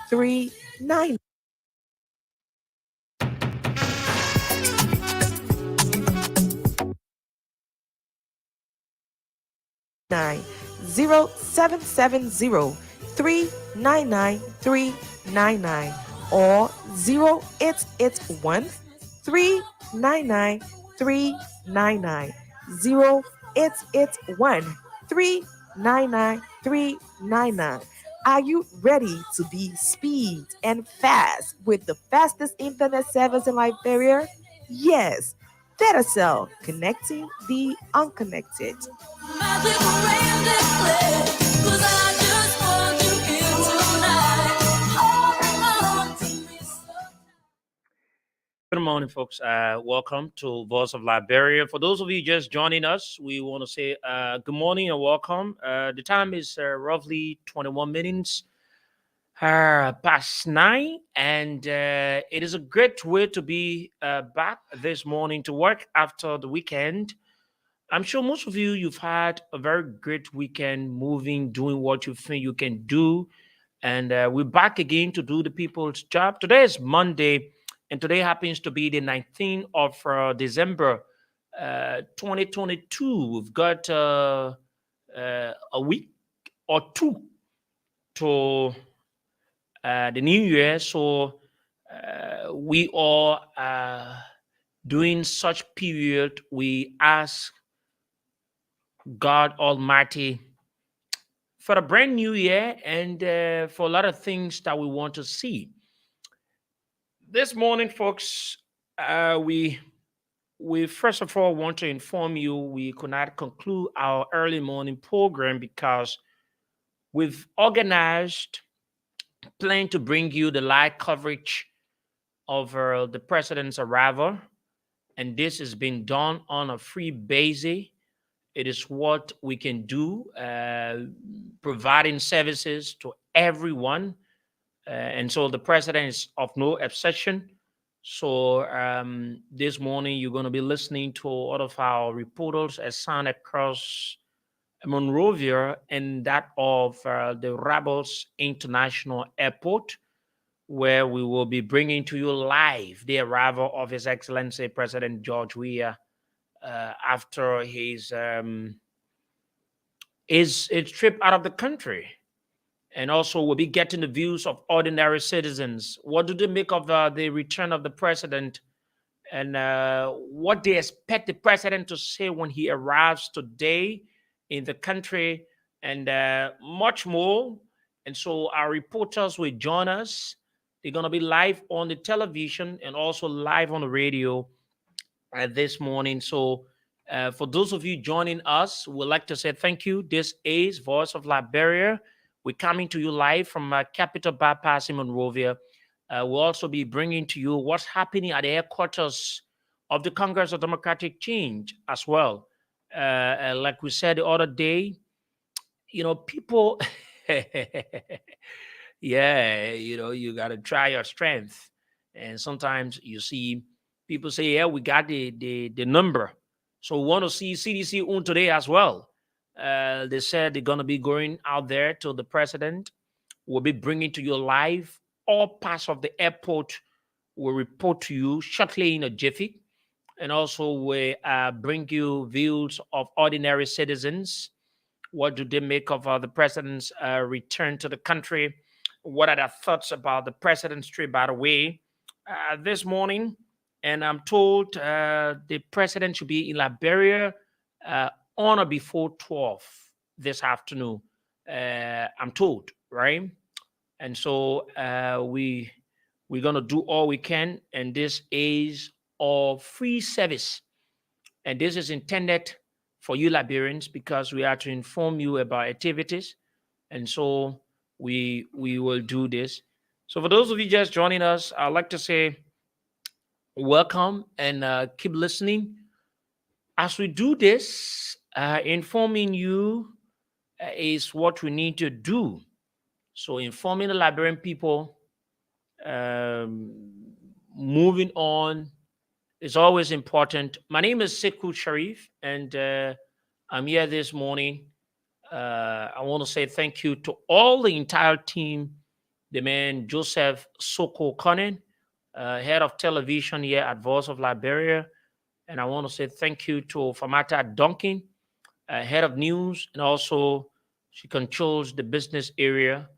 3999. 0770 or 0881 Are you ready to be speed and fast with the fastest internet service in Liberia? Yes, Data Cell, connecting the unconnected. Good morning, folks. Welcome to Voice of Liberia. For those of you just joining us, we want to say good morning and welcome. The time is roughly 21 minutes past 9, and it is a great way to be back this morning to work after the weekend. I'm sure most of you, you've had a very great weekend moving, doing what you think you can do. And we're back again to do the people's job. Today is Monday, and today happens to be the 19th of December, 2022. We've got a week or two to the new year. So we are doing such period. We ask God Almighty for a brand new year and for a lot of things that we want to see. This morning, folks, we first of all want to inform you we could not conclude our early morning program because we've organized, plan to bring you the live coverage of the president's arrival, and this has been done on a free basis. It is what we can do, providing services to everyone. And so the president is of no exception. So this morning, you're going to be listening to all of our reporters assigned across Monrovia and that of the Rebels International Airport, where we will be bringing to you live the arrival of His Excellency President George Weah after his trip out of the country. And also, we'll be getting the views of ordinary citizens. What do they make of the return of the president, and what they expect the president to say when he arrives today in the country, and much more. And so, our reporters will join us. They're going to be live on the television and also live on the radio this morning. So, for those of you joining us, we'd like to say thank you. This is Voice of Liberia. We're coming to you live from Capital Bypass in Monrovia. We'll also be bringing to you what's happening at the headquarters of the Congress of Democratic Change as well. Like we said the other day, people, yeah, you got to try your strength. And sometimes you see people say, yeah, we got the number. So we want to see CDC on today as well. They said they're going to be going out there to the president. We'll be bringing to you live all parts of the airport. Will report to you shortly in a jiffy. And also we bring you views of ordinary citizens. What do they make of the president's return to the country? What are their thoughts about the president's trip, by the way, this morning? And I'm told the president should be in Liberia on or before 12 this afternoon. I'm told, right? And so we're gonna do all we can, and this is our free service, and this is intended for you Liberians because we are to inform you about activities, and so we will do this. So for those of you just joining us, I'd like to say welcome and keep listening as we do this. Informing you is what we need to do. So informing the Liberian people, um, moving on is always important. My name is Sekou Sharif, and I'm here this morning. I want to say thank you to all the entire team the man Joseph Soko Conan, head of television here at Voice of Liberia. And I want to say thank you to Famata Duncan, head of news, and also she controls the business area.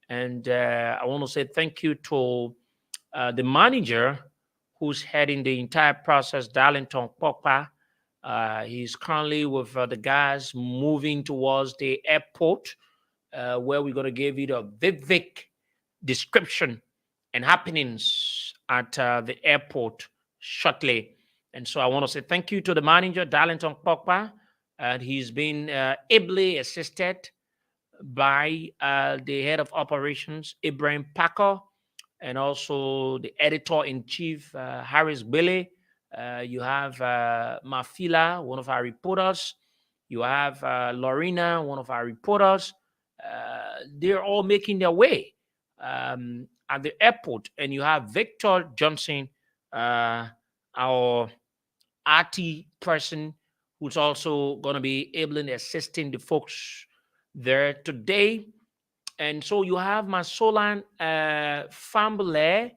And I want to say thank you to the manager who's heading the entire process, Darlington Pokpa. He's currently with the guys moving towards the airport, where we're going to give you the vivid description and happenings at the airport shortly. And so I want to say thank you to the manager, Darlington Pokpa. And he's been ably assisted by the head of operations, Ibrahim Packer, and also the editor in chief, Harris Billy. You have Mafila, one of our reporters. You have Lorena, one of our reporters. They're all making their way at the airport. And you have Victor Johnson, our RT person, who's also going to be able and assisting the folks there today. And so you have Masolan Fambule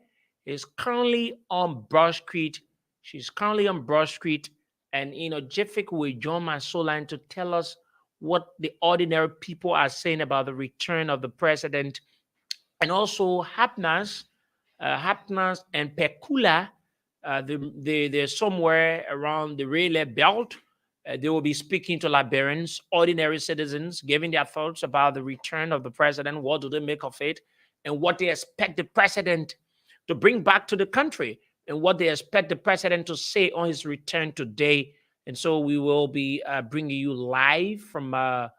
is currently on Broad Street. She's currently on Broad Street. And, Jeffik will join Masolan to tell us what the ordinary people are saying about the return of the president. And also Hapnas and Pekula, they're somewhere around the relay belt. They will be speaking to Liberians, ordinary citizens, giving their thoughts about the return of the president. What do they make of it? And what they expect the president to bring back to the country, and what they expect the president to say on his return today. And so we will be bringing you live from that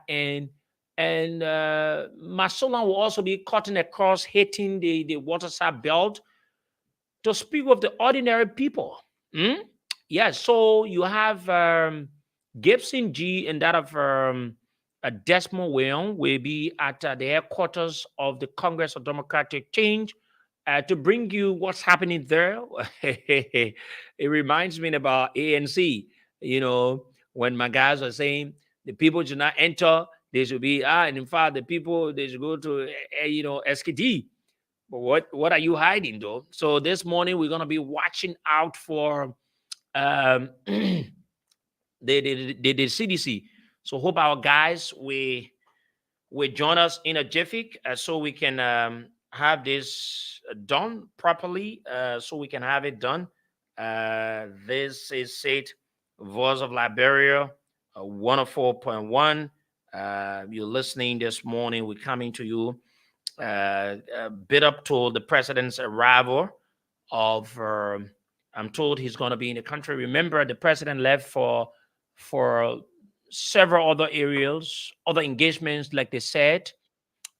end. And Masolan will also be cutting across, hitting the waterside belt to speak with the ordinary people. Hmm? Yeah, so you have Gibson G and that of Desmond Weah will be at the headquarters of the Congress of Democratic Change to bring you what's happening there. It reminds me about ANC, when my guys are saying the people should not enter, they should be, and in fact, the people, they should go to, SKD. But what are you hiding, though? So this morning, we're going to be watching out for the CDC. So hope our guys will join us in a jiffy so we can have this done properly. So we can have it done. This is it, Voice of Liberia, 104.1. You're listening this morning. We're coming to you a bit up to the president's arrival of. I'm told he's going to be in the country. Remember, the president left for several other areas, other engagements, like they said.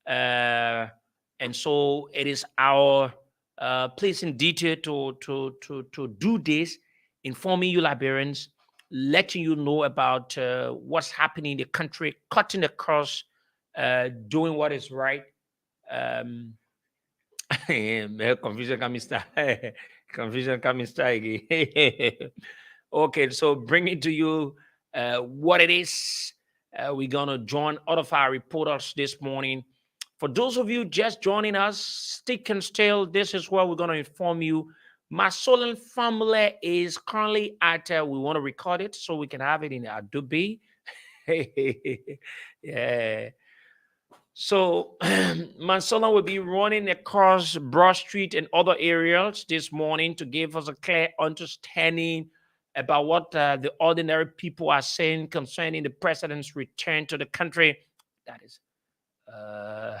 Uh, and so it is our place in detail to do this, informing you Liberians, letting you know about what's happening in the country, cutting across, doing what is right. Um, confusion coming start. Confusion coming start again. Okay, so bringing to you what it is. We're gonna join all of our reporters this morning. For those of you just joining us, stick and still. This is where we're gonna inform you. Masolan family is currently at. We want to record it so we can have it in Adobe. Yeah. So Mansola will be running across Broad Street and other areas this morning to give us a clear understanding about what the ordinary people are saying concerning the president's return to the country. That is, uh,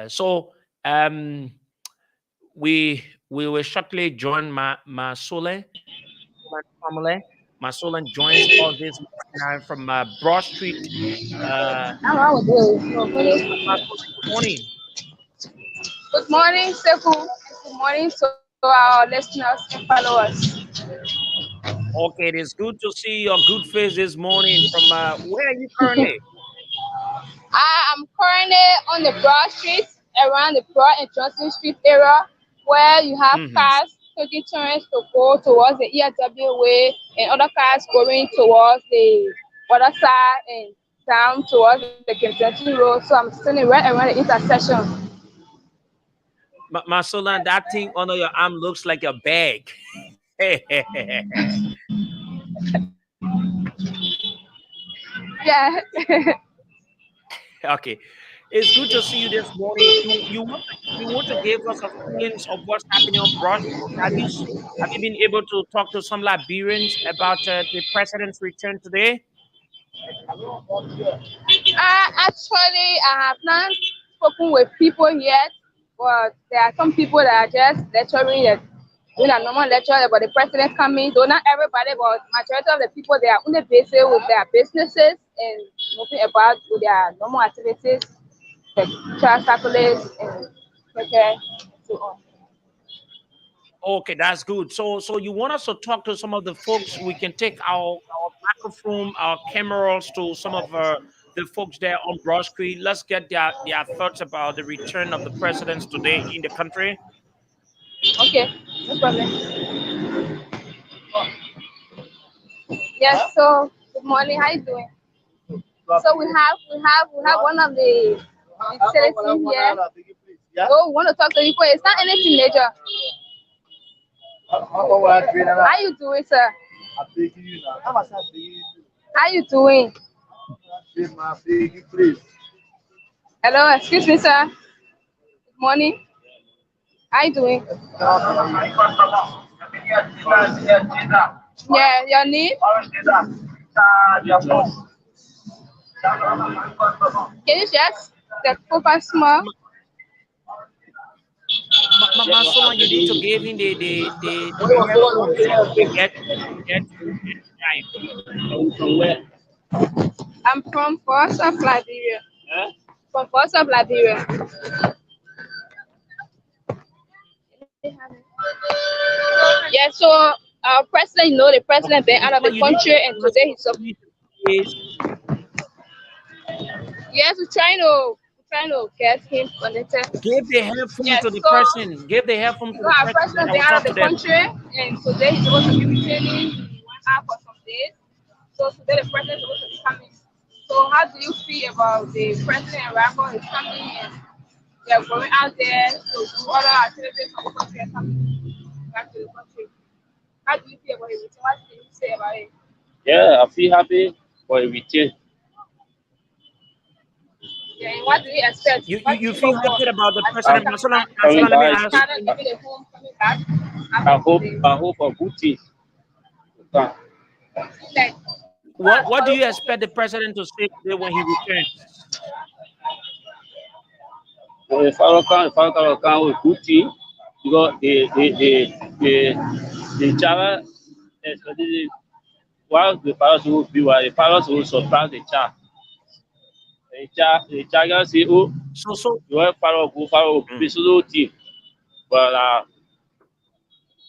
so we will shortly join Masole family. Masolan joins all this morning from Broad Street. Uh, I'm wrong with you. No, Good morning. good morning, Seku. Good morning to our listeners and followers. Okay, it is good to see your good face this morning. From where are you currently? I am currently on the Broad Street, around the Broad and Johnson Street area, where you have Hmm. cars taking turns to go towards the ERW way and other cars going towards the other side and down towards the Kentucky Road. So I'm standing right around the intersection. Masolan, that thing under your arm looks like a bag. Yeah. Okay, it's good to see you this morning. You want to give us a feelings of what's happening on Broad Street? Have you been able to talk to some Liberians about the president's return today? Actually, I have not spoken with people yet, but there are some people that are just lecturing, doing a normal lecture about the president coming. Though not everybody, but majority of the people they are only busy with their businesses and moving about with their normal activities, like child circulates and okay, so on. Okay, that's good. So you want us to talk to some of the folks? We can take our microphone, our cameras to some of the folks there on Broad Street. Let's get their thoughts about the return of the presidents today in the country. Okay, no problem. Yes. So good morning. How you doing? So we have one of the utilities here. Oh, we want to talk to you. It's not anything major. How you doing, sir? How you doing? Hello, excuse me, sir. Good morning. How you doing? Yeah, your name? Can you just the focus small? Masolan, you need to give him the headphones so he can get you and I'm from Force of Liberia. From Force of Liberia. Yeah, so our president, the president been out of the Masolan, country and today he's up. you need to please Yes, we're trying to get him connected. give the headphone Yes, to the so person. Give the headphone to the our person, then president I been will out of talk the to them. country and today he's supposed to be returning. He went out for some days. So today the president is supposed to be coming. So how do you feel about the president arrival is coming and they're going out there to do other activities of the country and coming back to the country? How do you feel about it? What can you say about it? Yeah, I feel happy for a return. Yeah, and what do you expect? What do You you feel hope for happy about the as he's I'm president? coming Masolan, back? coming Let me back. ask Canada you. giving the home coming back I after hope today. I hope for good thing to come. Like, What do you expect the president to say today when he returns? If I come with good thing, because the child, especially while the parents will be while the parents will surprise the child. The child can say, oh, So you want follow mm. be solo team. But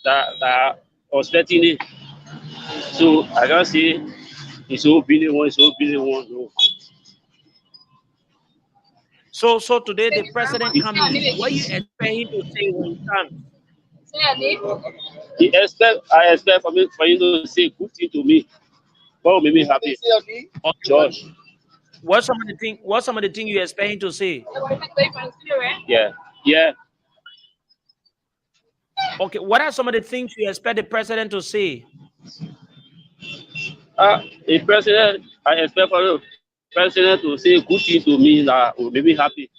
that I was expecting it. So I can say it's all billion one, it's all billion one. No. so today say the your grandma, president He, say your coming. name What you again. expect him to say when he comes? Say your name. I expect for you to say good thing to me. What will make me happy? Okay, George. what some of the thing you expect him to say? Wait for the studio, right? Yeah. Yeah. Okay, what are some of the things you expect the president to say? The president, I expect for the president to say good thing to me that will make me happy.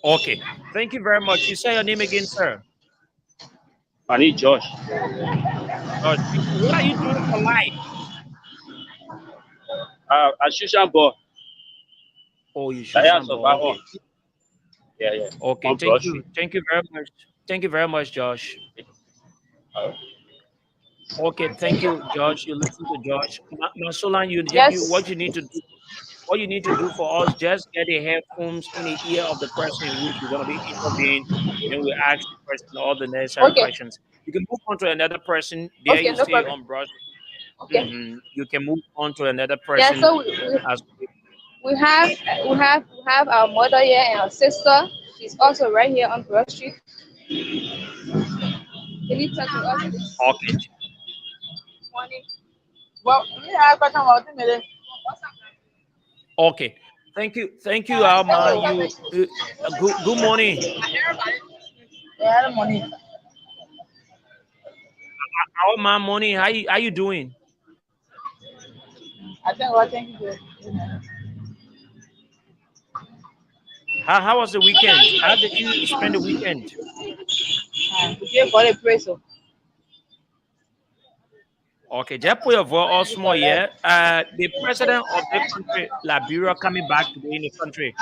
Okay, thank you very much. You say your name again, sir. I need George. George, what are you doing for life? Assistant boy. Oh, you shoot I have somebody. survive on. Okay, Yeah. okay, On Broad Street. thank you very much, Josh. Uh, Okay, thank you, George. You listen to George. Masolan, Yes. what you need to do. What you need to do for us, just get the headphones in the ear of the person in which you're going to be interviewing. Then we ask the person all the necessary Okay. questions. You can move on to another person. There Okay, you no stay problem. on brush. Okay. You can move on to another Yeah, person so as we have we have our mother here and our sister. She's also right here on Broad Street. Can you talk to us this okay. morning? Well, we have a question about the minute. Okay. Thank you, Alma. You good morning. Yeah, money. Alma, morning. How you doing? I think what thank you. How was the weekend? How did you spend the weekend? We give for the praise. So. Okay, just put your voice all small, yeah. The president of the country, Liberia, coming back today in the country.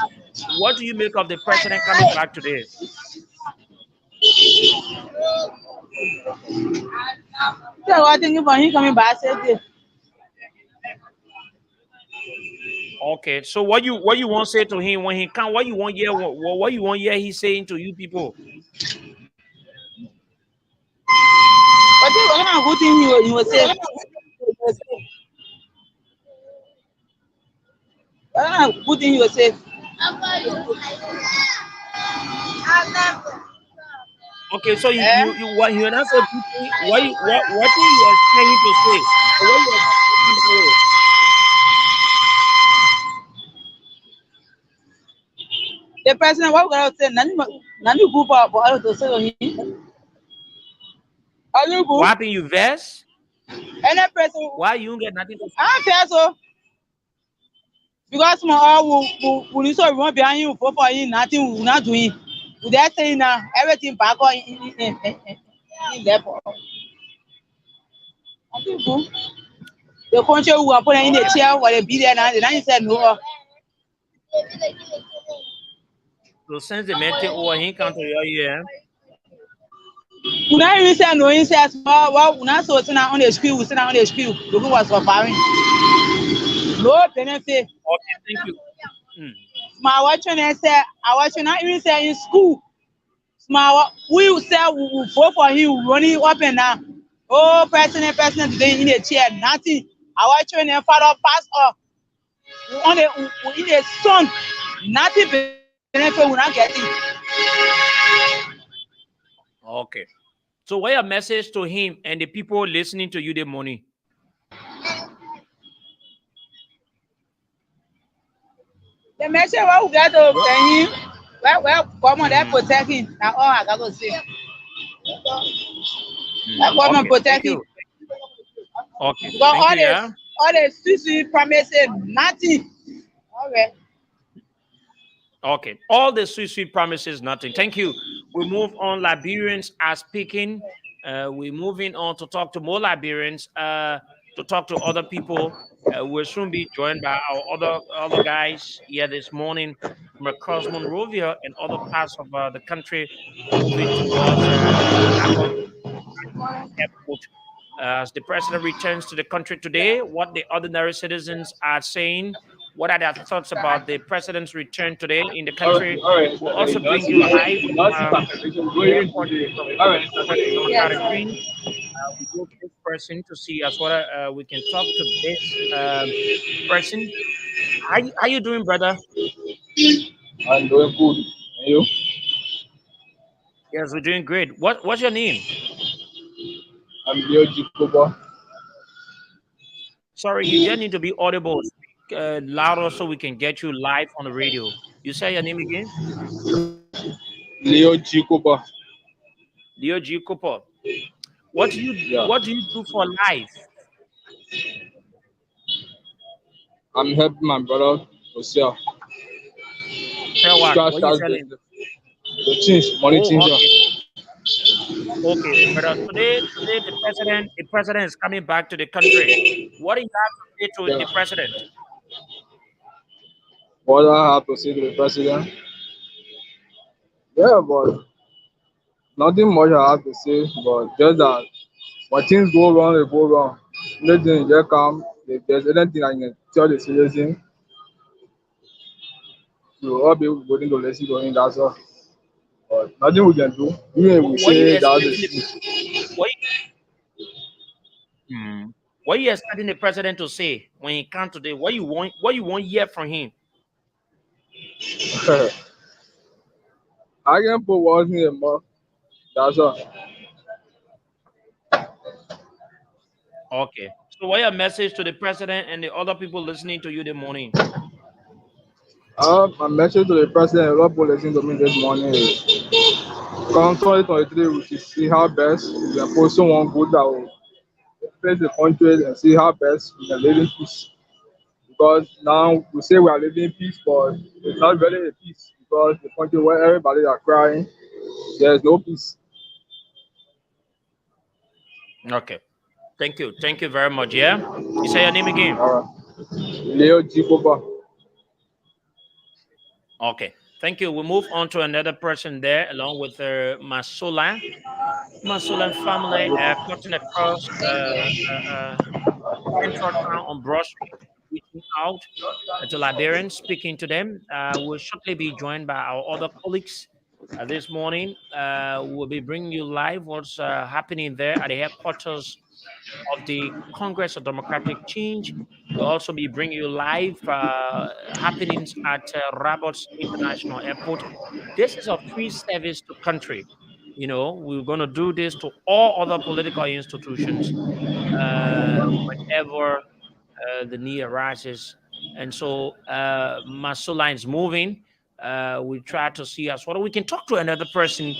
What do you make of the president coming back today? So what thank you for him coming back. Said Okay, so what you want to say to him when he come? What you want hear? What you want hear? He's saying to you people. but they were gonna good thing you will say. What kind of good thing you will say? Okay, so Eh? what you not say good thing? What thing you expect him to say? Or what you expect him that way? The president, what we gonna say? Nani group for all to say on him. Are you What good? happened? You vest? Any president, Why you don't get nothing to say? I don't care so. Because my all will you so we want behind you for him, nothing we not doing. We just saying now everything back on in there for. I think good. The country we are putting in the chair while they be there now, then he said no. So since the man take over, he come to your ear. We not even say no, he says, well, we not so sitting on the screen, we sit on the screen, the who was suffering. No benefit. Okay, thank you. Mm. My watching and say, I watching not even say in school. My we say we will vote for him running up and down. Oh, president today in the chair, nothing. I watching and father pass up. We in the sun, nothing benefit we not getting. Okay. So what your message to him and the people listening to you the morning? The message what we got to What? tell him, well, come on, that Mm, protect him. That's all I got to say. That government okay, thank protect him. you. Okay, Because thank you, yeah. all the sweet promises, nothing. All right. Okay, all the sweet promises, nothing. Thank you. We move on. Liberians are speaking. We're moving on to talk to more Liberians, to talk to other people. We'll soon be joined by our other guys here this morning from across Monrovia and other parts of the country, moving towards Lagos airport. As the president returns to the country today, what the ordinary citizens are saying, what are their thoughts about the president's return today in the country? All right. We'll also bring you live from the airport from Tamakara Queen. We go to this person to see as what we can talk to this person. How you doing, brother? I'm doing good. And you? Yes, we're doing great. What's your name? I'm Leo Jikoba. Sorry, you just need to be audible. Speak louder so we can get you live on the radio. You say your name again? Leo Jikoba. Leo G. Cooper. Yeah. What do you do for life? I'm helping my brother to sell. Tell what? Scratch What you that selling? the things, money things. Oh, okay, Yeah. okay. But today the president is coming back to the country. What do you have to say to Yeah. the president? What I have to say to the president? Yeah, but nothing much I have to say, but just that when things go wrong, they go wrong. Nothing just come. If there's anything I can tell the citizen, to all be willing to listen to him, that's all. But nothing we can do. Even if we What you say that's the expecting? truth. What Hmm. What you expecting the president to say when he come today? What you want? What you want hear from him? I can put words in your mouth. That's all. Okay. So what your message to the president and the other people listening to you the morning? My message to the president and Lord listening to me this morning is come 2023 we should see how best we can put someone good that will face the country and see how best we can live in peace. Because now we say we are living in peace, but it's not really a peace because the country where everybody are crying, there is no peace. Okay. Thank you very much. Yeah. You say your name again. Alright. Leo Jikoba. Okay. Thank you. We move on to another person there, along with Masolan family, cutting across Central Town on Broad Street, reaching out to Liberians, speaking to them. We'll shortly be joined by our other colleagues this morning. We'll be bringing you live what's happening there at the headquarters of the Congress of Democratic Change. We'll also be bringing you live happenings at Roberts International Airport. This is a free service to country. You know, we're going to do this to all other political institutions whenever the need arises. And so Masola is moving. We try to see as well. We can talk to another person.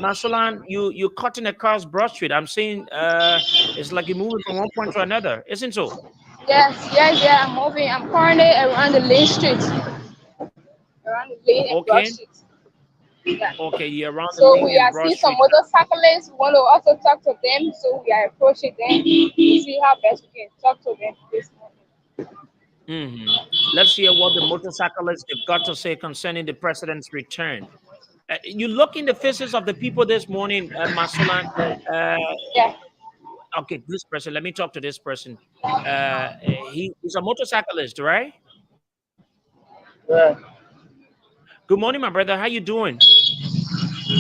Masolan, you cutting across Broad Street. I'm saying it's like you're moving from one point to another, isn't so? Yes, I'm moving. I'm currently around the Lane Street, around the Lane and Broad Okay, Street. Yeah. okay, you're around the So lane we in are Broad seeing some Street. motorcyclists. We want to also talk to them. So we are approaching them to see how best we can talk to them this morning. Hmm. Let's hear what the motorcyclists they've got to say concerning the president's return. You look in the faces of the people this morning, Masolan. Uh, Yeah. okay, this person. Let me talk to this person. He's a motorcyclist, right? Yeah, Good morning, my brother. How you doing?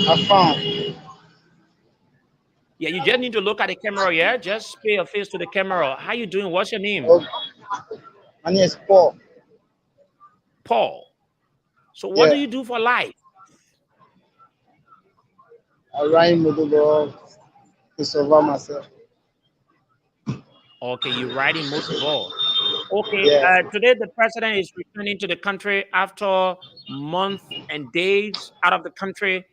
I found. Yeah, you just need to look at the camera. Yeah, just pay your face to the camera. How you doing? What's your name? Oh, my name is Paul. Paul. So, what do Yeah, you do for life? I ride motorbike to survive myself. Okay, you're riding motorball. Okay, Yeah, today the president is returning to the country after months and days out of the country.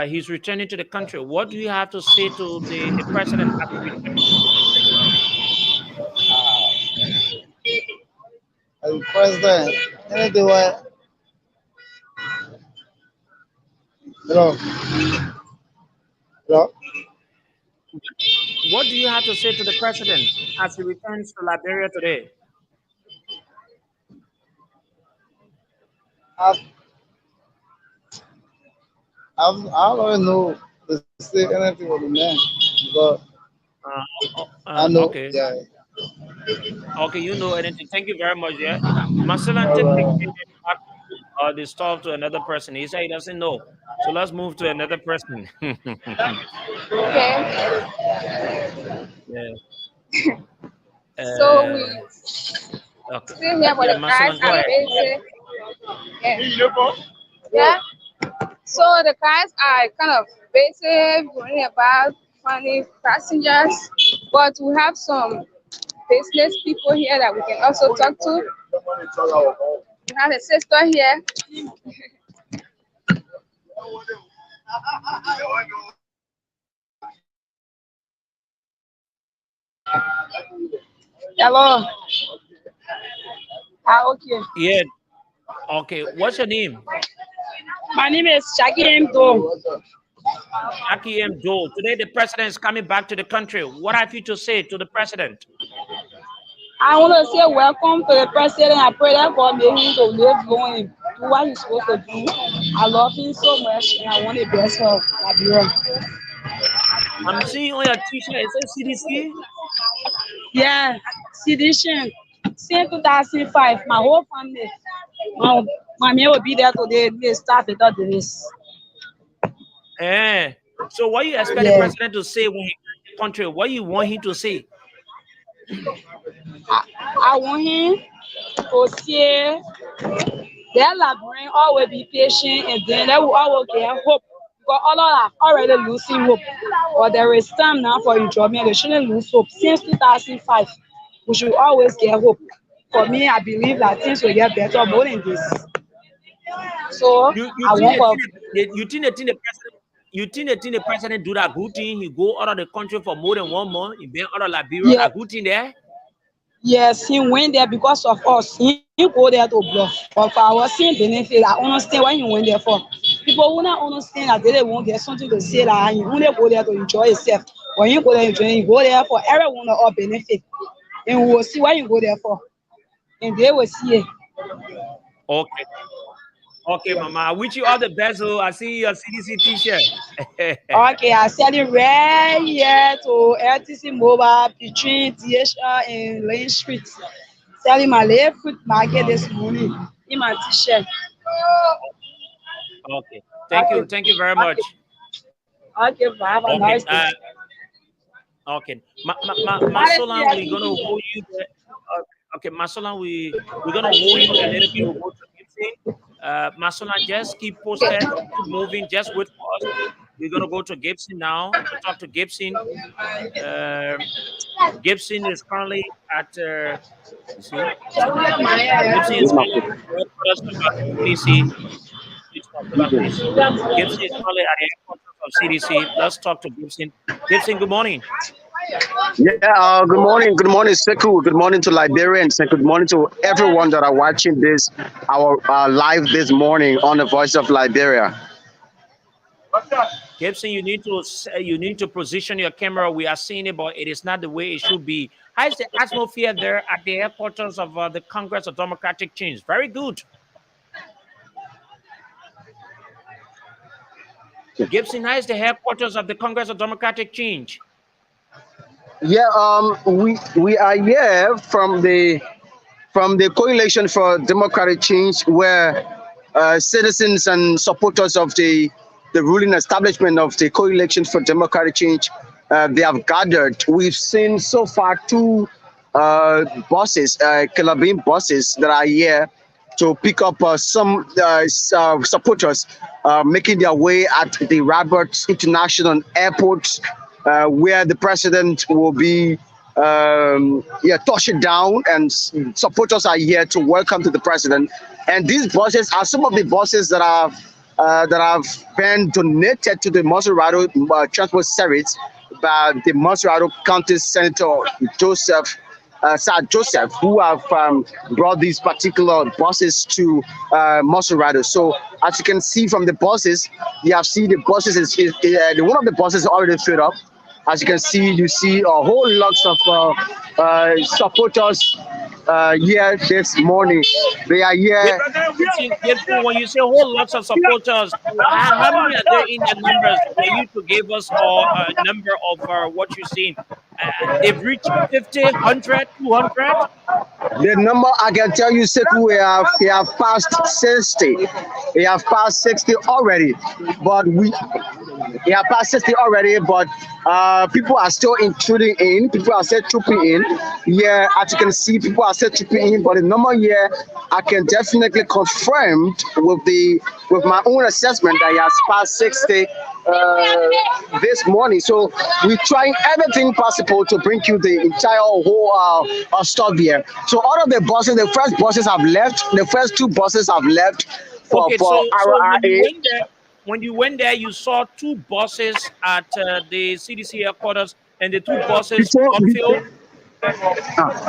He's returning to the country. What do you have to say to the president as he returns to the country? as the president, anything what you know, you know, What do you have to say to the president as he returns to Liberia today? I've, I don't know to say anything with the man, but I know, Okay. yeah, Okay, you know anything. Thank you very much. Yeah. Marcelan, all take right. the stuff to another person. He said he doesn't know. So let's move to another person. Okay. uh, yeah. So we Uh, okay. still here, but Yeah, the guys Marcelan, go are ahead. busy. Yeah. Yeah. So the guys are kind of busy worrying about finding passengers, but we have some business people here that we can also talk to. We have a sister here. Hello. Okay. Yeah. Okay. What's your name? My name is Shaggy Mdo. Jackie M. Joe. Today the president is coming back to the country. What have you to say to the president? I want to say welcome to the president. I pray that God may him to live long and do what he's supposed to do. I love him so much and I want the best for Liberia. I'm seeing on your t-shirt, it says CDC. Yeah, sedition. Since 2005, my whole family, my man will be there today. They start without the race. Eh. So what you expect the Yeah, president to say when he comes to the country? What you want him to say? I want him to say that Liberian always be patient and then they will always get hope. Because all of us already losing hope. But there is time now for enjoyment. They shouldn't lose hope. Since 2005, we should always get hope. for me, I believe that things will get better more than this. So You I think want for you think the president the president do that good thing? He go out of the country for more than 1 month. He been out of Liberia. yeah, That good thing there. yes, he went there because of us. He go there to bluff. But for our same benefit, I understand why he went there for. People will not understand that they won't get something to say that he only go there to enjoy himself. When you go there, you go there for everyone or benefit. And we will see what you go there for. And they will see it. Okay, okay, Mama. I wish you all the best. Oh, I see your CDC T-shirt. Okay, I sell it right here to LTC Mobile between DHR and Lane Street. Selling my left foot market this morning in my t-shirt. Okay, Okay, thank you very okay, much. okay, have a Okay, nice day. okay. Masolan, we're gonna hold you there. Okay, Masolan, we're gonna hold you a little bit. We'll go to Gibson. Masolan, just keep posted, keep moving. Just wait for us. We're gonna go to Gibson now to talk to Gibson. Um Gibson is currently at you see, Gibson is currently at the headquarters of CDC. Please talk to that, please. Gibson is currently at the headquarters of CDC. Let's talk to Gibson. Gibson, good morning. Yeah, good morning, Sekou. Good morning to Liberians, and good morning to everyone that are watching this our live this morning on the Voice of Liberia. Gibson, you need to position your camera. We are seeing it, but it is not the way it should be. How is the atmosphere there at the headquarters of the Congress of Democratic Change? Very good. Gibson, how is the headquarters of the Congress of Democratic Change? Yeah, we are here from the Coalition for Democratic Change, where citizens and supporters of the ruling establishment of the Coalition for Democratic Change they have gathered. We've seen so far two buses, Calabin buses, that are here to pick up some supporters making their way at the Rabat International Airport, where the president will be touch it down, and supporters are here to welcome to the president. And these buses are some of the buses that have been donated to the Maserado Transport Service by the Maserado County Senator Joseph. Sir Joseph, who have brought these particular buses to Maserado. So as you can see from the buses, you have seen the buses one of the buses is already filled up. As you can see, you see a whole lot of supporters here this morning. They are here. Gibson, when you say whole lots of supporters, how many are there in the numbers? For you to give us a number of what you're seeing. They've reached 50, 100, 200? The number I can tell you, Sekou, we have passed 60. We have passed 60 already, but we have passed 60 already, but people are still intruding in. People are still trooping in. Yeah, as you can see, people are still trooping in, but the number here, I can definitely confirm with my own assessment that he has passed 60 this morning. So we're trying everything possible to bring you the entire whole stuff here. So all of the buses, the first buses have left. The first two buses have left for Okay, for so RIA. when you went there, you saw two buses at the CDC headquarters, and the two buses Before, upfield.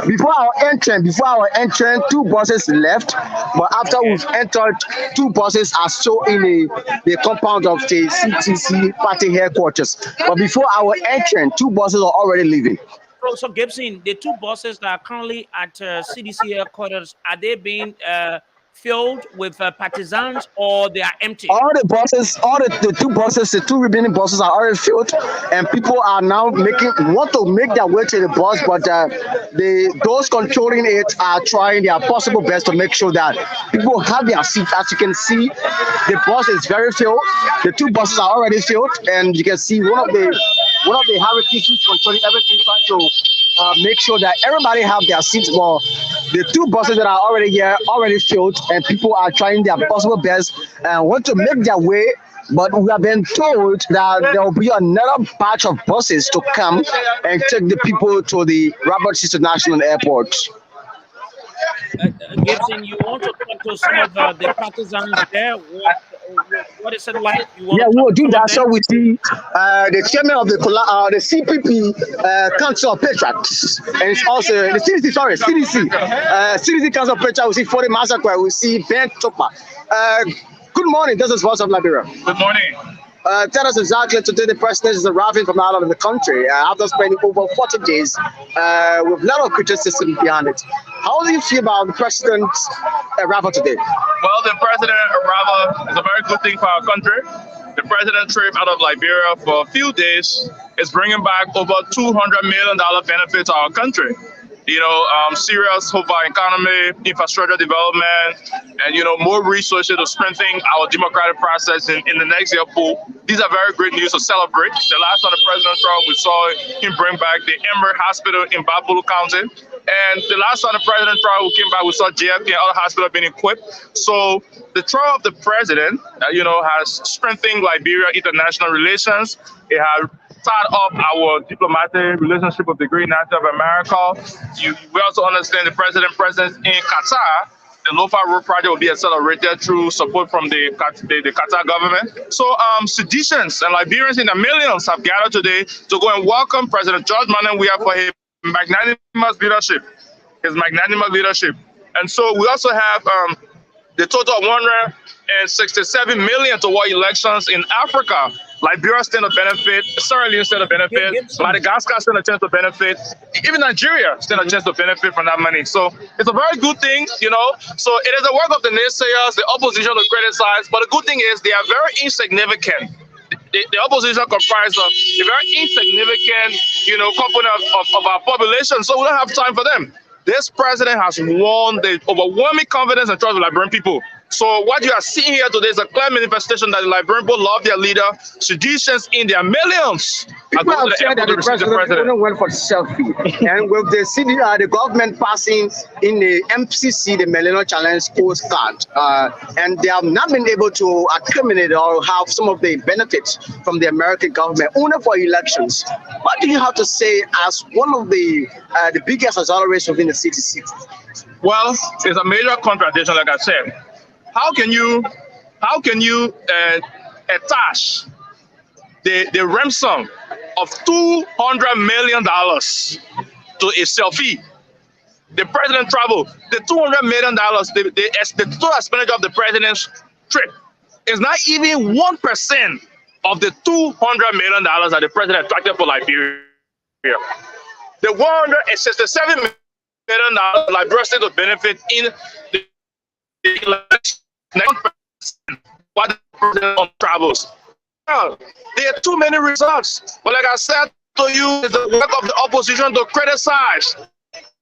before our entrance, two buses left. But after Okay. we've entered, two buses are still in the compound of the CTC party headquarters. But before our entrance, two buses are already leaving. So Gibson, the two buses that are currently at CDC headquarters, are they being filled with partisans, or they are empty? All the buses, the two buses, the two remaining buses are already filled, and people are now want to make their way to the bus, but those controlling it are trying their possible best to make sure that people have their seats. As you can see, the bus is very filled. The two buses are already filled, and you can see one of the hierarchies who's controlling everything, trying to make sure that everybody have their seats. But the two buses that are already here already filled, and people are trying their possible best and want to make their way. But we have been told that there will be another batch of buses to come and take the people to the Robert International Airport. Gibson, you want to talk to some of the partisans there? What is it like? You want Yeah, to we talk will to do some of that. So them? we see the chairman of the CPP Council of Patriots, and it's also the CDC. Sorry, CDC. CDC Council of Patriots. We see 40 Massacre. We see Ben Chopper. Good morning. This is Voice of Liberia. Good morning. Tell us exactly today the president is arriving from out of the country after spending over 40 days with a lot of criticism behind it. How do you feel about the president's arrival today? Well, the president arrival is a very good thing for our country. The president trip out of Liberia for a few days is bringing back over $200 million benefit to our country. Serious hope for economy, infrastructure development, and more resources to strengthen our democratic process in the next year pool. These are very great news to celebrate. The last time the president traveled, we saw him bring back the Emory Hospital in Babulu County. And the last time the president traveled, came back, we saw JFK and other hospitals being equipped. So the travel of the president, has strengthened Liberia international relations. It has start up our diplomatic relationship with the great nation of America. We also understand the president's presence in Qatar. The Lofa Road project will be accelerated through support from the Qatar government. So citizens and Liberians in the millions have gathered today to go and welcome President George Weah for his magnanimous leadership. And so we also have the total of 167 million toward elections in Africa. Liberia stand to benefit, Sierra Leone stand to benefit, Madagascar stand a chance to benefit, even Nigeria stand a chance to benefit from that money. So it's a very good thing, So it is the work of the naysayers, the opposition to criticize, but the good thing is they are very insignificant. The opposition comprises of a very insignificant, component of our population, so we don't have time for them. This president has won the overwhelming confidence and trust of Liberian people. So what you are seeing here today is a clear manifestation that the Liberian people love their leader. Seditions in their millions are People going have to the said that airport to the receive the president president. only went for selfie, and with the government passing in the MCC, the Millennium Challenge postcard, and they have not been able to accumulate or have some of the benefits from the American government only for elections. What do you have to say as one of the biggest accelerators within the CTC? Well, it's a major contradiction, like I said. How can you attach the ransom of $200 million to a selfie? The president traveled. The $200 million, the total expenditure of the president's trip is not even 1% of the $200 million that the president attracted for Liberia. The $167 million Liberia state to benefit in the election. What the president travels. Well, there are too many results. But like I said to you, it's the work of the opposition to criticize.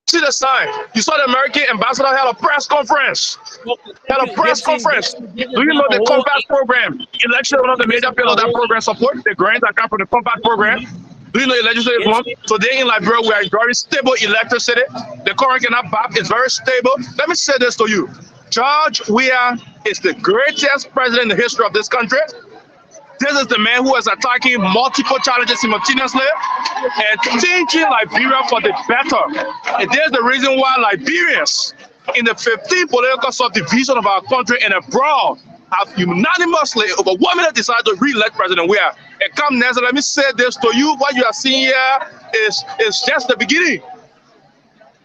See the sign. You saw the American ambassador had a press conference. Do you know the Compact program? Election is one of the major pillars of that program support. The grants that come from the Compact program. Do you know the legislative one? Today in Liberia, we are very stable electricity. The current cannot BAP is very stable. Let me say this to you. George Weah is the greatest president in the history of this country. This is the man who is attacking multiple challenges simultaneously and changing Liberia for the better. And there's the reason why Liberians in the 15th political subdivision of our country and abroad have unanimously, overwhelmingly decided to re-elect President Weah. And come next, let me say this to you. What you are seeing here is just the beginning.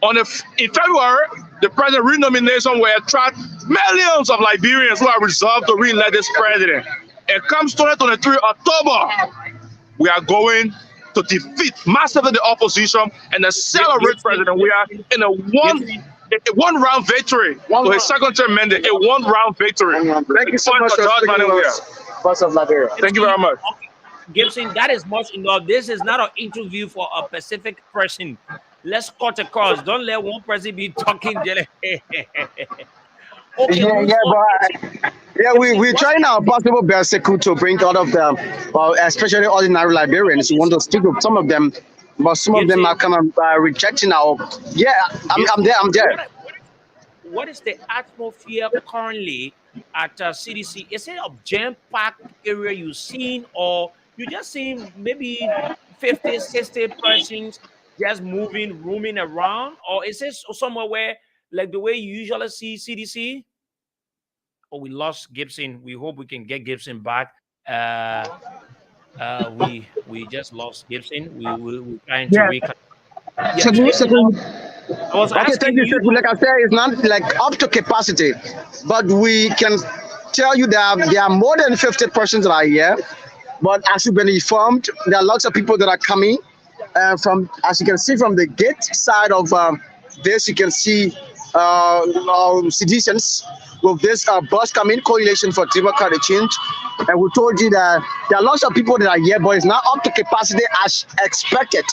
In February, the president renomination will attract millions of Liberians who are resolved to re-elect this president. It comes 2023 October, we are going to defeat massively the opposition and accelerate President Weah in a one-round victory to his second term mandate, a one-round victory. Thank you so much for speaking with us, Voice of Liberia. Thank you very much. Gibson, that is much enough. This is not an interview for a specific person. Let's cut across. Don't let one person be talking. Okay, we're trying our possible best to bring out of them, especially ordinary Liberians. We want to speak with some of them, but some of them are kind of rejecting our. Yeah, I'm there. What is the atmosphere currently at CDC? Is it a jam-packed area you've seen, or you just seen maybe 50, 60 persons just roaming around, or is this somewhere where like the way you usually see CDC? Oh, we lost Gibson. We hope we can get Gibson back. Uh, we just lost Gibson. We're trying to Yeah, reconnect. Yeah, Sekou, Gibson. Sekou. I was Okay, thank asking you, you. Sekou. Like I said, it's not like up to capacity, but we can tell you that there are more than 50 persons that are here. But as you've been informed, there are lots of people that are coming from, as you can see from the gate side of this, you can see citizens with this bus coming, Coalition for Democratic Change. And we told you that there are lots of people that are here, but it's not up to capacity as expected.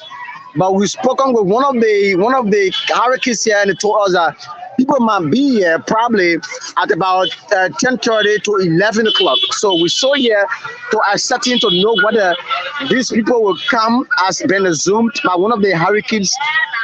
But we've spoken with one of the hierarchies here, and they told us that people might be here probably at about 10:30 to 11 o'clock. So we saw here to ascertain to know whether these people will come as been assumed by one of the hierarchies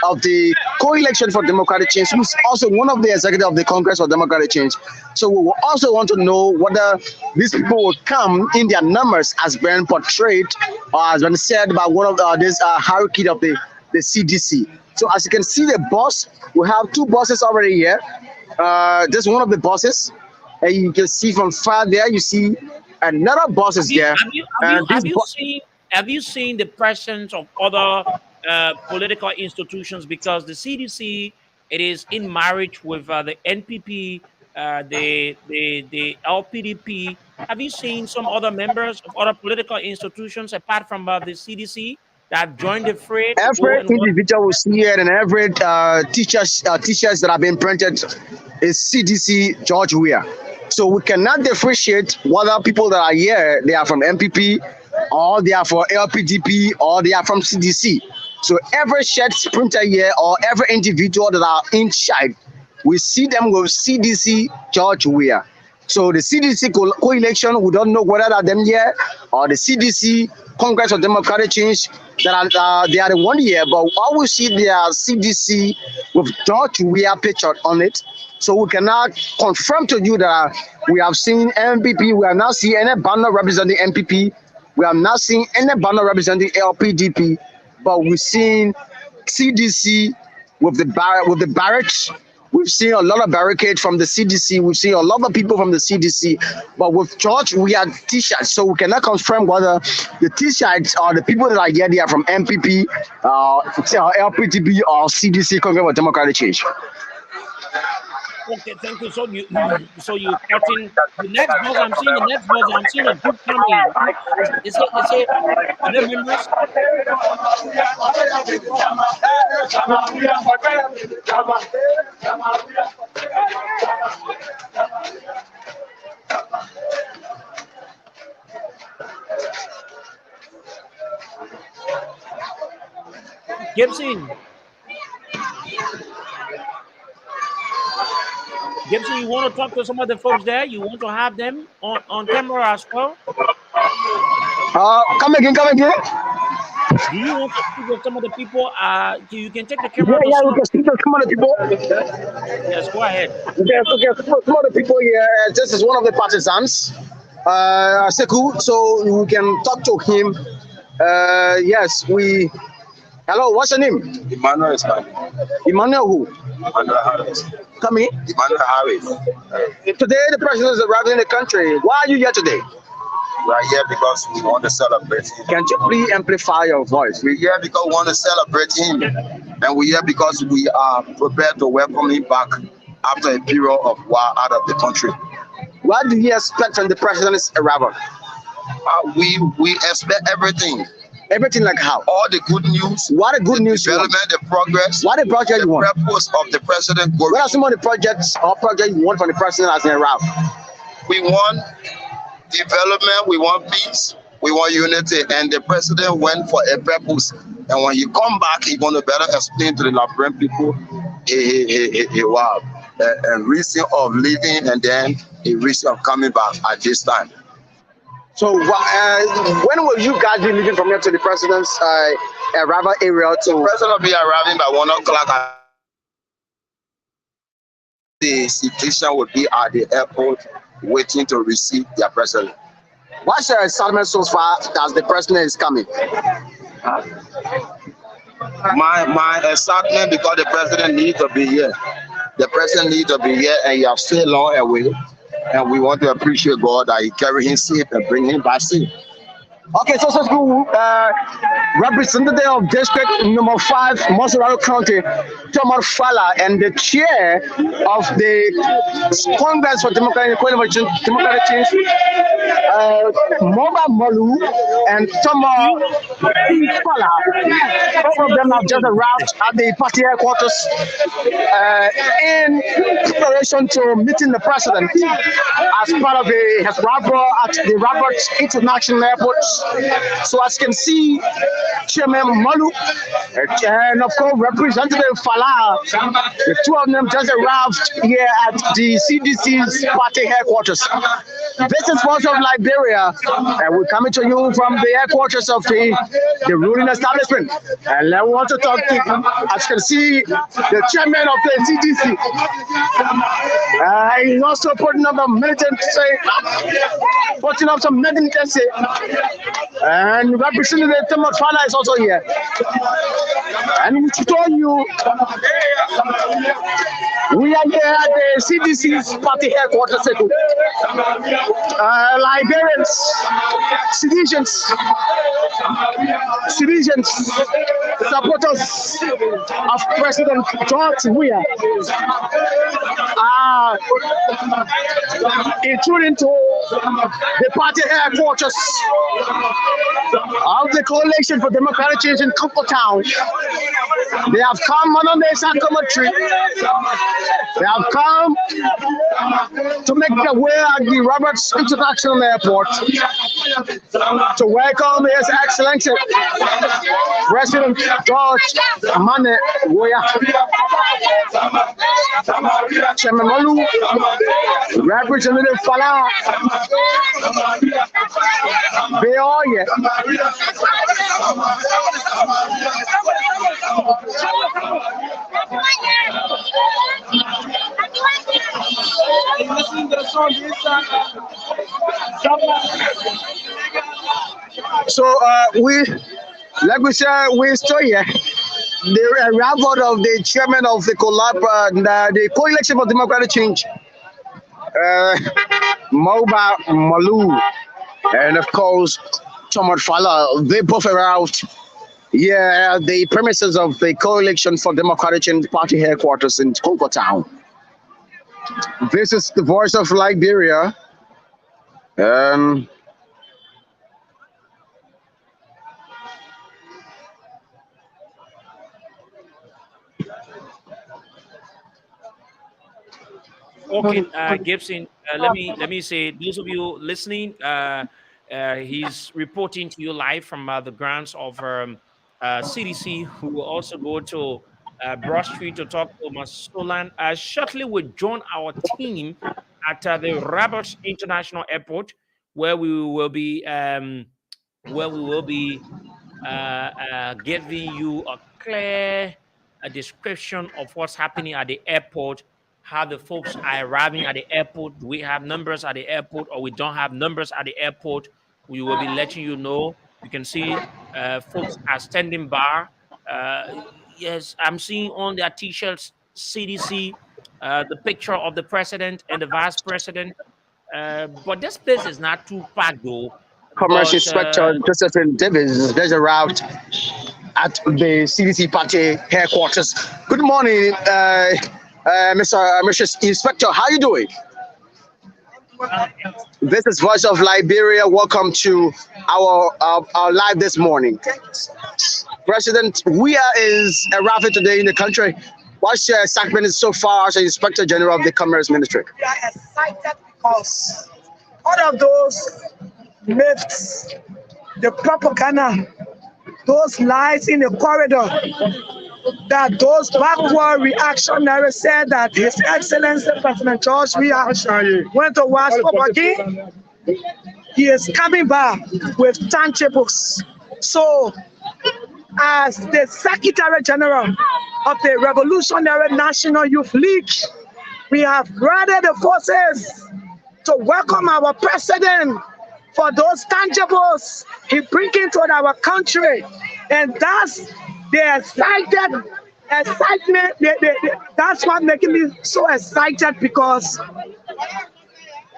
of the Coalition for Democratic Change, who's also one of the executive of the Congress for Democratic Change. So we will also want to know whether these people will come in their numbers as been portrayed or has been said by one of this hierarchy of the CDC. So as you can see, the bus, we have two buses already here. This is one of the buses, and you can see from far there, you see another bus is there. And this Have you seen the presence of other political institutions? Because the CDC, it is in marriage with the NPP, the LPDP. Have you seen some other members of other political institutions apart from the CDC that have joined the fray to go every and work? individual we see here and every teachers that have been printed is CDC George Weah. So we cannot differentiate whether people that are here they are from MPP or they are for LPDP or they are from CDC. So every shirt printer here or every individual that are inside, we see them with CDC George Weah. So the CDC coalition, we don't know whether they're them here or the CDC Congress of Democratic Change that are they are the one here, but all we see they are CDC with George Weah picture on it. So we cannot confirm to you that we have seen MPP. We have not seen any banner representing MPP. We have not seen any banner representing LPDP, but we've seen CDC with the barracks. We've seen a lot of barricades from the CDC. We've seen a lot of people from the CDC, but with George, we had T-shirts, so we cannot confirm whether the T-shirts or the people that are here they are from MPP, LPDP, or CDC, Congress for Democratic Change. Okay, thank you. So you cutting the next bus. I'm seeing the next bus. I'm seeing a group coming. Is it are there members? Gibson. Gibson, you want to talk to some of the folks there? You want to have them on camera as well? Come again. Do you want to speak with some of the people? You can take the Yeah, camera to we some. can speak to some of the people. Yes, go ahead. Yes, okay, some of the people here. This is one of the partisans, Sekou. So we can talk to him. Yes, we. Hello, what's your name? Emmanuel is coming. Emmanuel who? Emmanuel Harris. Come in. Emmanuel Harris. Today the president is arriving in the country. Why are you here today? We are here because we want to celebrate him. Can you please amplify your voice? We're here because we want to celebrate him. And we're here because we are prepared to welcome him back after a period of war out of the country. What do you expect from the president's arrival? We expect everything. Everything like how? All the good news. What a good news you want? Development, the progress. What a project you want? The purpose of the president. What are some of the projects you want from the president as an arrival? We want development, we want peace, we want unity, and the president went for a purpose. And when he come back, he's going to better explain to the Liberian people a reason of leaving and then a reason of coming back at this time. So when will you guys be leaving from here to the president's arrival area? The president will be arriving by 1 o'clock. The citizen will be at the airport waiting to receive their president. What's your excitement so far as the president is coming? My excitement because the president needs to be here. The president need to be here, and he have stayed long away. And we want to appreciate God that He carry him safe and bring him back safe. Okay, so representative of district number 5, Mosuraro County, Thomas Fala, and the chair of the Congress for Democratic Change, Moba Malu and Thomas Fala. Both of them have just arrived at the party headquarters in preparation to meeting the president as part of his arrival at the Roberts International Airport. So as you can see, Chairman Malu and of course Representative Fala, the two of them just arrived here at the CDC's party headquarters. This is voice of Liberia, and we're coming to you from the headquarters of the ruling establishment. And I want to talk to, as you can see, the chairman of the CDC. He's also putting up a militancy, and Representative Thomas Fala is also here. And we told you, we are here at the CDC's party headquarters. Liberians, citizens, supporters of President George Weah are intruding to the party headquarters of the Coalition for Democratic Change in Congo Town. They have come on the commentary. They have come to make their way at the Roberts International Airport to welcome His Excellency President George Weah. Chairman Malu, Representative Fala, they are here. So like we said, we're still here. The arrival of the chairman of the the Coalition for Democratic Change, Moba Malu, and of course Thomas Fala, they both arrived here at the premises of the Coalition for Democratic Change party headquarters in Congo Town. This is the voice of Liberia. Okay, Gibson. Let me say, those of you listening, he's reporting to you live from the grounds of CDC, who will also go to Broad Street to talk to Masolan. Shortly, we'll join our team at the Roberts International Airport, where we will be giving you a clear description of what's happening at the airport, how the folks are arriving at the airport. Do we have numbers at the airport, or we don't have numbers at the airport? We will be letting you know. You can see folks are standing by. Yes, I'm seeing on their T-shirts CDC, the picture of the president and the vice president. But this place is not too packed though. Commerce Inspector Josephine Davis has arrived at the CDC party headquarters. Good morning, Mr. Inspector. How are you doing? This is Voice of Liberia. Welcome to our live this morning. President Weah is arriving today in the country. What's your excitement so far as the Inspector General of the Commerce Ministry? We are excited because all of those myths, the propaganda, those lies in the corridor, that those backward reactionaries said that His Excellency President George Weah went to watch property. He is coming back with tangibles. So, as the Secretary General of the Revolutionary National Youth League, we have rallied the forces to welcome our president for those tangibles he brings into our country. And that's the excited excitement. That's what making me so excited because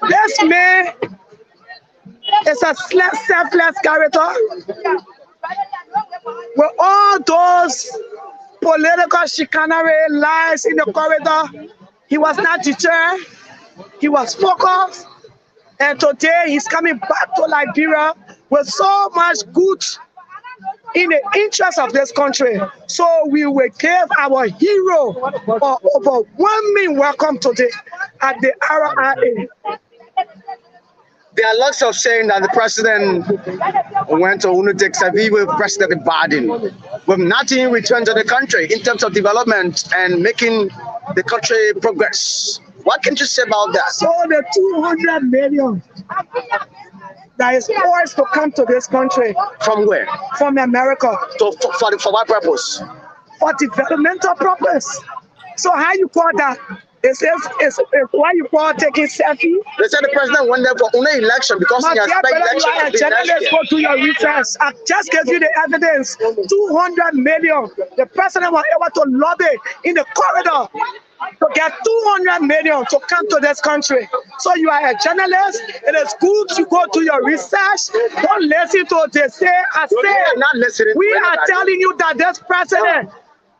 this man is a selfless character with all those political chicanery lies in the corridor. He was not deterred. He was focused. And today he's coming back to Liberia with so much good in the interest of this country. So we will give our hero an overwhelming welcome today at the RIA. There are lots of saying that the president went to Unutek Savi with President Biden with nothing in return to the country in terms of development and making the country progress. What can you say about that? So the 200 million that is forced to come to this country. From where? From America. So for what purpose? For developmental purpose. So how you call that? It's why you call taking selfie. They said the president went there for only election because he has spent election. Journalists go to your research. I just gave you the evidence. 200 million. The president was able to lobby in the corridor to get 200 million to come to this country. So you are a journalist. It is good to go to your research. Don't listen to what they say. We are telling you that this president,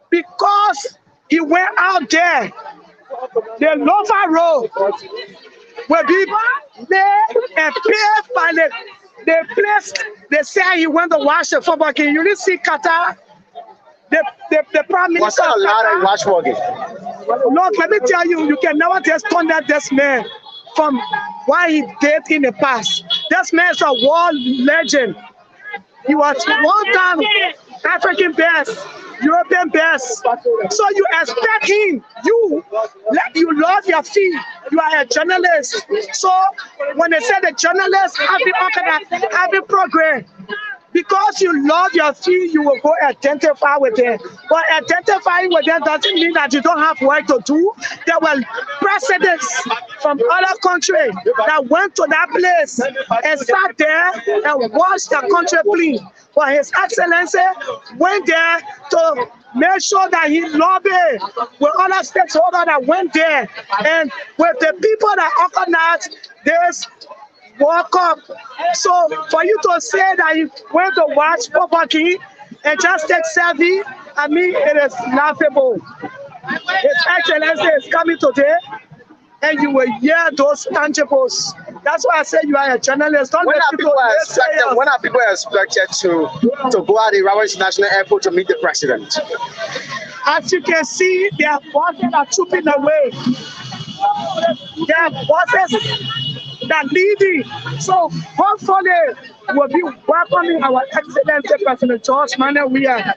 because he went out there, the Lofa Road will be there and paid by the place. They say he went to watch the football game. You didn't see Qatar. The prime minister. What's a lot of watch for game? Look, let me tell you, you can never just condemn this man from what he did in the past. This man is a world legend. He was one time African best, European best. So you expect him, you love your field. You are a journalist. So when they say the journalists have a program, because you love your field, you will go identify with them. But identifying with them doesn't mean that you don't have work to do. There were presidents from other countries that went to that place and sat there and watched the country clean. But His Excellency went there to make sure that he lobbied with other stakeholders that went there and with the people that organized this World Cup. So for you to say that you went to watch football game and just take selfie, I mean, it is laughable. His Excellency is coming today, and you will hear those tangibles. That's why I say you are a journalist. When are people expected to go at the Rabat International Airport to meet the president? As you can see, their buses are trooping away. Their buses that leading. So hopefully we'll be welcoming our Excellency President George Manuel Weah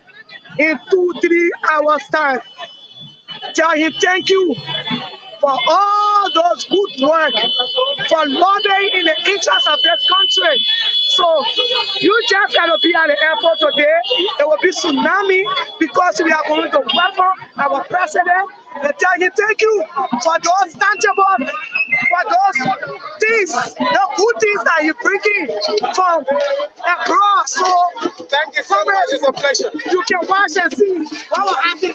in 2-3 hours time. Tell him thank you for all those good work, for lobbying in the interest of this country. So you just got to be at the airport today. There will be tsunami because we are going to welcome our president and tell him thank you for those tangible, for those things, the good things that you bringing from across. So thank you so much. It's a pleasure. You can watch and see what will happen.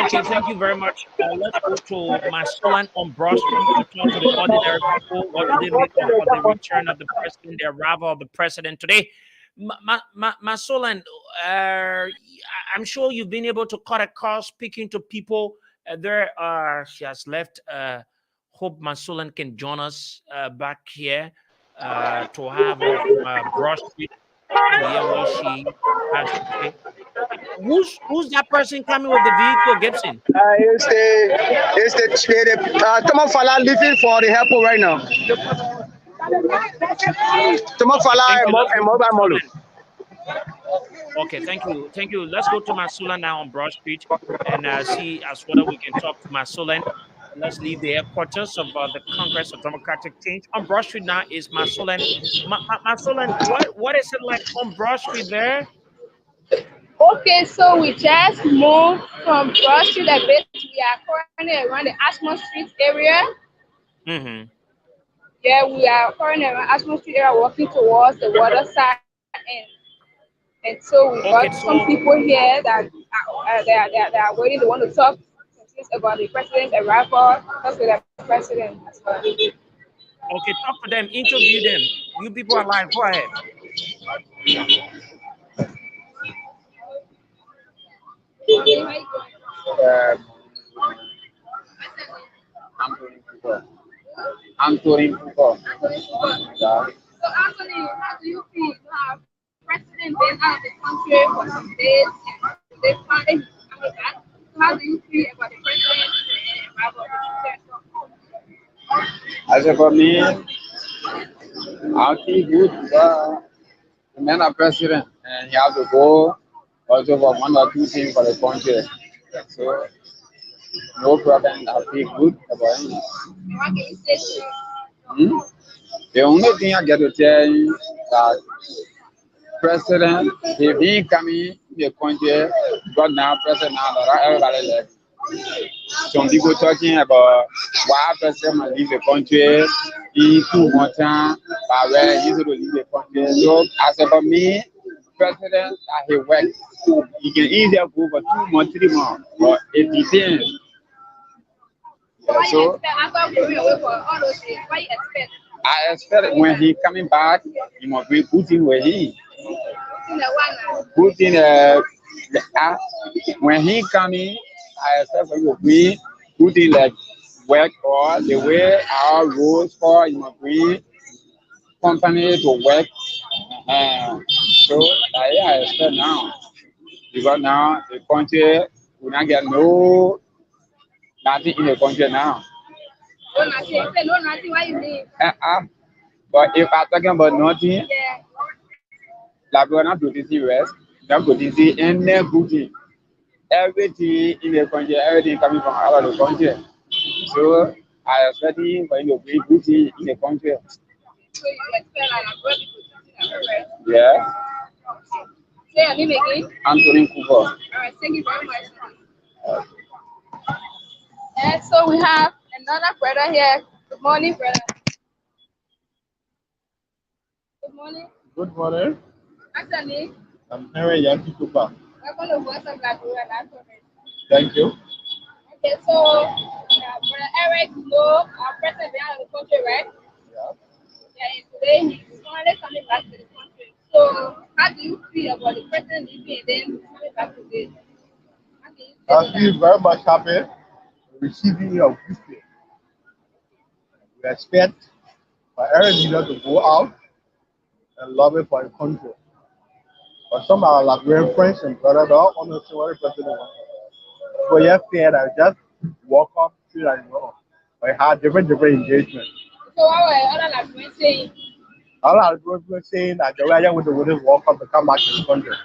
Okay, thank you very much. Let's go to Masolan on Broad Street to talk to the ordinary people. What do they make of the return of the president, the arrival of the president today? Masolan, I'm sure you've been able to cut a call speaking to people there. She has left. Hope Masolan can join us back here to have Broad Street to hear what she has to say. Who's that person coming with the vehicle, Gibson? It's the Tomo Fala leaving for the airport right now. Tomo Fala and Mobile Molu. Okay, thank you. Let's go to Masolan now on Broad Street and see as whether we can talk to Masolan. Let's leave the headquarters of the Congress of Democratic Change. On Broad Street now is Masolan. Masolan, what is it like on Broad Street there? Okay, so we just moved from Broad Street a bit. We are currently around the Ashmore Street area. Mm-hmm. Yeah, we are currently around Ashmore Street area, walking towards the water side. And And so we Okay, got some so people here that they are waiting. They want to talk about the president's arrival. Talk to the president as well. okay, talk to them, interview them. You people are live. Go ahead. Um, Anthony Cooper. Anthony Cooper. Yeah. So Anthony, how do you feel to have president been out of the country for some days and they finally coming back? So how do you feel about the president arrival of the As for me, I feel good. The man are president and he has to go also for one or two things for the country. So no problem. I feel good about it. What can you say to Hmm? The only thing I get to tell you that president, if he coming in the country, God now president now, not everybody left. Some people talking about why president must leave the country, he too much time, but where he's going to leave the country. So as for me, president that he work, he can easily go for 2 months, 3 months, but it depends. Yeah, why you so expect after going away for all those days? Why you expect? I expect when he coming back, he must be putting where he In the one now. putting uh, when he coming, I expect him to be putting like work or the way our rules for you know bring company to work. So yeah, I expect now because now the country will not get nothing in the country now. No nothing. You say no nothing. Why you leave? Uh-uh. But if I'm talking about nothing, Yeah. like we're not producing West, not producing any good thing. Everything in the country, everything coming from out of the country. So I expect him for him to bring good thing in the country. So you expect like a brother to something like that. Yeah, Say your name again. Anthony Cooper. All right. Thank you very much. And so we have another brother here. Good morning, brother. Good morning. Good morning. What's your name? I'm Henry Yankee Cooper. Welcome to Voice of Liberia and Africa. Thank you. Okay, so Brother Eric, you know our president been out of the country, right? Yeah. Yeah, and today he's finally coming back to the country. So how do you feel about the president leaving and then coming back today? How can you feel I about feel that? very much happy receiving your visit. We expect for every leader to go out and lobby for the country. But some of our Liberian friends and brothers don't understand what the president wants. So you fear that just walk up to that, you know, we have different engagement. So what were other like when saying? A lot of people saying that the way with the wouldn't walk up to come back to the country.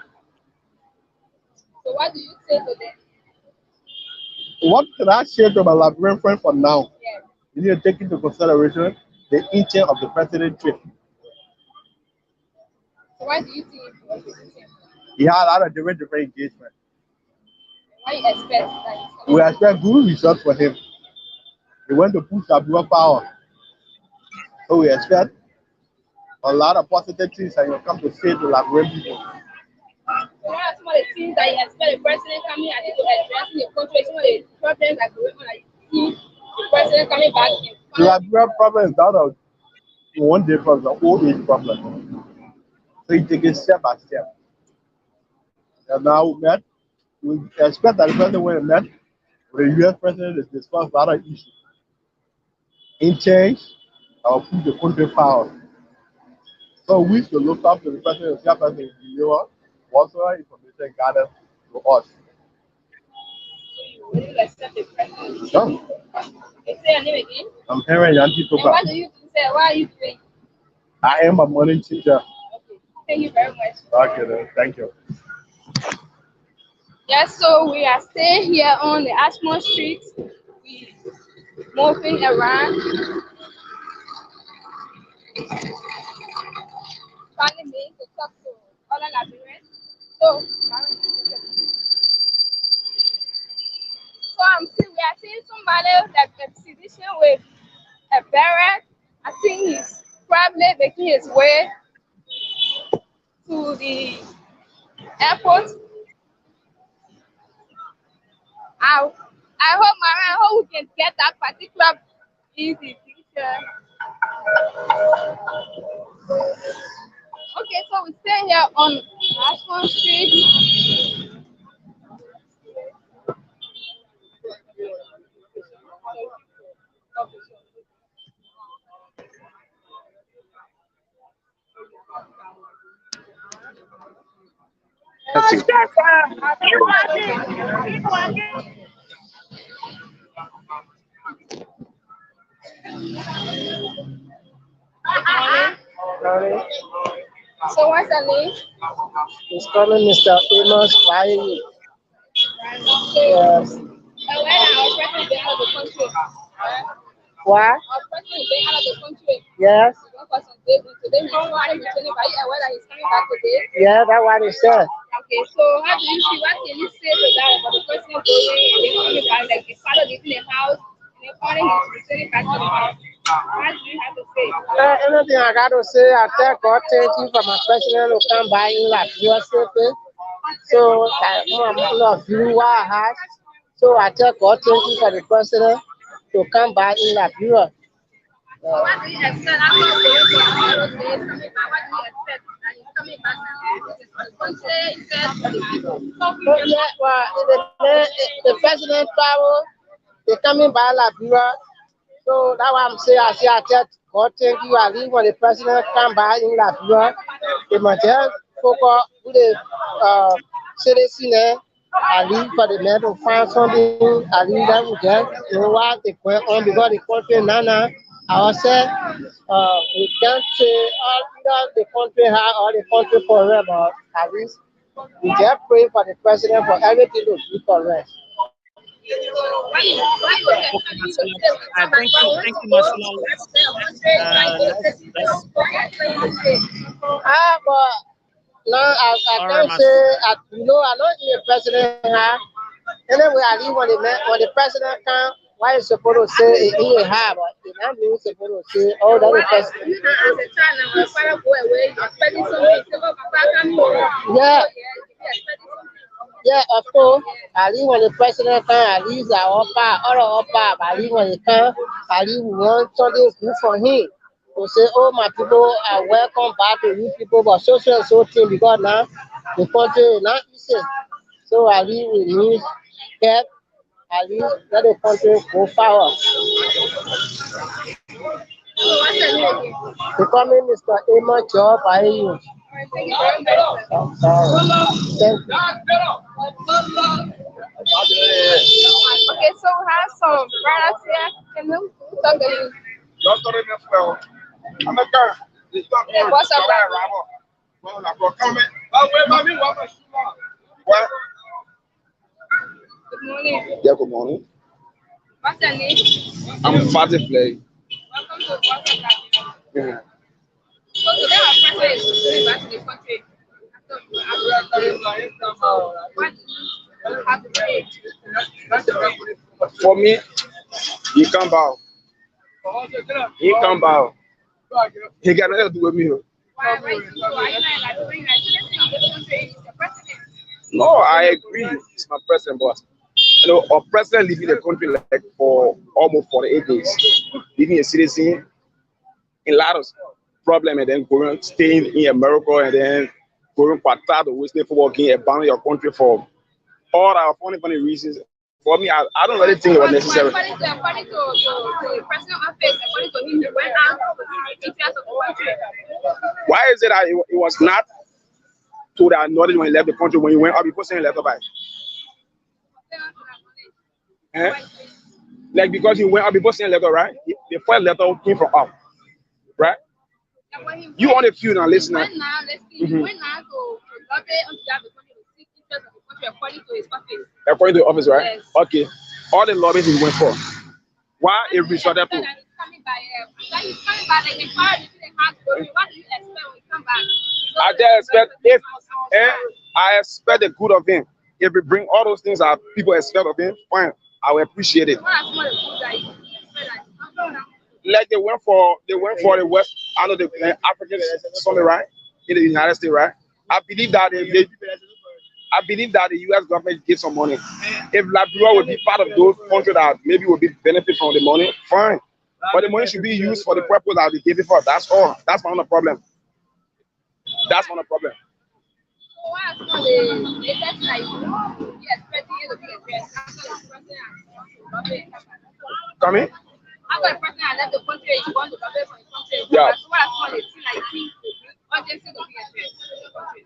So what do you say to them? What can I say to my Liberian friend for now? Yeah. You need to take into consideration the intent of the president trip. So why do you think it was the same? He had a lot of different engagement. Why you expect that he's We coming? expect good results for him. He went to push Abdul power. So we expect a lot of positive things and you come to say to Liberian people. So what are some of the things that you expect the president coming and to address in the country? Some of the problems that going on that you see the president coming back and The Liberian problem is not a one day problem, the old age problem. So he take it step by step. And now we met, we expect that the president when he met with the US president is discuss a lot of issues. In change, our put the country power. So we should look up to the president and see president deliver whatsoever information gathered to us. will you accept the president? Sure. Okay, say your name again. I'm Henry Yankee And Toba. what do you say? What are you doing? I am a morning teacher. Okay. Thank you very much. Okay, then. Thank you. Yes, so we are staying here on the Ashmore Street. We moving around, finding me to talk to other Liberians. So, we are seeing somebody like a physician with a barrel. I think he's probably making his way to the airport. I hope we can get that particular easy picture. Okay, so we stay here on Ashland Street. So what's the name? It's calling Mr. Amos Bayi. Yes. And when our president is out of the country. What? Our president is out of the country. Yes. Today he's flying with Jennifer. Are you aware that he's coming back today? Yeah, that's what he said. Okay, so how do you see, what can you say to that about the person going and then coming back, like his father leaving the house and then finally he's returning back to the house? What do you have to say? Anything I got to say, I tell God thank you for my president to come by in Liberia safely. So I'm not view what I have. So I tell God thank you for the president to come by in Liberia. So what do you expect after going for all those days coming back? What do you expect that he's coming back now? Is it for the country? Is it for the people? But yeah, well, the president travel, they coming by Liberia. So that's why I'm saying, I tell God thank you. I leave when the president come by in Liberia. The major focus with the citizen there. I leave for the men to find something. I leave them with them. You know what they going on because the country now. I said we can't say either the country high or the country forever. At least we just pray for the president for everything to be correct. Thank you, Marcelo. Let's But now I all right, can't say, I know the president have. Anyway, I leave when the president come, why is supposed to say he have, but it not mean supposed to say, oh, that the president. You know, as a child, now my father go away, you're expecting something. So, Papa, come here. Yeah. You're expecting something. Yeah, of course. I leave when the president come, I leave our part, other part. I leave when he come, I leave we want something good for him. To say, oh, my people are welcome back to you people, but so and so thing because now the country is not easy. So I leave with me, help, I leave let the country go forward. What's the name again? Becoming Mr. Amos Job, I hear you. Thank you very much. Thank you. Okay, so we have some brothers here. Can you talk to you? Yeah, what's up, Good morning. Yeah, good morning. What's your name? I'm Fatih Play. Welcome to What's Up. Yeah. So today our president is going back to the country. What do you have to say? For me, he come bow. He come bow. He got nothing to do with me. Why you so are you not like doing like this in this country is the president? No, I agree. He's my president, but you know, our president living the country like for almost 48 days, living a citizen in a lot of problem, and then going staying in America, and then going Qatar to Western football game, abandon your country for all our funny reasons. For me, I don't really think it was necessary. According to the president office, according to him, he went out to the interest of the country. Why is it that it was not to the knowledge when he left the country, when he went out before saying letter by? Eh? Like because he went out before saying letter, right? The first letter came from up, right? You on the field now, listen. He went now to lobby on behalf of the country to seek interest of the country according to his office. According to the office, right? Yes. Okay. All the lobbies he went for. Why it resorted to? He's coming by like the car is in the house. What do you expect when he come back? I just expect I expect the good of him. If we bring all those things that people expect of him, fine. I will appreciate it. What are some of the food that you expect that Like they went for the West, I know the African something, right? In the United States, right? I believe that I believe that the U.S. government gives some money. If Liberia would be part of those countries that maybe will be benefit from the money, fine. But the money should be used for the purpose that they gave it for. That's all. That's not a problem. That's not a problem. So what's for the latest like you expecting you to be addressed after the president has gone to Come in? after the president has left the country, he's gone to government for the country. Yeah. So what's for the thing like you urgency to be addressed in the country?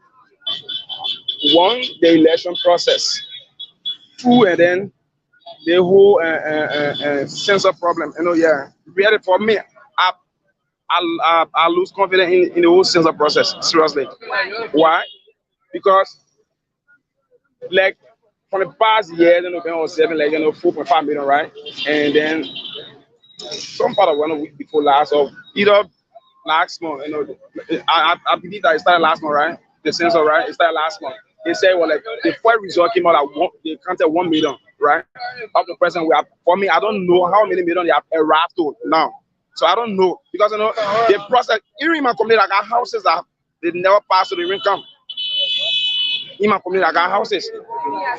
One, the election process. Two, and then the whole sensor problem. Yeah. Really, for me, I lose confidence in the whole sensor process. Seriously. Why? Because like from the past year, when I was 4.5 million, right? And then some part of 1 week before last, or either last month, I believe that it started last month, right? The sensor, right? It started last month. They said, well, like the first result came out at they counted 1 million, right? Of the person we have. For me, I don't know how many million they have arrived to now. So I don't know because the process. Even in my community, I got houses that they never pass to the income. In my community, I got houses.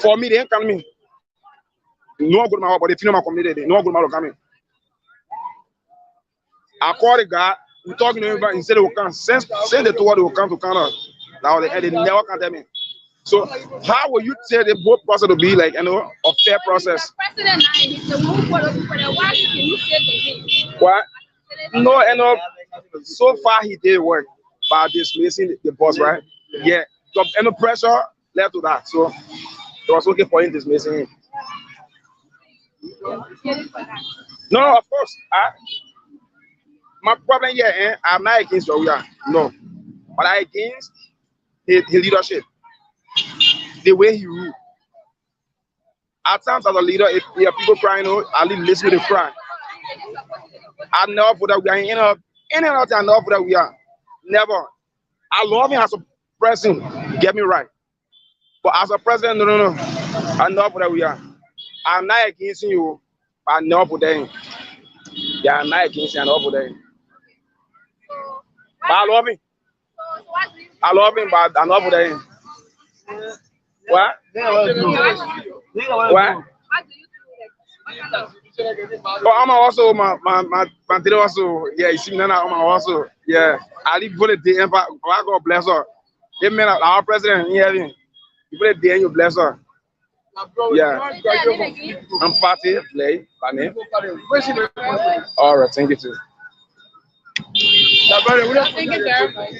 For me, they ain't coming me. No good my but they feel my community. No good my coming. I call the guy. We talking to him. He said they will come. Send the tour. They will come to Canada. Now they never contact me. So how will you say the whole process to be like a fair process? The president now is the one for the what can you say to him? What? No, so far he did work by dismissing the boss, right? Yeah. So any pressure led to that. So it was okay for him dismissing him. No, of course. My problem here, I'm not against Weah. No. But I'm against his leadership. The way he ruled. At times as a leader, if there are people crying, I listen to the cry. I never put that we are in any other time, I never put that we are. Never. I love him as a president, get me right. But as a president, no. I never put that we are. I'm not against you, but I never put that in. Yeah, I'm not against you, I never put that in. But I love him. I love him, but I never put that in. What? What? Oh, I'm also my dad also. Yeah, you see me now. I'm also. Yeah, I live for the day. And God bless her. Amen. Our president, yeah, you put a day and you bless her. Yeah. I'm party play. My name. All right, thank you too. Thank you very much.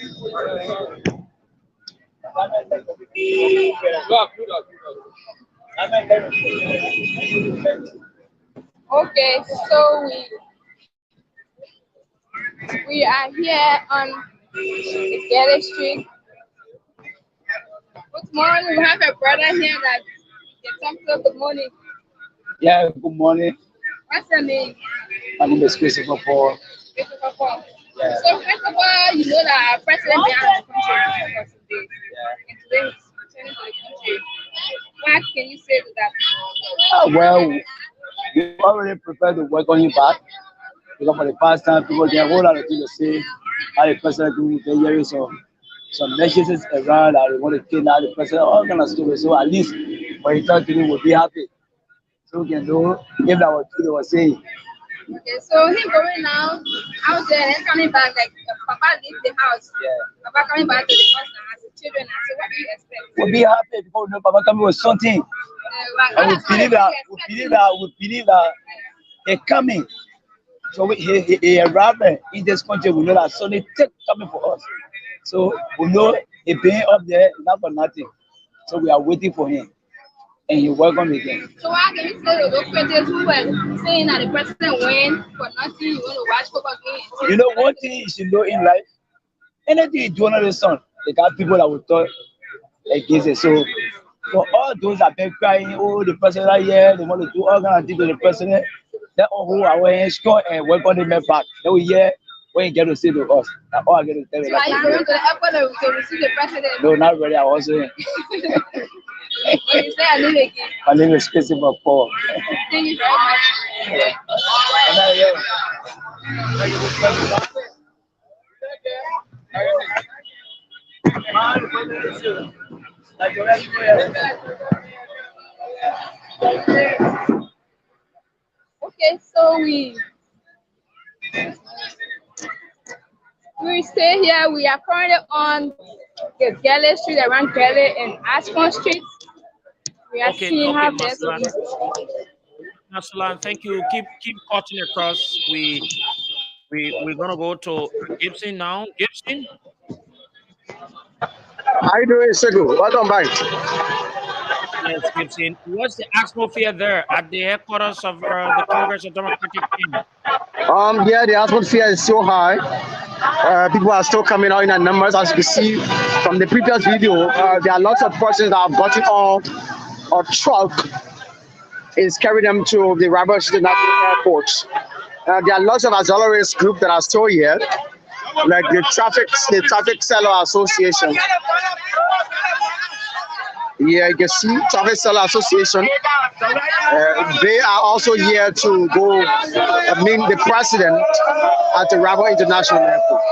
Okay, so we are here on the Galley Street. Good morning. We have a brother here that can talk to. Good morning. Yeah, good morning. What's your name? My name is Christopher Paul. Christopher Paul. Yeah. So first of all, you know that our president is out of the country for today. Yeah. And today he's returning to the country. What can you say to that? Well, we already prepared to welcome him back because for the past time people get a whole lot of things to say how the president do the hearing some messages around that they want to kill out the president, all kind of stuff. So at least when he talk to me, we'll be happy. So we can know if that was true they were saying. Okay, so him going now out there and coming back, like Papa leave the house. Yeah. Papa coming back to the house now as the children. So what do you expect? We'll be happy because we know Papa coming with something. And we believe that they're coming. So he arrived in this country, we know that something coming for us. So we know he being up there, not for nothing. So we are waiting for him. And you're welcome again. So how can you say to those presidents who were saying that the president win for nothing, you want to watch football games? You know, one thing you should know in life, anything you do under the sun, they got people that will talk against it. So for all those that been crying, oh, the president are here, they want to do all kinds of things to the president, they all who are wearing strong and welcome them back. They will hear when you get to say to us. That's all I get to tell you. So are you going to the airport to receive the president? No, not really. I wasn't. You say I live again. My name is Christopher Paul. Thank you very much. Okay, so we stay here. We are currently on the Galley Street, around Galley and Ashford Street. We are Okay, seeing okay, how best Marcelan. Marcelan, thank you. Keep cutting across. We're gonna go to Gibson now. Gibson. How you doing, Segu? Welcome back. Yes, Gibson. What's the atmosphere there at the headquarters of the Congress of Democratic Change? Yeah, the atmosphere is so high. People are still coming out in their numbers, as you can see from the previous video. There are lots of persons that have gotten off a truck is carrying them to the Robert International Airport. There are lots of auxiliaries group that are still here, like the Traffic Seller Association. Yeah, you can see Traffic Seller Association. They are also here to go meet the president at the Robert International Airport.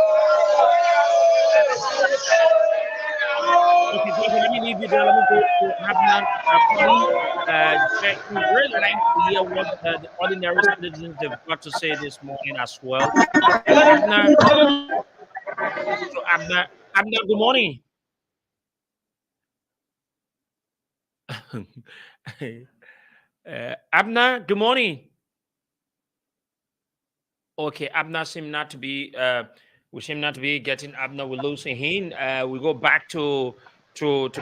Okay, let me leave you there. Let me go to Adnan Akoli. We really like to hear what the ordinary citizens have got to say this morning as well. Adnan, so Abner, good morning. Abner, good morning. Okay, Abner seem not to be. We seem not to be getting Abner. We're losing him. We go back to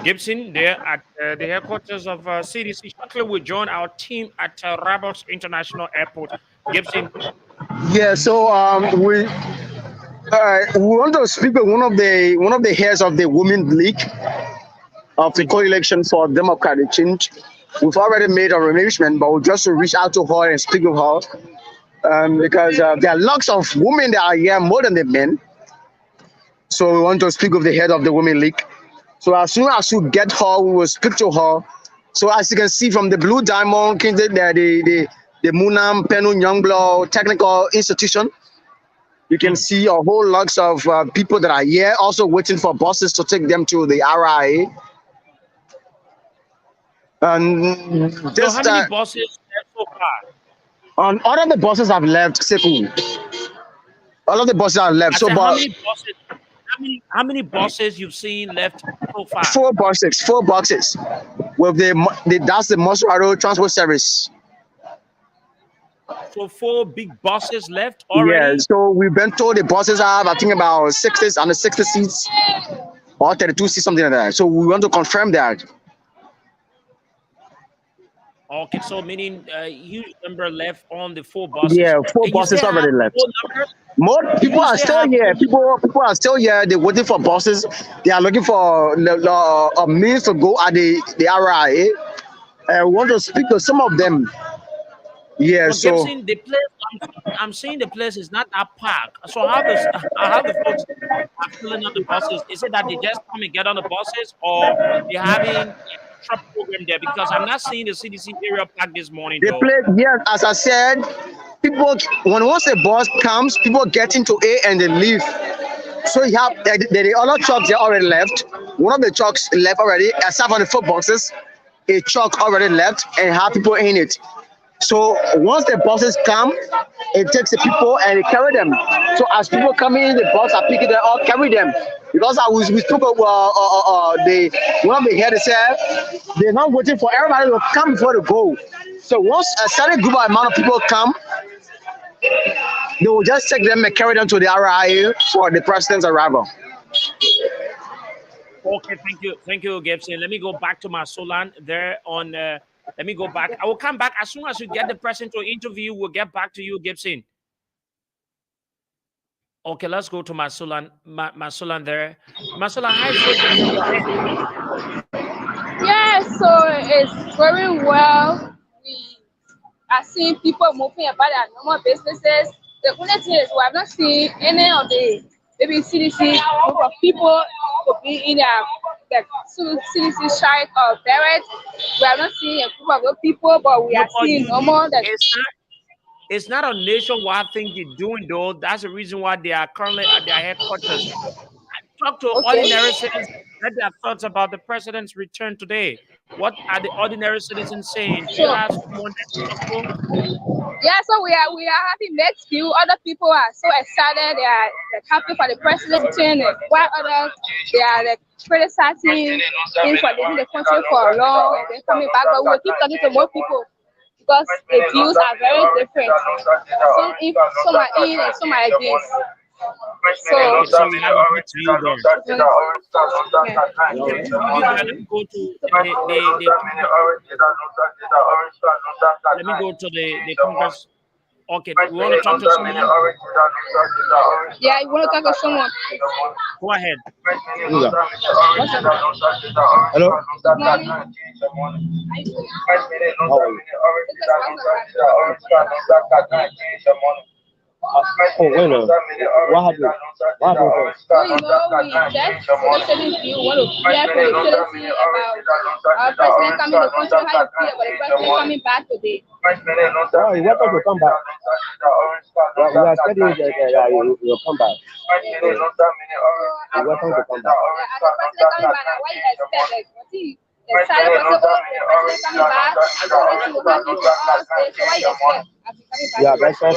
Gibson there at the headquarters of CDC. Shortly, we join our team at Roberts International Airport. Gibson. Yeah, so we want to speak with one of the heads of the Women League of the coalition for democratic change. We've already made a arrangement, but we just to reach out to her and speak with her because there are lots of women that are here more than the men. So we want to speak with the head of the Women League. So as soon as we get her, we will speak to her. So as you can see from the Blue Diamond, the Munam Penu Youngblood Technical Institution, you can see a whole lots of people that are here also waiting for buses to take them to the RIA. And So how many buses so far? On all of the buses have left, Seku. All of the buses have left. So, how many buses? How many buses you've seen left so far? Four buses. With that's the Mosraro Transport Service. So 4 big buses left already. Yeah. So we've been told the buses have, I think, about 60 seats or 32 seats, something like that. So we want to confirm that. Okay, so meaning a huge number left on the 4 buses. Yeah, 4 buses already left. More people are still here. People are still here. They're waiting for buses. They are looking for a means to go at the RIA. We want to speak to some of them. Yeah, but so Gibson, the place I'm saying the place is not that packed. So how the folks are filling up the buses? Is it that they just come and get on the buses, or they're having a truck program there? Because I'm not seeing the CDC area packed this morning. The place, yes, as I said, people once a bus comes, people get into A and they leave. So you have the other trucks they already left. One of the trucks left already, except for the 4 boxes. A truck already left and have people in it. So once the buses come, it takes the people and they carry them. So as people come in, the bus are picking them up, carry them. Because we spoke of one of the head said they're not waiting for everybody to come before they go. So once a certain group amount of people come, they will just take them and carry them to the RIA for the president's arrival. Okay, thank you, Gibson. Let me go back to Marcelan there on. Let me go back. I will come back as soon as you get the president to interview. We'll get back to you, Gibson. Okay, let's go to Marcelan. Marcelan there. Marcelan, how is it? Yeah, so it's going well. We are seeing people moving about their normal businesses. The only thing is we have not seen any of the maybe CDC group of people to be in the CDC strike or barracks. We have not seen a group of those people, but we are seeing normal. It's not a nationwide thing they're doing, though. That's the reason why they are currently at their headquarters. I talked to ordinary citizens get their thoughts about the president's return today. What are the ordinary citizens saying? Do you Sure. have someone that you talk to? Yeah, so we are having mixed view. Other people are so excited. They are like, happy for the president return, and while others they are like criticizing him for leaving the country for long and then coming back. But we'll keep talking to more people because the views are very different. Some are in and some are against. So Okay, so we have a mixed view there. yeah. Okay, mixed view there. Let me go to the let me go to the Congress. Okay, we want to talk to someone. Yeah, you want to talk to someone? Go ahead. Hello. Good morning. How are you? Oh, wait a minute. What happened? What happened first? So you know, we just listening to you want to hear from the citizen about our president coming to the country, how you feel about the president coming back today. Oh, you welcome to come back. We are expecting that you'll come back. You're welcome to come back. As the president coming back, now, what you expect? Like, what you excited for the president coming back? So what you happy for us? So what you expect as he coming back? You are very sorry.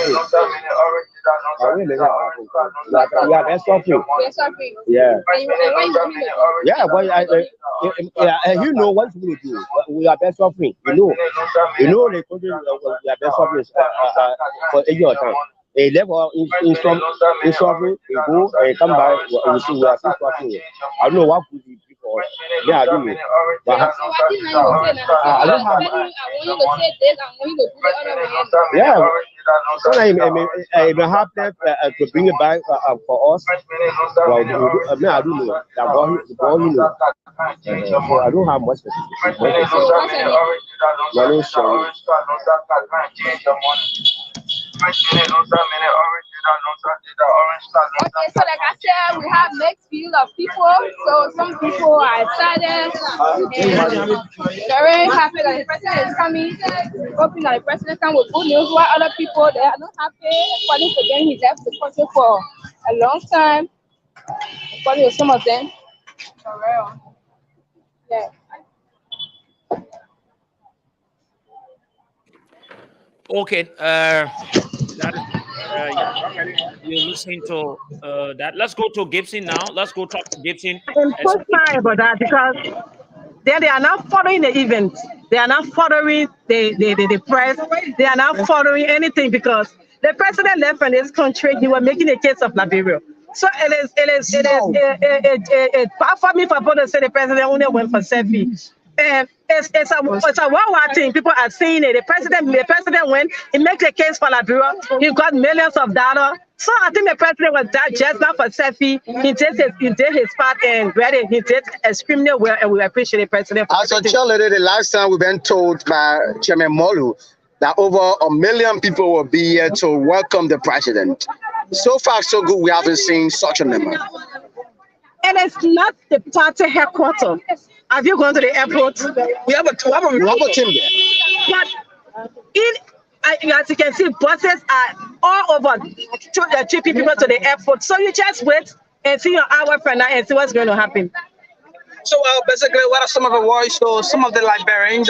I really you are very sorry. We're sorry. Yeah. And what you want me to do? Yeah, but you know what we do. We are best suffering. You know the country we are best suffering for a year time. A level in suffering, we go and come back. We see we are still suffering. I don't know what could be for us. Yeah, I don't know. But So what thing now you say now? I don't have. I want you to say this. I want you to do the other way. Yeah. So I may have to bring it back for us. Well, I mean, I don't know. That boy, you know. So I don't have much. So what's your name? My name is Sherry. Okay, so like I said, we have mixed views of people. So some people are excited and very happy that the president is coming, hoping that the president comes with good news. While other people they are not happy, according to them, he left the country for a long time. According to some of them, for real. Yeah. Okay, that is, you're listening to that. Let's go to Gibson now. Let's go talk to Gibson. I'm so sorry about that because they are not following the event. They are not following the press. They are not following anything because the president left from this country. He was making a case of Liberia. So it bad for me for people to say the president only went for selfie. And it's a worldwide thing. People are seeing it. The president went. He makes a case for Liberia. He got millions of dollars. So I think the president was that just not for selfie. He did his part and ready. He did extremely well, and we appreciate the president. As a cheerleader, the last time we've been told by Chairman Molu that over 1 million people will be here to welcome the president. So far, so good. We haven't seen such a number. And it's not the party headquarters. Have you gone to the airport? We have a team there. But as you can see, buses are all over tripping people to the airport. So you just wait and see your hour from now and see what's going to happen. So basically, what are some of the worries? So some of the Liberians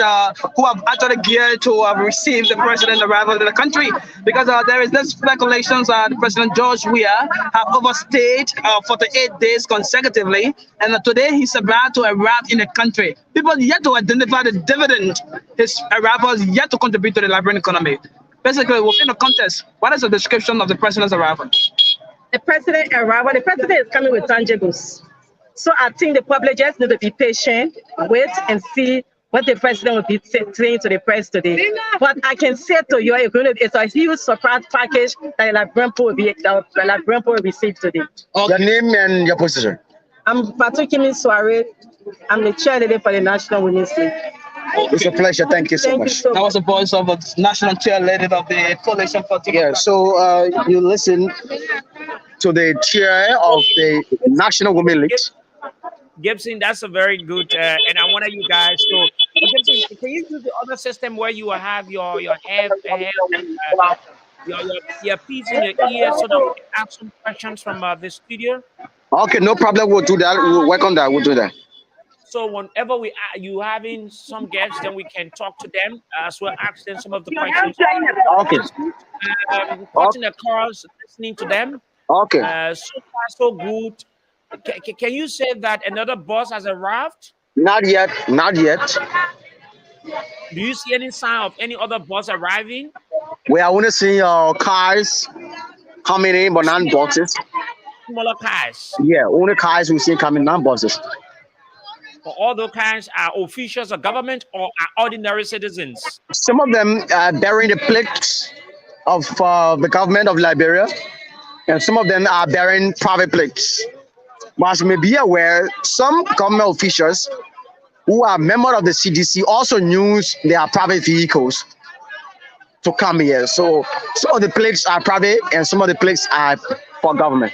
who have actually geared to receive the president arrival to the country, because there is this speculations that President George Weah have overstayed 48 days consecutively, and today he's about to arrive in the country. People yet to identify the dividend his arrival is yet to contribute to the Liberian economy. Basically, within the context, what is the description of the president's arrival? The president is coming with tangibles. So I think the public just need to be patient, wait and see what the president will be saying to the press today. But I can say to you, it's a huge surprise package that Liberian will receive today. Okay. Your name and your position? I'm Patukimi Soare. I'm the cheerleader for the National Women's League. It's a pleasure. Thank you so much. That was the voice of a national chairleader of the coalition for Yeah, so you listen to the chair of the National Women League. Gibson, that's a very good, and I wanted you guys to. Gibson, can you use the other system where you have your piece in your ear so that we can ask some questions from the studio? Okay, no problem. We'll do that. We'll work on that. We'll do that. So whenever you having some guests, then we can talk to them as well, ask them some of the questions. Okay. It's good, cutting across, listening to them. Okay. So far, so good. Can you say that another bus has arrived? Not yet. Not yet. Do you see any sign of any other bus arriving? We are only seeing cars coming in, but not buses. Smaller cars. Yeah, only cars we see coming, not buses. For all those cars are officials of government or are ordinary citizens? Some of them are bearing the plates of the government of Liberia, and some of them are bearing private plates. But as you may be aware, some government officials who are members of the CDC also use their private vehicles to come here. So some of the plates are private and some of the plates are for government.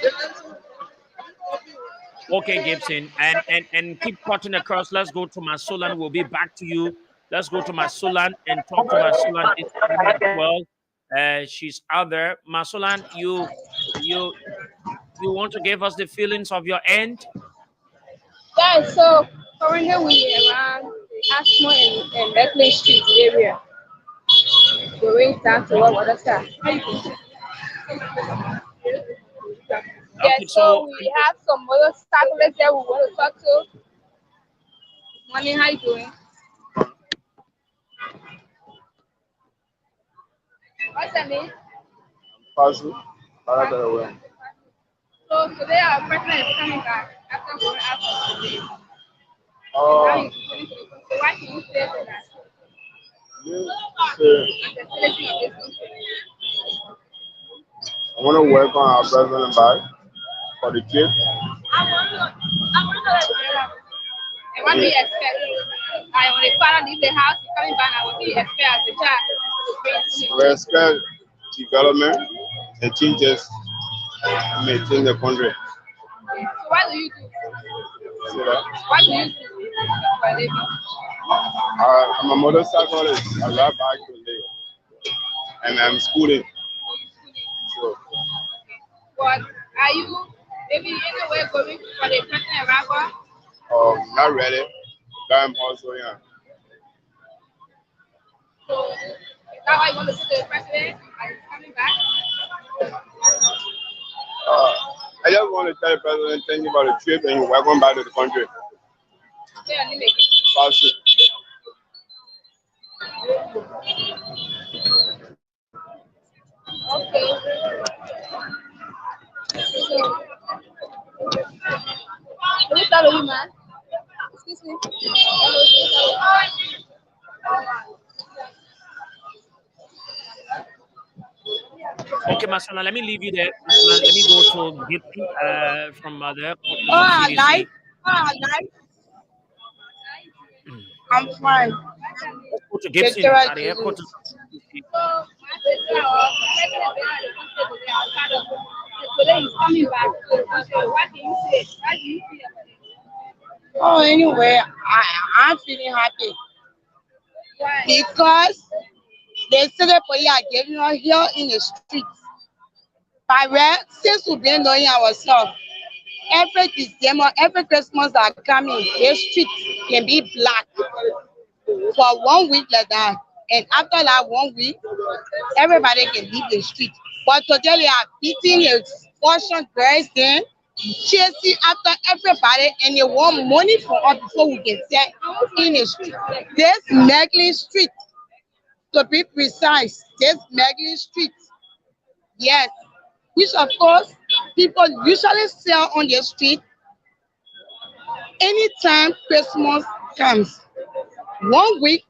Okay, Gibson, and keep cutting across. Let's go to Masolan. We'll be back to you. Let's go to Masolan and talk to Masolan this morning as well. She's out there. Masolan, you want to give us the feelings of your end? Yeah, so currently we around Ashmore and Beckley Street area. Going down to what other side. Yeah, Okay, so we have some other cyclists that we want to talk to. Morning, how you doing? What's your name? Pazu. Well. So today our president is coming back after going out for today. Uh, Why can you say that? I want to welcome our president back for the trip. And what do you expect? I when the father leave the house, he's coming back, and what do you expect as a child? We expect development and changes to maintain the country. So what do you do? See that? What do you do for a living? I'm a motorcyclist. I ride bike today. And I'm schooling. So, But are you maybe anywhere going for the president rapper? not ready. But I'm also young. So is that why you want to see the president? Are you coming back? I just want to tell the president thank you for the trip and you're welcome back to the country. Yeah, leave it. Pasu. Okay. So, can you tell me, man? Excuse me. Okay, Masolan, let me leave you there. Masolan, let me go to Gibson from the headquarters of CDC. Nice. I'm fine. Let's go to Gibson at the headquarters of CDC. Today he's coming back to the country. What do you say? What do you feel about it? Oh, anyway, I'm feeling happy Why? because they say the police are getting us here in the streets. But well, since we've been knowing ourselves, every December, every Christmas that are coming, the streets can be black for 1 week like that. And after that 1 week, everybody can leave the street. But today they are beating the Russian girls then, chasing after everybody, and they want money from us before we can set in the street. This Megley Street, to be precise, this Megley Street, yes, which of course people usually sell on the street anytime Christmas comes. 1 week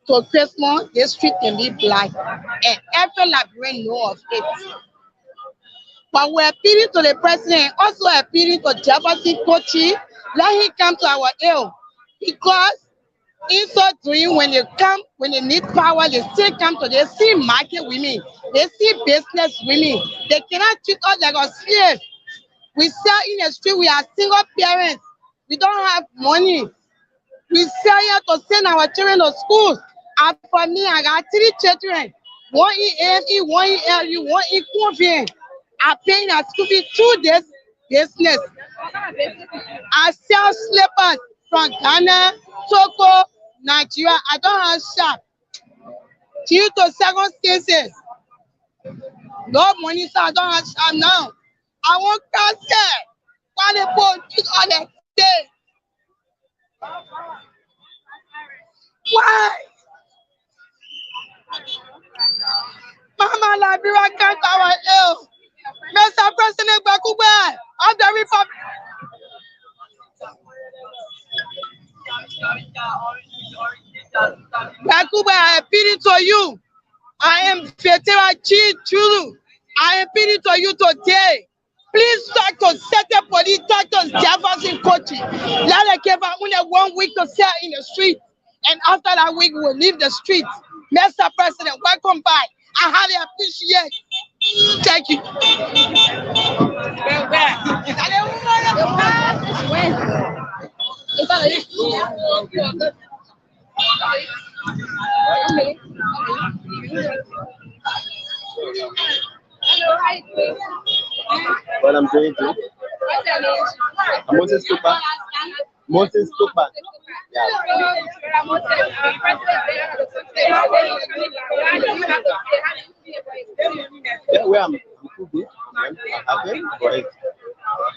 to Christmas, the street can be black, and every Liberian know of it. But we're appealing to the president, also appealing to Jefferson Kochi, let him come to our aid, because in so doing, when they need power, they still come to, they see market women, they see business women. They cannot treat us like a slave. We sell in the street, we are single parents, we don't have money. We sell here to send our children to school. And for me, I got 3 children. One in AME, one in LU, one in Convent. I pay in a school fee through this business. I sell slippers. from Ghana, Togo, Nigeria. I don't have shop. Due to circumstances, no money, so I don't have shop now. I want cancer. Why they put all the day? Why? Mama Liberia can't our ill. Mr. President Bakuba of the Republic. Bakuba, I appeal to you. I am Veteran Chief Chulu. I appeal to you today. Please talk to certain police, talk to Jefferson coaching. Let us give us only 1 week to sell in the street. And after that week, we will leave the streets. Mr. President, welcome back. I highly appreciate. Thank you. Well, I'm doing good. I'm Moses Tupa. Moses Tupa. Yeah, well, I'm too good. I'm happy for it.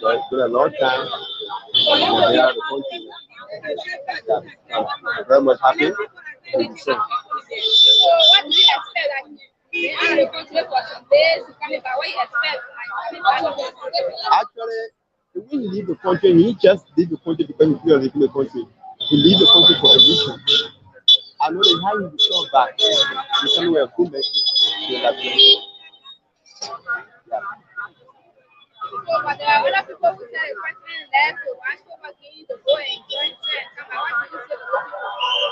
So it's been a long time. I'm out of the country. Yeah, I'm very much happy. So, actually, when you leave the country, you just leave the country because you feel leaving the country. You leave the country for a reason. I know that how you come back, you can wear a good message to that country. But there are other people who say the president left to watch over again to go and join them.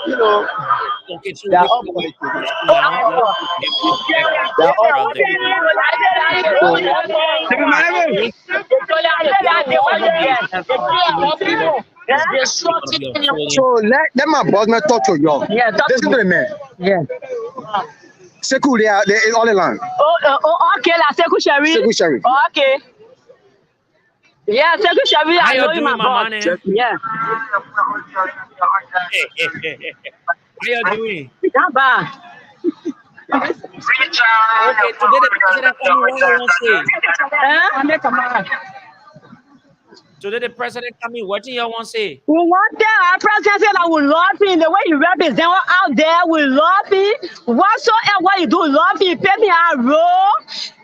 You know, Okay, so they are we, all we, politics. now let's They are all from the So let my boss man talk to you. Yeah, talk Listen to to the man. Yeah. Sekou, they are all the land. Okay, la Sekou Sherry. Sekou Sherry. Okay. Yeah, Sekou Sherry, how I you know you, doing, my my boss. man? Yeah. How you doing? Not bad. Okay, today the president coming. What you want to say? Today the president coming. What do you want to say? We want our president that we love him. The way you represent out there, we love him. Whatsoever you do, love him. Pay me a role.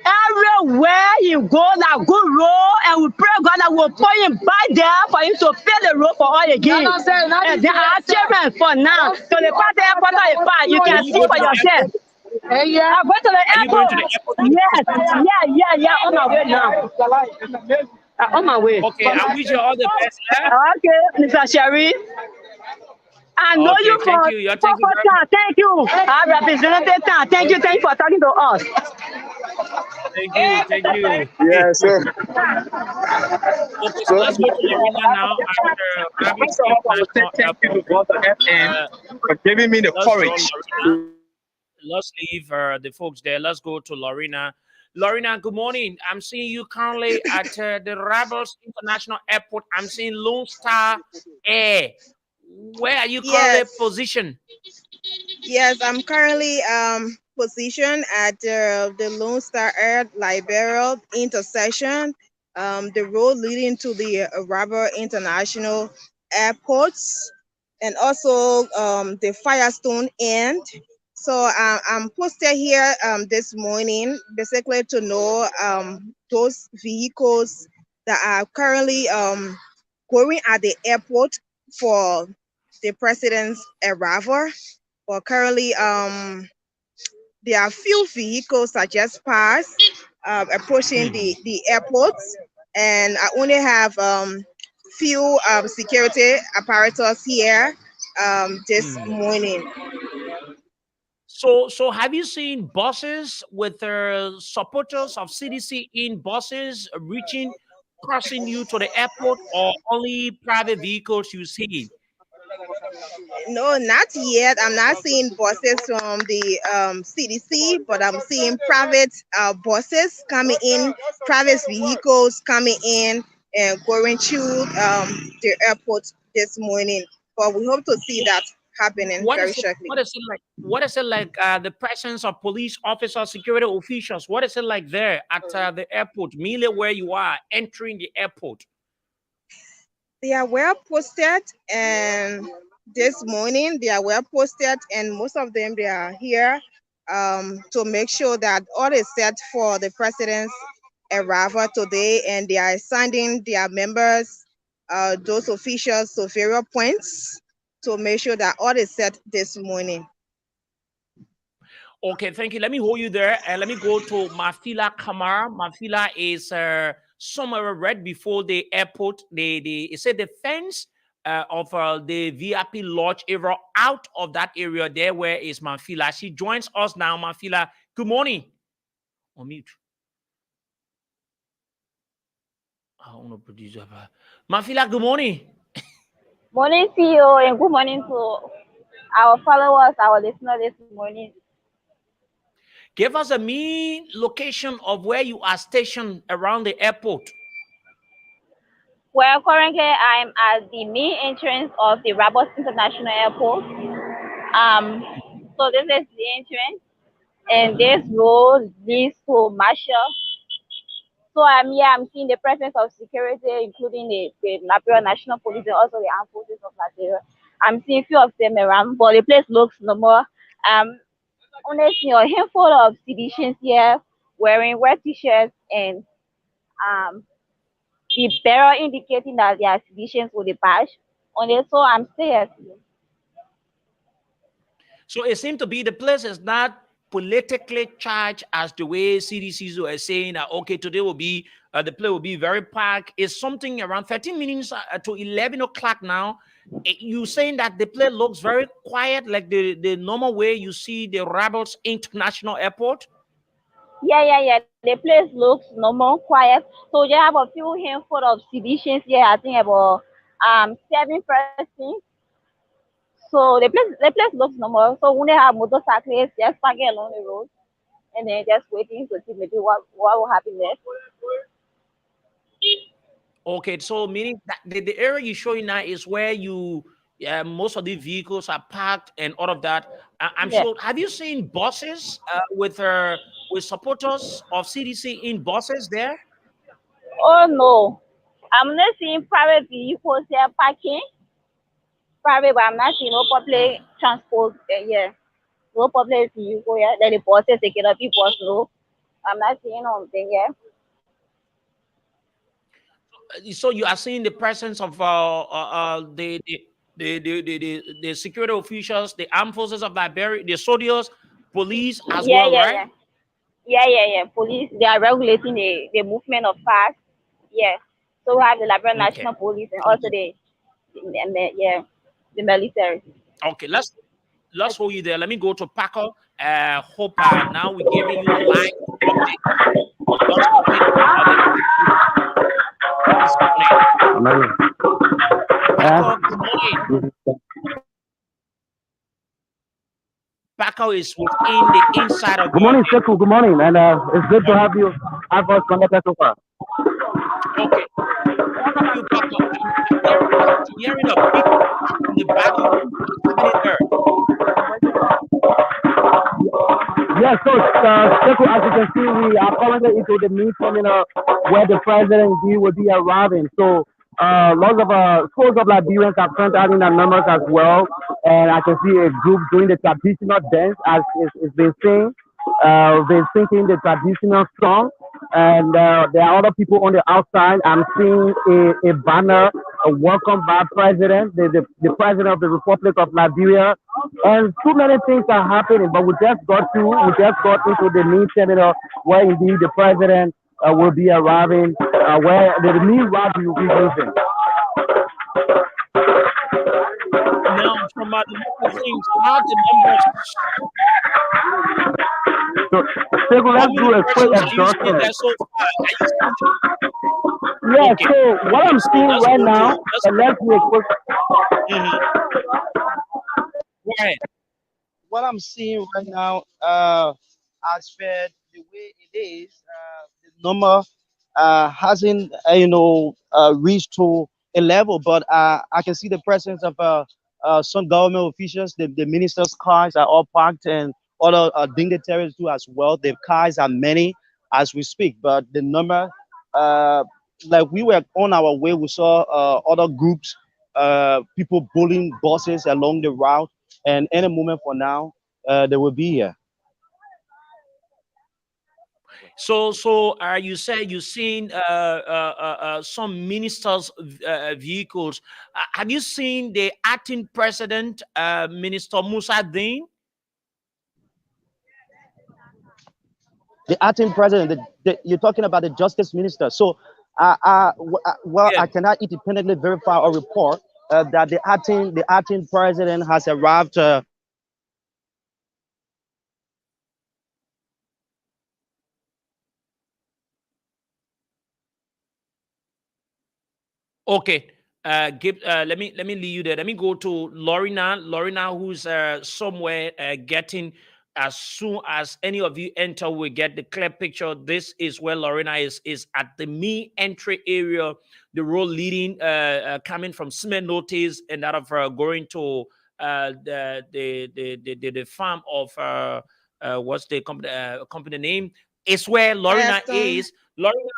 Everywhere you go, that good role, and we pray God that will put him back there for him to pay the role for all again. And they are achievement for now. So the part airport is part. You can see for yourself. Yeah, I'm going to the Are you going to airport. the airport? Yeah. On my way now. On my way. Okay, I wish you all the best. Yeah? Okay, Mr. Sherry. I know Okay, you thank for you. Thank you very much. Thank you. I represented town. Thank you for talking to us. Thank you. Yeah, sir. Okay, so let's go to Lorena now at the Rabbit First of all, I would say International thank you to Airport. God FM for giving me the Let's draw courage. Lorena. Let's leave the folks there. Let's go to Lorena. Lorena, good morning. I'm seeing you currently at the Rebels International Airport. I'm seeing Lone Star Air. Where are you currently positioned? Yes, I'm currently positioned at the Lone Star Air Liberia intersection, the road leading to the Rubber International Airports, and also the Firestone end. So I'm posted here this morning, basically to know those vehicles that are currently going at the airport for the president's arrival. But currently, there are few vehicles that just passed approaching the airport, and I only have few security apparatus here this morning. So have you seen buses with supporters of CDC in buses reaching, crossing you to the airport, or only private vehicles you see? No, not yet. I'm not seeing buses from the CDC, but I'm seeing private buses coming in, private vehicles coming in and going through the airport this morning. But we hope to see that happening What very is it? shortly. What is it like? What is it like? The presence of police officers, security officials. What is it like there at the airport, merely where you are entering the airport? They are well posted, and this morning they are well posted, and most of them they are here to make sure that all is set for the president's arrival today, and they are sending their members, those officials, to various points to make sure that all is set this morning. Okay, thank you. Let me hold you there and let me go to Mafila Kamara. Mafila is somewhere right before the airport. It said the fence of the VIP lodge area out of that area there. Where is Mafila? She joins us now. Mafila, good morning. On mute. I want to produce Mafila, good morning. Morning, CEO, and good morning to our followers, our listeners this morning. Give us a mean location of where you are stationed around the airport. Well, currently I'm at the main entrance of the Rabos International Airport. So this is the entrance, and this road leads to Marshall. So I'm here. I'm seeing the presence of security, including the Liberia National Police and also the armed forces of Liberia. I'm seeing a few of them around, but the place looks normal. Honestly, a handful of citizens here wearing red t-shirts and um the bearer indicating that they are citizens with the badge on it. So I'm still here. So it seemed to be the place is not politically charged as the way CDCs were saying that, okay, today will be, the play will be very packed. It's something around 13 minutes to 11 o'clock now. You saying that the play looks very quiet, like the normal way you see the Rebels International Airport? Yeah. The place looks normal, quiet. So they have a few handful of citizens here. I think about 7 persons. So the place looks normal. So when they have motorcyclists just parking along the road and then just waiting to see maybe what will happen next. Okay, so meaning that the area you're showing now is where you, most of the vehicles are parked and all of that. I'm Yeah. sure. Have you seen buses with supporters of CDC in buses there? Oh no. I'm not seeing private vehicles here parking. Private, but I'm not seeing no public transport here. No public vehicle here. Then the buses they cannot be bus no. I'm not seeing anything here. So you are seeing the presence of the security officials, the armed forces of Liberia, the soldiers, police as Yeah, well, yeah, right? yeah. Yeah. Police, they are regulating the movement of cars. Yeah. So we have the Liberia Okay. National Police and also the military. Okay, let's hold you there. Let me go to Paco. Hope now we're giving you live updates. What's happening this morning? Paco, good morning. Paco is within the inside of Good your morning, airport. Sekou. Good morning, and it's good to have you have us connected so far. Okay. All of you, Paco, I'm hearing a big in the background. What's happening there? Yes, so Sekou, as you can see, we are currently into the main terminal where the president will be arriving. So lots of schools of Liberians have turned out in their numbers as well, and I can see a group doing the traditional dance as it's been seen. They're singing the traditional song, and there are other people on the outside. I'm seeing a banner, a welcome by president, the president of the Republic of Liberia, and too many things are happening. But we just got into the main terminal where indeed the president will be arriving, where the new route will be using. Now, from the local things, how the numbers, So, Sekou, how let's many do a quick persons are you seeing adjustment. there so far? Are you seeing? Yeah, Okay, so what I'm so seeing let's right go to now, let's and let's do a quick. go ahead. What I'm seeing right now, as per the way it is, the number hasn't, reached to a level, but I can see the presence of some government officials. The ministers' cars are all parked, and other dignitaries too as well. The cars are many as we speak, but the number, uh, like we were on our way, we saw other groups, people pulling buses along the route, and any moment for now, they will be here. So you said you've seen some ministers' vehicles. Have you seen the acting president, Minister Musa Din? The acting president, you're talking about the justice minister. So, well, Yeah. I cannot independently verify or report that the acting president has arrived. Okay. Let me leave you there. Let me go to Lorena. Lorena, who's somewhere getting, as soon as any of you enter, we get the clear picture. This is where Lorena is at the me entry area, the road leading coming from Smith Notice and out of going to the farm of what's the company name? It's where Lorena Firestone. is. Lorena,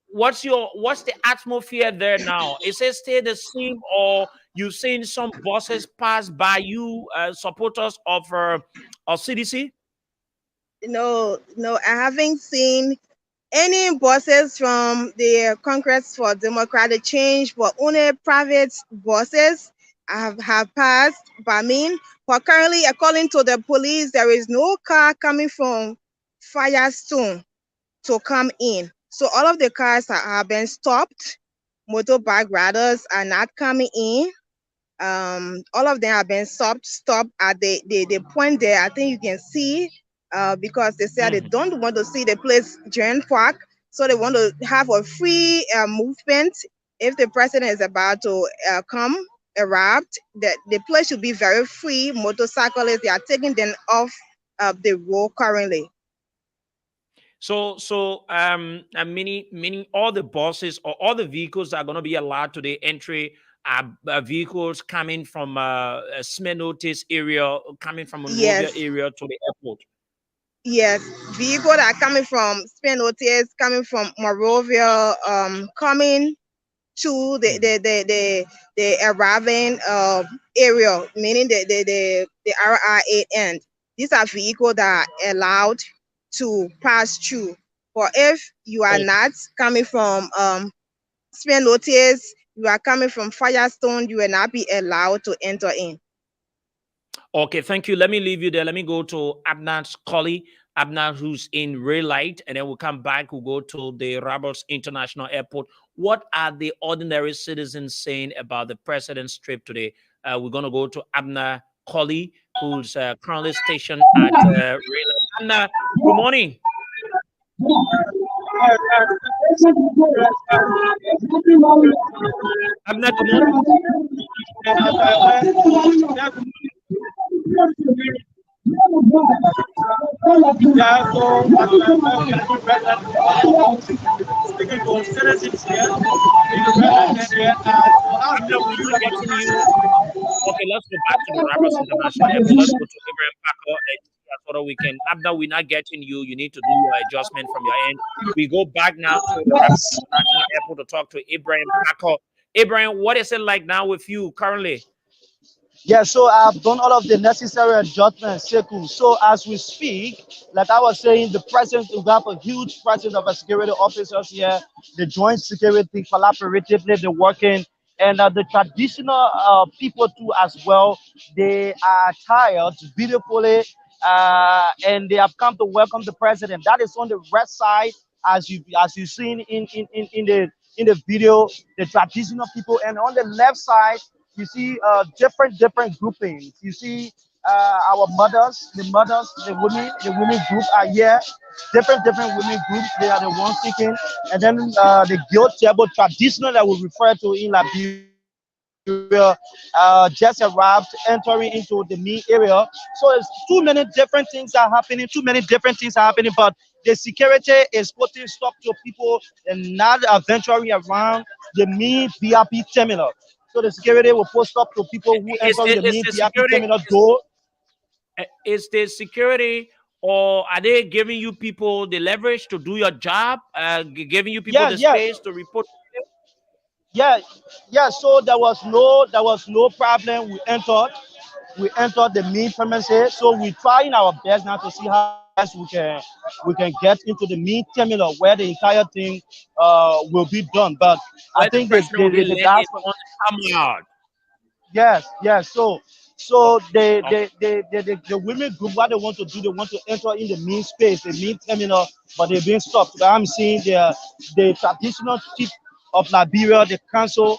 what's the atmosphere there now? Is it still the same, or you've seen some buses pass by you, supporters of CDC? No, I haven't seen any buses from the Congress for Democratic Change, but only private buses have passed by me. But currently, according to the police, there is no car coming from Firestone to come in. So all of the cars have been stopped. Motorbike riders are not coming in. All of them have been stopped at the point there. I think you can see, because they said they don't want to see the place jam park, so they want to have a free movement. If the president is about to arrive, the place should be very free. Motorcyclists, they are taking them off the road currently. Meaning all the buses or all the vehicles that are going to be allowed to the entry are vehicles coming from Smith Notice area, coming from Monrovia Yes. area to the airport. Yes, vehicles are coming from Spain Hotels, coming from Morovia, coming to the arriving area, meaning the RRA end. These are vehicles that are allowed to pass through. But if you are not coming from Spain Hotels, you are coming from Firestone, you will not be allowed to enter in. Okay, thank you. Let me leave you there. Let me go to Abnan's colleague, Abnan, who's in Ray Light, and then we'll come back. We'll go to the Roberts International Airport. What are the ordinary citizens saying about the president's trip today? We're going to go to Abna Colley, who's currently stationed at Ray Light. Abna, good morning. Abna, good morning. Okay, let's go back to the Roberts International Airport. Let's go to Ibrahim Paco and that's what we can. After we're not getting you, you need to do your adjustment from your end. We go back now to the Roberts International Airport to talk to Ibrahim Paco. Ibrahim, what is it like now with you currently? Yeah, so I've done all of the necessary adjustments, Sekou. So as we speak, like I was saying, the presence, we have a huge presence of security officers here, the joint security collaboratively, they're working, and the traditional people too as well. They are attired beautifully, and they have come to welcome the president. That is on the red side, as you seen in the video, the traditional people, and on the left side you see different groupings. You see our mothers, the women group are here. Different women groups. They are the ones speaking, and then the guild table traditional that we refer to in Liberia just arrived entering into the main area. So it's too many different things are happening. Too many different things are happening, but the security is putting stop to people and not venturing around. the main VIP terminal. So the security will post up to people who Is entering the is main the VIP security terminal door. is the security, or are they giving you people the leverage to do your job? Giving you people Yeah, the yeah, space to report? yeah, yeah. So there was no problem. We entered the main premises. So we're trying our best now to see how best we can get into the main terminal where the entire thing will be done. But I Where the think president will be the letting guys it on come out. yes, yes. So Okay. the women group, what they want to do, they want to enter in the main space, the main terminal, but they're being stopped. But I'm seeing the traditional chief of Liberia, the council,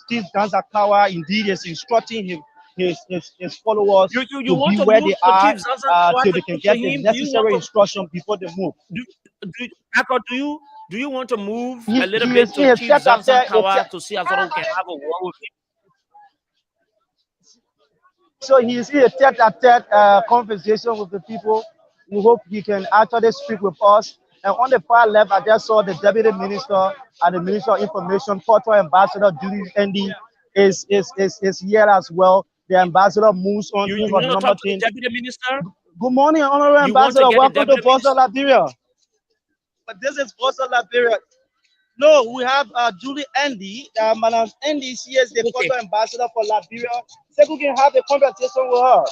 Steve Ganzakawa, indeed is instructing his followers You to want be to where move they to are Chief Zanzan till to they can talk to get the him? Do you want necessary to instruction before they move. do Paco, do you want to move He, a little he is bit to in a Chief Zanzan tete-a-tete, Kawa to see how we can have a war with him? so he's in a tete-a-tete conversation with the people. We hope he can actually speak with us. And on the far left, I just saw the deputy minister and the minister of information, cultural ambassador Julie Andy is here as well. The ambassador moves on in You for want to number talk to the 10. deputy minister? Good morning, honorable You want to ambassador. get the Welcome to deputy Voice of minister? Liberia. But this is Voice of Liberia. No, we have Julie Andy. Madam Andy, she is the Okay. cultural ambassador for Liberia. So we can have a conversation with her.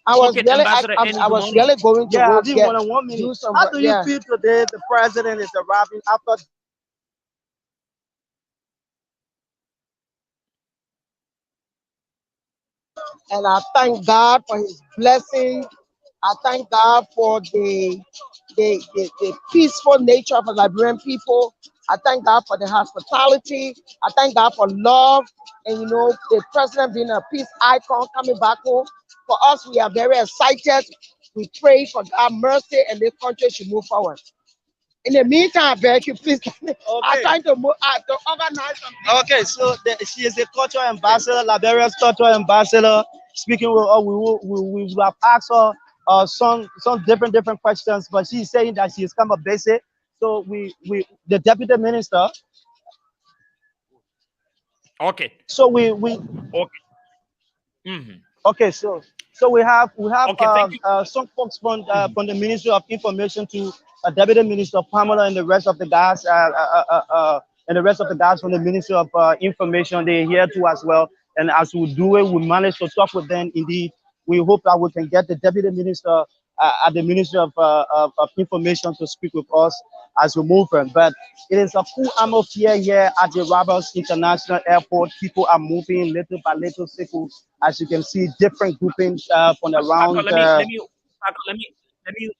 Okay, Ambassador Andy, I good was morning. really going to Yeah, I go didn't get want to 1 minute. do some How do you yeah. feel today? The president is arriving after. And I thank God for his blessing. I thank God for the peaceful nature of the Liberian people. I thank God for the hospitality. I thank God for love. And you know, the president being a peace icon coming back home. For us, we are very excited. We pray for God mercy and this country should move forward. In the meantime, I beg you, please. I'm Okay. trying to move to organize something. Okay, so she is the cultural ambassador, Liberia's cultural ambassadher. Speaking with her, we will have asked her some different questions, but she's saying that she is kind of basic. So the deputy minister. Okay. So we Okay. Mm-hmm. Okay, so we have Okay, thank you. some folks Mhm. from the Ministry of Information to Deputy Minister Pamela and the rest of the guys from the Ministry of Information. They're here too as well. And as we do it, we manage to talk with them. Indeed, we hope that we can get the Deputy Minister at the Ministry of Information to speak with us as we move on. But it is a full atmosphere here at the Roberts International Airport. People are moving little by little, circles. As you can see, different groupings from Paco, around. Paco, let me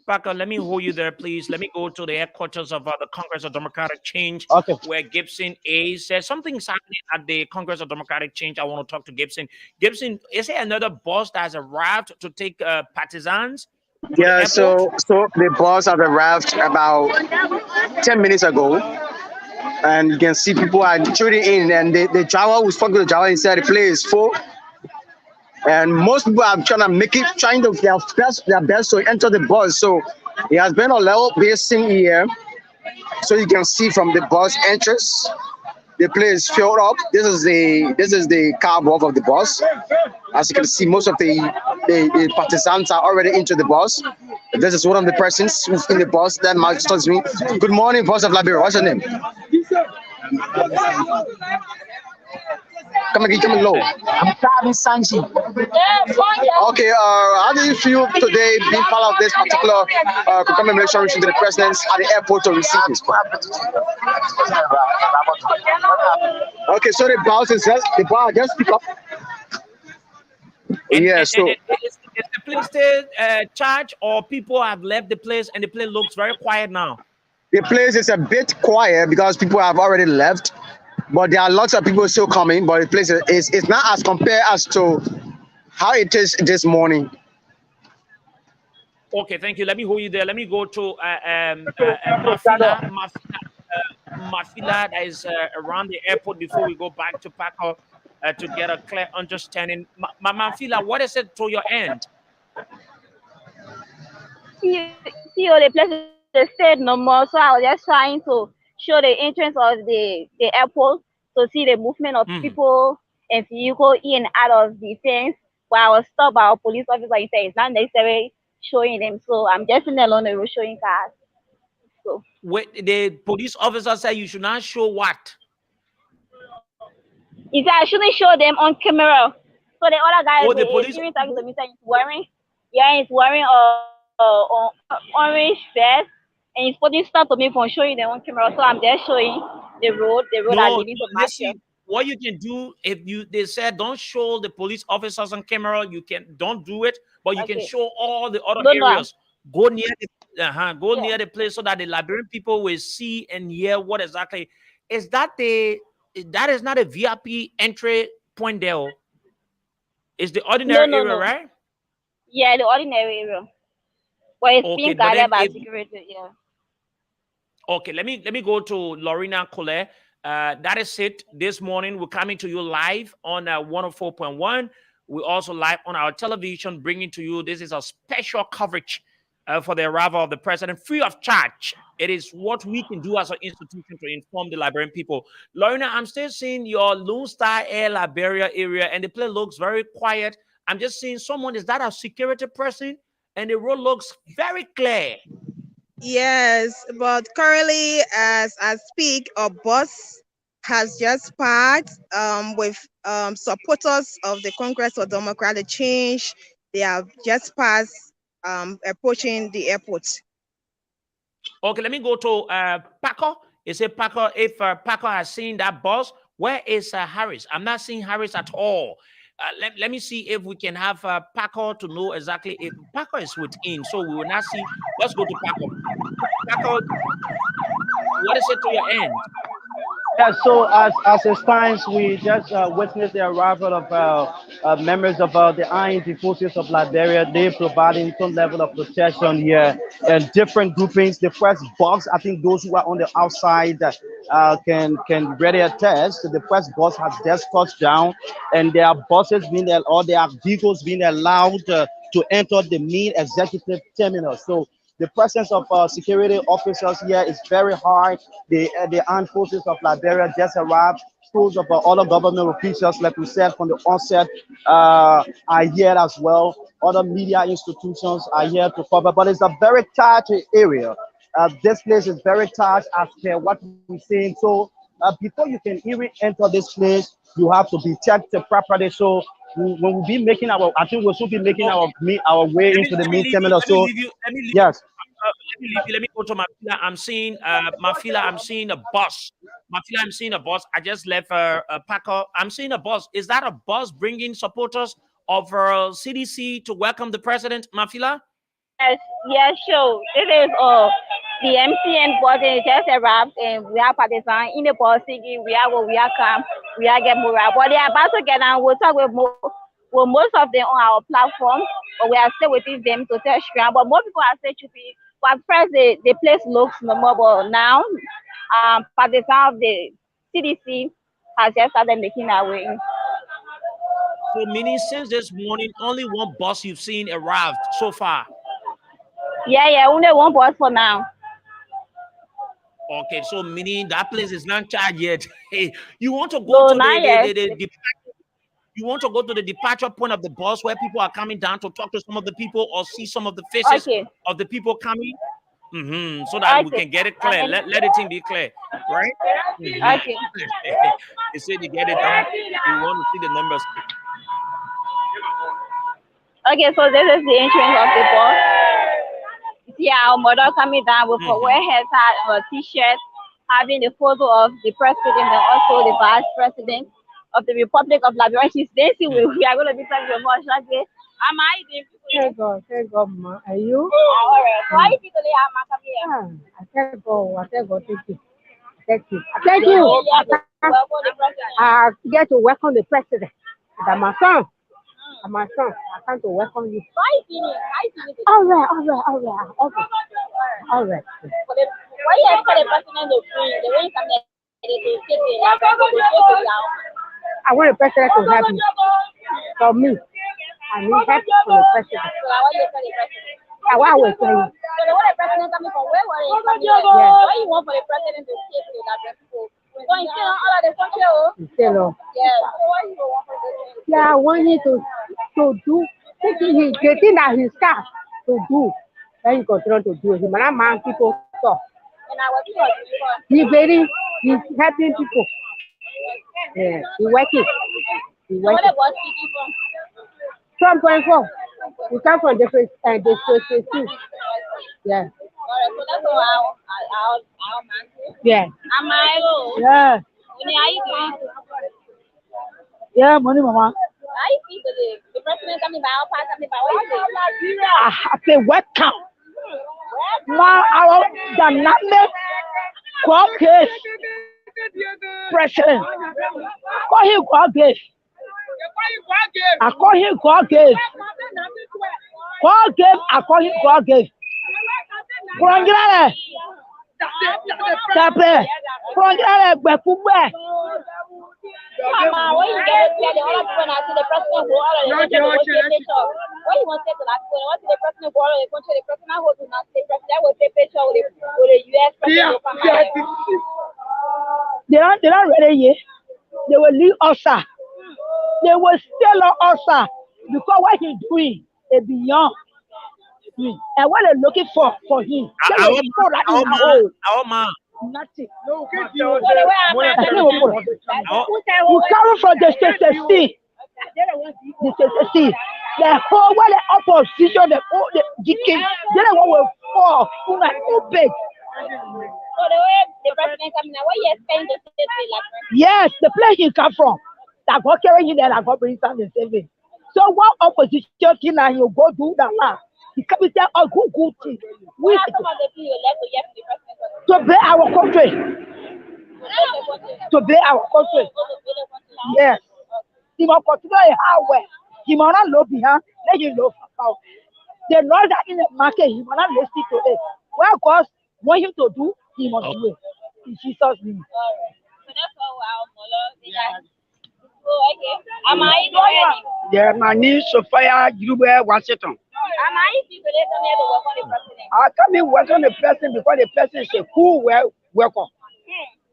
Paco, let me hold you there, please. Let me go to the headquarters of the Congress of Democratic Change, Okay. where Gibson is. Something's happening at the Congress of Democratic Change. I want to talk to Gibson. Gibson, is there another bus that has arrived to take partisans to the Yeah, airport? so the bus has arrived about 10 minutes ago, and you can see people are tuning in, and the driver who spoke to the driver inside the place is full, and most people are trying to their best to enter the bus. So it has been a level basing here, so you can see from the bus entrance. The place is filled up. This is the car above of the bus. As you can see, most of the partisans are already into the bus. This is one of the persons who's in the bus that Mark tells me. Good morning, boss of Liberia. What's your name? Come again, low. I'm Travis Sanchi. Okay, how do you feel today being part of this particular commemoration to the president at the airport to receive his? Okay, so the bar just pick up. And, Yeah, and, and, so and is the place still charged, or people have left the place and the place looks very quiet now? the place is a bit quiet because people have already left, but there are lots of people still coming. But the place is it's not as compared as to how it is this morning. Okay, thank you. Let me hold you there. Let me go to Mafila that is around the airport before we go back to Paco to get a clear understanding. Mafila, what is it to your end? See, the place is said no more, so I was just trying to show the entrance of the airport to see the movement of people and vehicle in and out of the fence. But I was stopped by a police officer. He said it's not necessary showing them. So I'm definitely along the road showing cars. So Wait, the police officer said you should not show what? he said I shouldn't show them on camera. So the other guy, Oh, the the police. serious talking to me, said he's wearing orange vest, and he's putting stuff to me for showing them on camera. So I'm just showing the road are No, leading to let's Marshall. see what you can do. If they said don't show the police officers on camera, you don't do it, but you can Okay. show all the other No, areas. Go near go Yeah. near the place so that the Liberian people will see and hear what exactly is that. That is not a VIP entry point there. It's the No, ordinary no, area, no. right? Yeah, the ordinary area. But it's Okay, being but guarded then by if security, yeah. okay, let me go to Lorena Collet. That is it. This morning we're coming to you live on 104.1. We're also live on our television, bringing to you. This is a special coverage for the arrival of the president, free of charge. It is what we can do as an institution to inform the Liberian people. Lorena, I'm still seeing your Lone Star Air Liberia area, and the place looks very quiet. I'm just seeing someone. Is that a security person? And the road looks very clear. Yes, but currently, as I speak, a bus has just parked with supporters of the Congress for Democratic Change. They have just passed approaching the airport. Okay, let me go to Paco. It said Paco, if Paco has seen that bus, where is Harris? I'm not seeing Harris at all. Let me see if we can have Paco to know exactly if Paco is within. So we will not see. Let's go to Paco. Paco, what is it to your end? Yeah, so as it stands, we just witnessed the arrival of members of the INT forces of Liberia. They providing some level of protection here and different groupings. The first box, I think those who are on the outside can ready attest. The first bus has just touched down, and there are buses being or there are vehicles being allowed to enter the main executive terminal. So the presence of security officers here is very high. The armed forces of Liberia just arrived. Schools of other government officials, like we said from the onset, are here as well. Other media institutions are here to cover, but it's a very tight area. This place is very tight as per what we're seeing. So before you can even enter this place, you have to be checked properly. So when we be making our, I think we should be making Okay, our way let me into the let me main leave you. terminal. Let me So leave you. Let me leave you. yes. Let me leave you. Let me go to Mafila. I'm seeing Mafila. I'm seeing a bus. Mafila, I'm seeing a bus. I just left Paco. I'm seeing a bus. Is that a bus bringing supporters of CDC to welcome the president, Mafila? Yes, yes, sure. This is the MCN bus is just arrived and we are participants in the bus singing we are come, we are get more. But they are about to get down. We'll talk with most of them on our platform, but we are still waiting them to tell scrum. But more people are still to be but first the place looks normal, but now participants of the CDC has just started making our way in. So, meaning since this morning, only one bus you've seen arrived so far. Yeah, only one bus for now. Okay, so meaning that place is not charged yet. Hey, you want to go No, to not yet. you want to go to the departure point of the bus where people are coming down to talk to some of the people or see some of the faces Okay. of the people coming? So that we Okay. can get it clear. Let the thing be clear, right? Okay. They say they get it done. We want to see the numbers. Okay, so this is the entrance of the bus. You see our mother coming down with her wear hat and her t-shirt, having the photo of the president and also the vice president of the Republic of Liberia. She's dancing with. We are going to be talking about much like this. Am I doing? Thank God, ma. Are you? All right. Why you people am I coming here? I thank God, thank you. Thank you. Thank you. I get to welcome the president. That's my son. My son, I come to welcome you. All right. Why you ask for the president to bring the way you come there to sit in I want the president to help me. For me, I need help from the president. I will tell you. the one the president coming from where was he coming from? Yeah. What you want for the president to say to the Liberian people? So you still all of the country, oh? Still, Yeah. So what you want for the yeah, I want him to do the thing that he start to do. Then he continue to do it. He might not mind people talk. And I was doing He's helping people. Yeah, he working. He so what working. about speaking from? From 24. We come from different districts. Yeah. Alright, so that's all our man. Yeah. Am I low? Yeah. When are you doing? Yeah, money, mama. I see the president coming by our part coming by what you say? I say welcome. Ma, our dynamic caucus president. Call him caucus. I call him caucus. Caucus, I call him caucus. Kurangirale. Tape. Kurangirale, Bekube. Mama, what you get to the other people and see the president go all of the country to take picture? What you want to say to that people? What the president go all of the country? The president who do not take president will take picture with the US president will come out. They're not ready yet. They will leave us. They will still on us because what he's doing is beyond. And what they're looking for him, they will put that in a hole. Nothing. We carry from the state. The whole while the opposition, the DK, they don't want to fall. Big. So the way the president coming now, what you expect the state to like? Yes, the place he come from. That got carry him there, that got bring down the same thing. So what opposition thing and you go do that now? He come and tell a good thing. We What are some of the things you left to get the president? to pay our country. To pay our country. Yes. He must continue in how well. He must not low behind. Let him low for the laws that in the market, he must not listen to it. Well, of course, what him to do, he must do it. In Jesus' name. Alright. So that's all our molo. Oh, okay. Am I ready? Yeah, my niece Sophia Jube Washington. Am I people they come here to work on the president? I come in work on the person because the person is a cool welcome.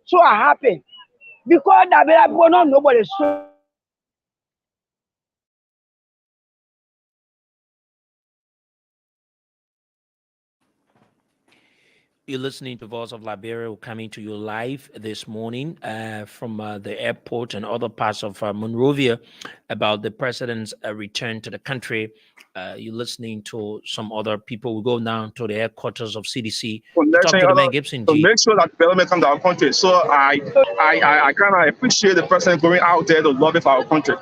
So I happy because that very people don't nobody so. You're listening to Voice of Liberia. We're coming to you live this morning from the airport and other parts of Monrovia about the president's return to the country. You're listening to some other people. We go down to the headquarters of CDC to talk to the man Gibson to G. make sure that development comes to our country. So I kind of appreciate the president going out there to lobby for our country.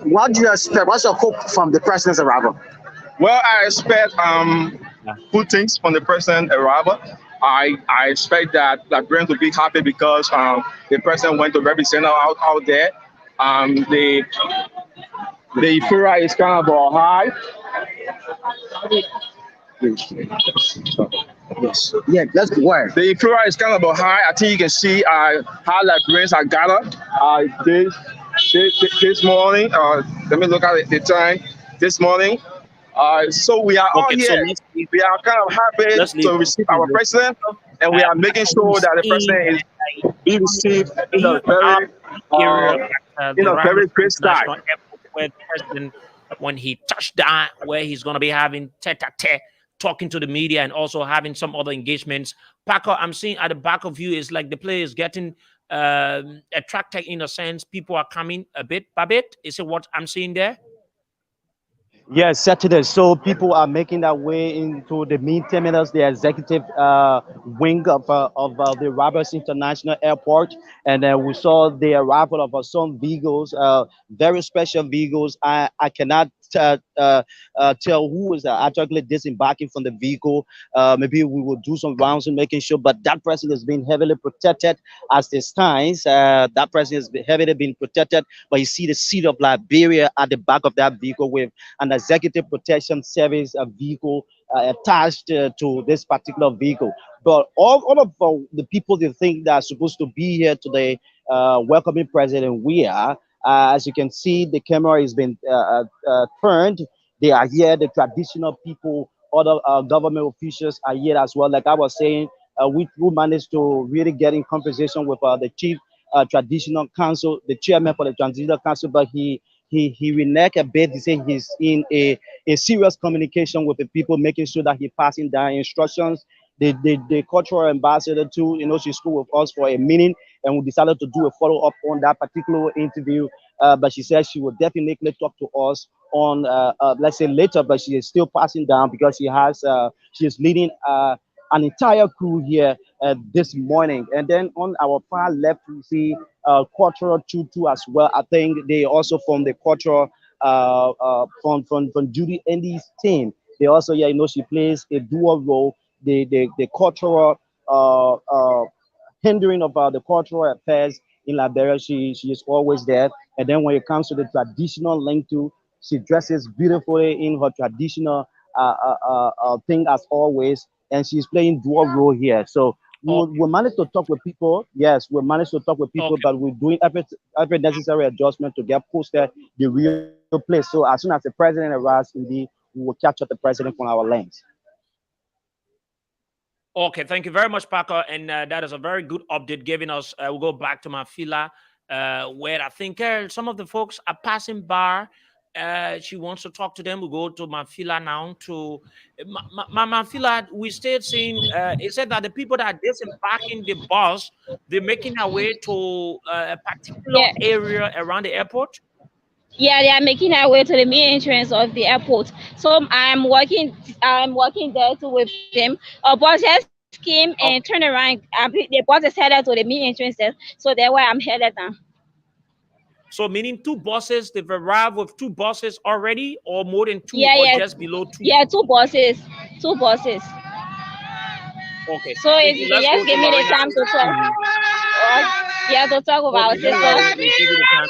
What do you expect? What's your hope from the president's arrival? Well, I expect good things from the president arrival. I expect that Brent will be happy because the president went to represent out there. The euphoria is kind of high. Yes. Yeah, let's go. Where? The euphoria is kind of high. I think you can see how Liberians are gathered this morning. Let me look at the time this morning. So we are all here. We are kind of happy to receive our president, and we are making sure that the president is being received in a very great style. Where the president, when he touched down, where he's going to be having tete-a-tete, talking to the media, and also having some other engagements. Paco, I'm seeing at the back of you is like the play is getting attracted in a sense. People are coming a bit by bit. Is it what I'm seeing there? Yes, Saturday. So people are making their way into the main terminals, the executive wing of the Roberts International Airport, and we saw the arrival of some vehicles, very special vehicles. I cannot tell who is actually disembarking from the vehicle. Maybe we will do some rounds and making sure, but that person is being heavily protected as it stands. That person is heavily being protected, but you see the seat of Liberia at the back of that vehicle with an executive protection service vehicle attached to this particular vehicle. But all of the people they think that are supposed to be here today welcoming President Weah, as you can see, the camera has been turned. They are here, the traditional people other government officials are here as well. Like I was saying, we managed to really get in conversation with the chief traditional council, the chairman for the traditional council, but he reneged a bit. He said he's in a serious communication with the people, making sure that he passing down instructions. The cultural ambassador too, she spoke with us for a meeting, and we decided to do a follow up on that particular interview. But she said she will definitely talk to us on, let's say later, but she is still passing down because she is leading an entire crew here this morning. And then on our far left, we see cultural tutu as well. I think they also from the cultural from Judy Andy's team. They also, yeah, she plays a dual role. The cultural hindering about the cultural affairs in Liberia. She is always there. And then when it comes to the traditional link to, she dresses beautifully in her traditional thing as always, and she's playing dual role here. So we managed to talk with people. Yes, we managed to talk with people, but we're doing every necessary adjustment to get posted the real place. So as soon as the president arrives, indeed, we will catch up the president from our lanes. Okay, thank you very much, Paco. And that is a very good update giving us. We'll go back to Mafila, where I think some of the folks are passing by. She wants to talk to them. We'll go to Mafila now. To Mafila, we stayed seeing, it said that the people that are disembarking the bus, they're making their way to a particular Yeah. area around the airport. Yeah, they are making their way to the main entrance of the airport. So I'm working there too with them. A bus just came and turned around. The bus is headed to the main entrances. So that's where I'm headed now. So meaning two buses, they've arrived with two buses already, or more than two, Yeah, or yeah. just below two? Yeah, two buses. Two buses. Okay. So Thank if you. you Let's can go just to give me the Lorena. time to talk. Yeah, to talk about our Okay, don't worry. sister. We'll give you the time.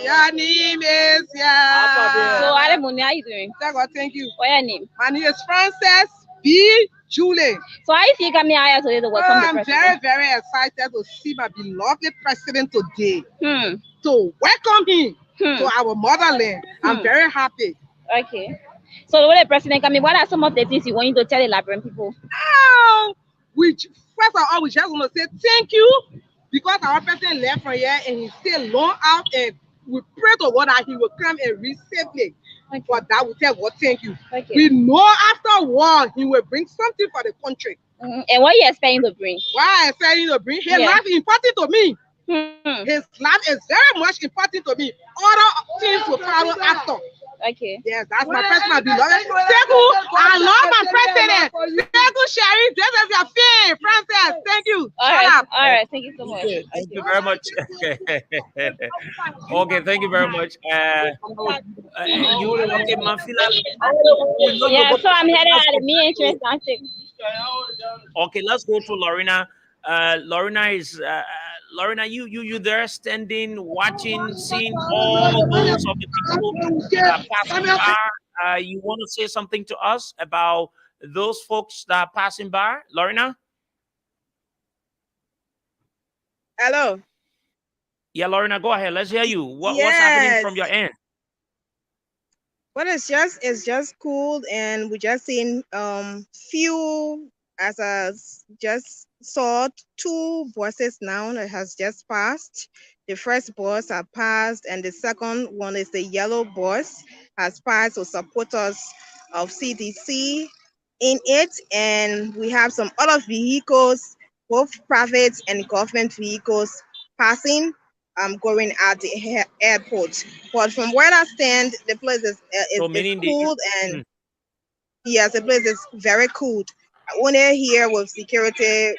Your name is So Alemuni, how you doing? Thank you. What's your name? My name is Frances B. Julie. So how you feel coming out here today to welcome the I'm president? very, very excited to see my beloved president today. Hmm. To welcome him to our motherland. I'm very happy. Okay. So when the president coming, what are some of the things you want to tell the Liberian people? First of all, we just want to say thank you because our president left from here and he stayed long out, and we pray to God that he will come and reach safely. Okay. For that, we tell God thank you. Okay. We know after war he will bring something for the country. And what you expecting to bring? What I expecting to bring? His life is important to me. His life is very much important to me. Other things will follow after. Okay. Yes, that's my personal beloved. Seku, I love my president. Seku Sherry, this is your fan, Frances. Thank you. All right. Thank you so much. Okay, thank you very much. Okay, thank you very much. Mafila. Yeah, so I'm headed at the main entrance. Okay, let's go to Lorena. Lorena, you there standing, watching, seeing all those of the people that are passing by. You want to say something to us about those folks that are passing by, Lorena? Hello. Yeah, Lorena, go ahead. Let's hear you. What's happening from your end? Well, it's just cool, and we just seen few as I just saw two buses now that has just passed. The first bus has passed, and the second one is the yellow bus has passed to supporters of CDC in it, and we have some other vehicles, both private and government vehicles, passing. Going at the airport. But from where I stand, the place is cool, and yes, the place is very cool. Only here with security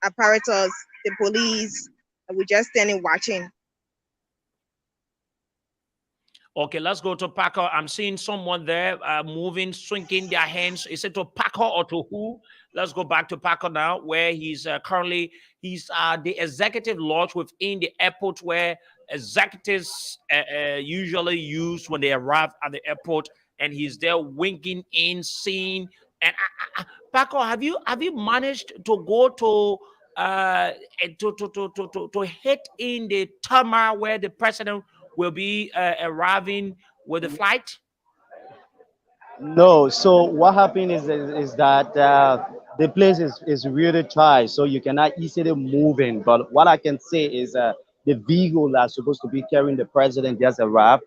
apparatus, the police, we're just standing watching. Okay, let's go to Paco. I'm seeing someone there moving, swinging their hands. Is it to Paco or to who? Let's go back to Paco now, where he's currently the executive lodge within the airport, where executives usually use when they arrive at the airport, and he's there winking in, seeing. And Paco, have you managed to go to hit in the terminal where the president will be arriving with the flight? No, so what happened is that the place is really dry, so you cannot easily move in. But what I can say is the vehicle that's supposed to be carrying the president just arrived.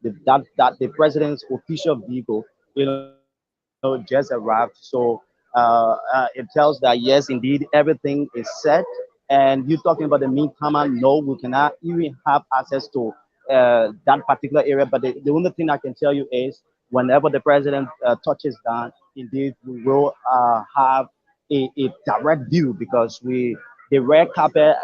That the president's official vehicle, just arrived. So it tells that yes, indeed, everything is set. And you talking about the mean command? No, we cannot even have access to that particular area. But the only thing I can tell you is whenever the president touches down, indeed, we will have a direct view because the red carpet,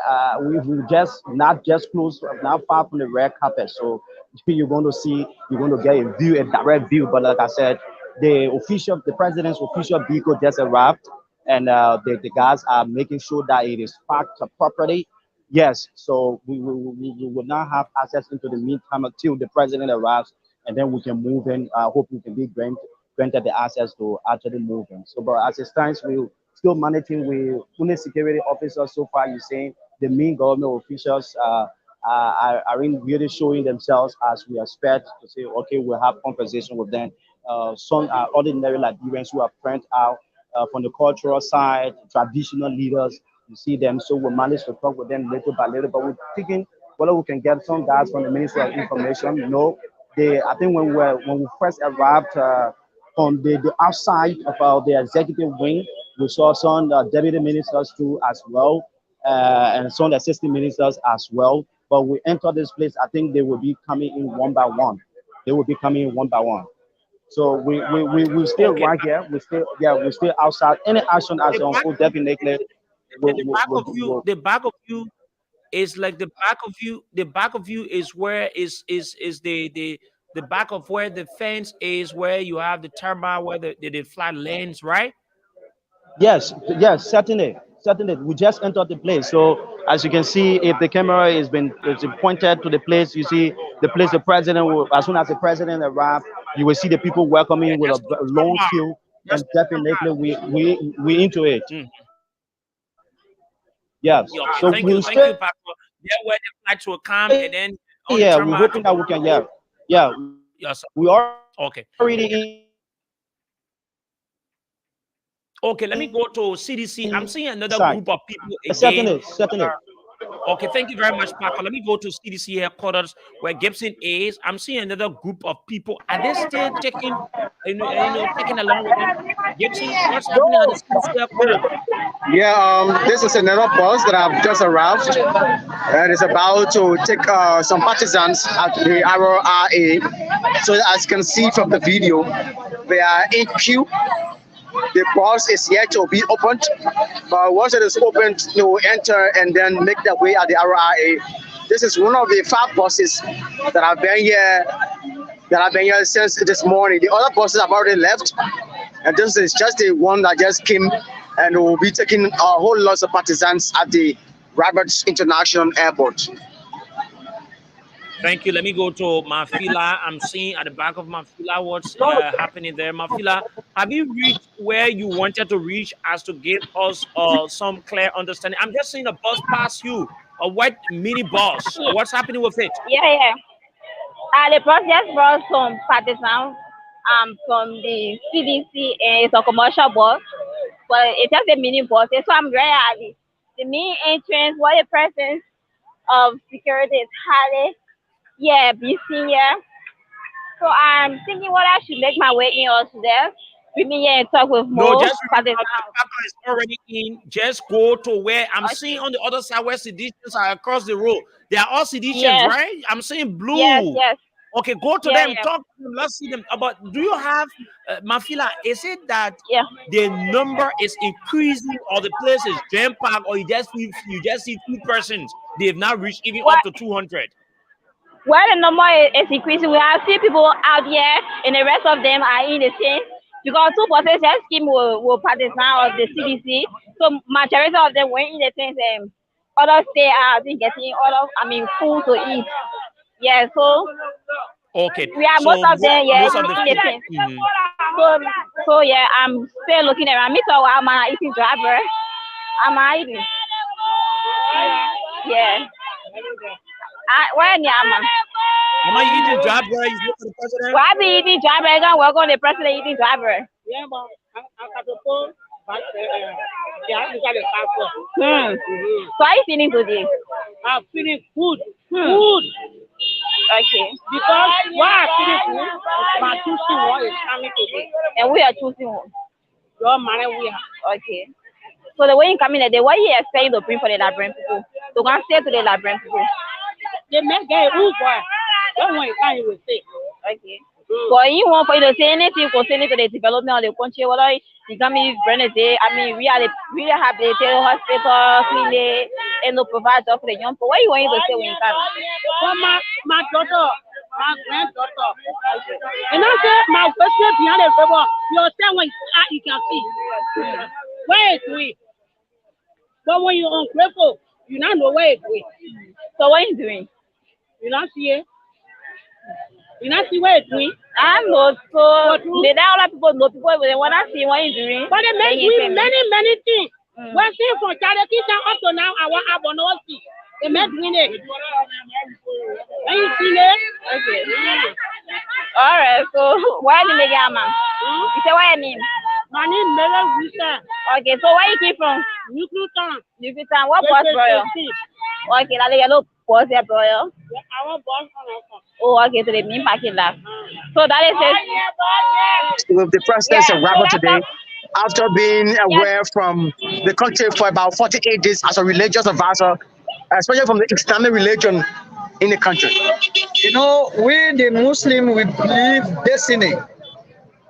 we just not just close, not far from the red carpet. So you're going to get a view, a direct view. But like I said, the president's official vehicle just arrived, and the guys are making sure that it is parked properly. Yes, so we will not have access into the meantime until the president arrives, and then we can move in. I hope we can be granted the access to actually move in. So, but as it stands, we still managing with only security officers so far. You're saying the main government officials are in really showing themselves as we expect to say, okay, we'll have conversation with them. Some are ordinary Liberians who are friends out from the cultural side, traditional leaders. You see them, so we manage to talk with them little by little. But we're thinking whether we can get some guys from the Ministry of Information. You know, I think when we first arrived on the outside of the executive wing, we saw some deputy ministers too as well, and some assistant ministers as well. But we enter this place, I think they will be coming in one by one. They will be coming in one by one. So we still Okay, right here. We still outside. Any action as the back, uncle definitely the back of you, the back of you is like the back of you. The back of you is where is the back of where the fence is, where you have the termite, where the flat lands, right? yes, certainly. We just entered the place. So as you can see, if the camera is been pointed to the place, you see the place the president will, as soon as the president arrives, you will see the people welcoming Yeah, with that's a long termite. queue, That's and definitely we into it. mm. Yes. Yeah, okay, So thank you, we'll stay Pastor. There where the flights will come, and then all the here. We're termites hoping that we will can, go. Yes, we already okay. in Okay, let me go to CDC. I'm seeing another inside. group of people again. Certainly. Okay, thank you very much, Paco. Let me go to CDC headquarters where Gibson is. I'm seeing another group of people. Are they still taking, taking along with them? Gibson, what's happening at the CDC headquarters? Yeah, this is another bus that have just arrived and is about to take some partisans at the RRA. So as you can see from the video, they are in queue. The bus is yet to be opened, but once it is opened, they will enter and then make their way at the RRA. This is one of the 5 buses that have been here since this morning. The other buses have already left, and this is just the one that just came and will be taking a whole lot of partisans at the Roberts International Airport. Thank you. Let me go to Mafila. I'm seeing at the back of Mafila what's happening there. Mafila, have you reached where you wanted to reach as to give us some clear understanding? I'm just seeing a bus pass you, a white mini bus. What's happening with it? Yeah. The process brought some partisans from the CDC, and it's a commercial bus, but it's just a mini bus. So I'm very happy. The main entrance, what the presence of security is highly, yeah, be seen here. So I'm thinking what I should make my way in also there. With me here and talk with No, more just remember partisans. the Papa is already in. Just go to where I'm seeing Okay. on the other side where seditions are across the road. They are all seditions, Yes, right? I'm seeing yes, blue. yes, Okay, go to yeah, them, yeah, talk to them, let's see them. But do you have Mafila? Is it that yeah. the number is increasing or the place is jam packed, or you just see few persons? They've now reached even What? up to 200. Where the number is increasing, we have few people out here, and the rest of them are in the same. Because 2% just scheme will partisan of the CDC, so majority of them went in the things and others stay out and getting food to eat. Yeah, so Okay, we are most so of them, yeah, most of the in the people. things. So yeah, I'm still looking around. Me too, I'm an eating driver. I'm eating. Yeah. Where Nyama? Mama, you eating dry bread? You vote for the president? Why be eating dry bread? Gonna welcome the president eating dry bread. Yeah, but I got to go. But yeah, you got a passport. So how you feeling today? I'm feeling good. Hmm. Good. Okay. Because why I'm feeling good, my choosing one is coming today. And we are choosing one. Your money we have. Okay. So the way you come in today, what you expect to bring for the Liberian people? To go and say to the Liberian people. They make get who boy. Don't want you will say. Okay. So you want for you to say anything concerning to the development of the country, whether you come in Wednesday, I mean we are really rehabilitated hospital, clinic, and no provide job for the young people. What you want you to say when you come? For my daughter, my granddaughter. And I say my question behind the paper, you say when you can see. Where is we? But when you're ungrateful, you don't know where it's going. So what are you doing? You don't see it. You don't see where it's going. I know. So they don't all people know people when they want to see what you're doing. But they make doing many things. One thing from charity up to now, I want to see. They make doing it. When you see it, okay. All right. So why do you make it, man? You say what your name? My name is Mela. Okay. So where you came from? Newtown. Newtown. What bus, bro? Okay, that's the yellow bus there, bro. Yeah, I want bus on. Oh, okay, to the main parking lot. So that is it. With the president's arrival today, after being away from the country for about 48 days as a religious advisor, especially from the Islamic religion in the country. You know, we the Muslim, we believe destiny.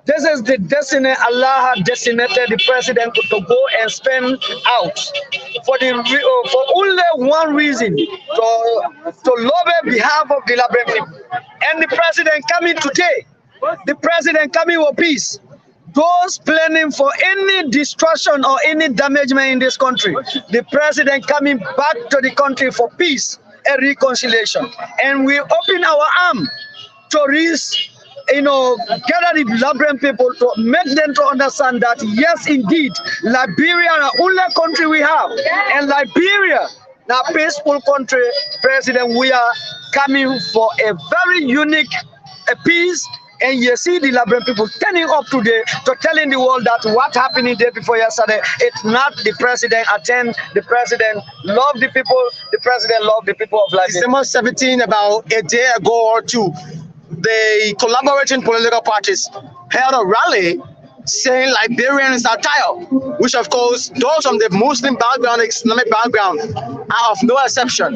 This is the destiny Allah had designated the president to go and spend out for only one reason, to lobby behalf of the Liberian people. And the president coming today, the president coming with peace. Those planning for any destruction or any damagement in this country, the president coming back to the country for peace and reconciliation. And we open our arm to reach, gather the Liberian people to make them to understand that yes, indeed, Liberia is the only country we have, and Liberia, now peaceful country. President Weah coming for a very unique peace. And you see the Liberian people turning up today to telling the world that what happened the day before yesterday, it's not the president attend, the president love the people, the president love the people of Liberia. December 17, about a day ago or two, the collaborating political parties held a rally saying Liberians are tired, which of course those from the Muslim background, Islamic background are of no exception.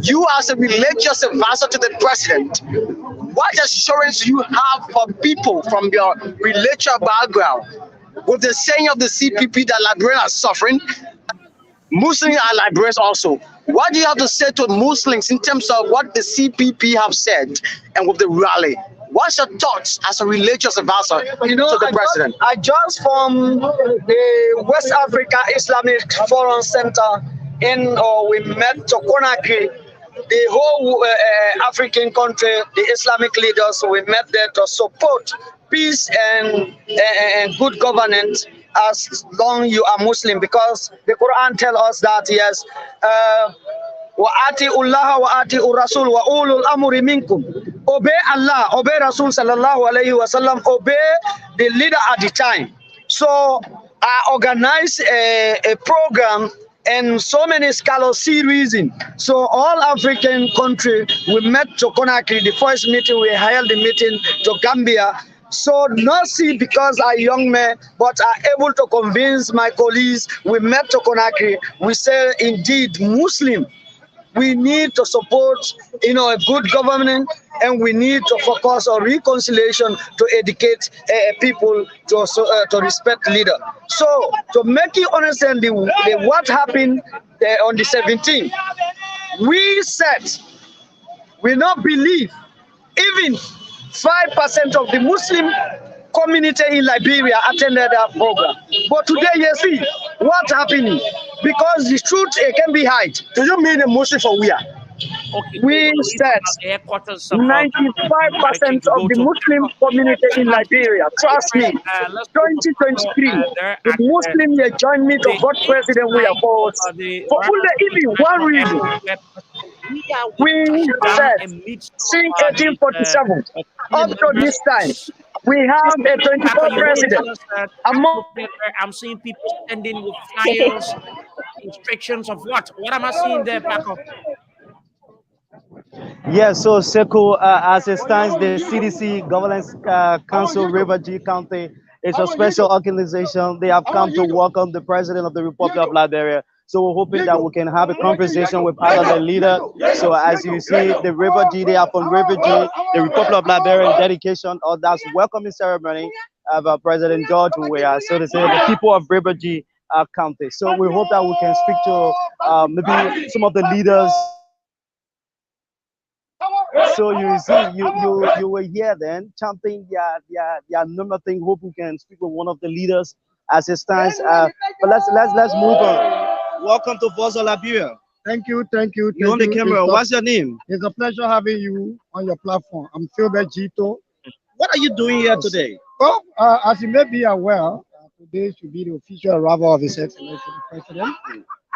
You as a religious advisor to the president, what assurance do you have for people from your religious background with the saying of the CPP that Liberians are suffering? Muslims are Liberians also. What do you have to say to Muslims in terms of what the CPP have said and with the rally? What's your thoughts as a religious advisor to the president? I just from the West Africa Islamic Forum Center we met to Conakry, the whole African country, the Islamic leaders. We met there to support peace and good governance as long you are Muslim, because the Quran tells us that yes, وَآتِئُوا اللَّهَ وَآتِئُوا الرَّسُولَ وَأُولُو الْأَمْرِ مِنْكُمْ. Obey Allah, obey Rasul sallallahu alayhi wa sallam, obey the leader at the time. So I organized a program, and so many scholars see reason. So all African country, we met to Conakry. The first meeting, we held the meeting to Gambia. So not see because I young men, but are able to convince my colleagues. We met to Conakry. We say indeed Muslim, we need to support a good government, and we need to focus on reconciliation to educate people to respect leader. So to make you understand what happened on the 17th, we said we not believe even 5% of the Muslim community in Liberia attended that program. But today you see what's happening, because the truth can be hid. Do you mean a Muslim for Weah? Okay. We said 95% of the Muslim community in Liberia, trust me, 2023, the Muslim here joined me to vote President Weah for only even one reason. we are with We touchdown said and meet some since of these 1847 cabinet up to members. this time, we have a Paco, 24 you want to president. tell us Among I'm seeing people standing with flyers, instructions of what? What am I seeing there, Paco? Yeah, so Sekou, as it stands, the CDC Governance Council, River G County, is a special organization. They have come to welcome the President of the Republic of Liberia. So we're hoping that we can have a conversation with part of the leader. So as you see, the River G, they are from River G, the Republic of Liberia, in dedication of that welcoming ceremony of President George Weah. So they say the people of River G County. So we hope that we can speak to maybe some of the leaders. So you see, you were here then chanting their number thing. Hope we can speak with one of the leaders as it stands. But let's move on. Welcome to Voice of Liberia. Thank you, thank you. You're on the camera. What's your name? It's a pleasure having you on your platform. I'm Philbert Gito. What are you doing here today? Well, as you may be aware, today should be the official arrival of His Excellency the President.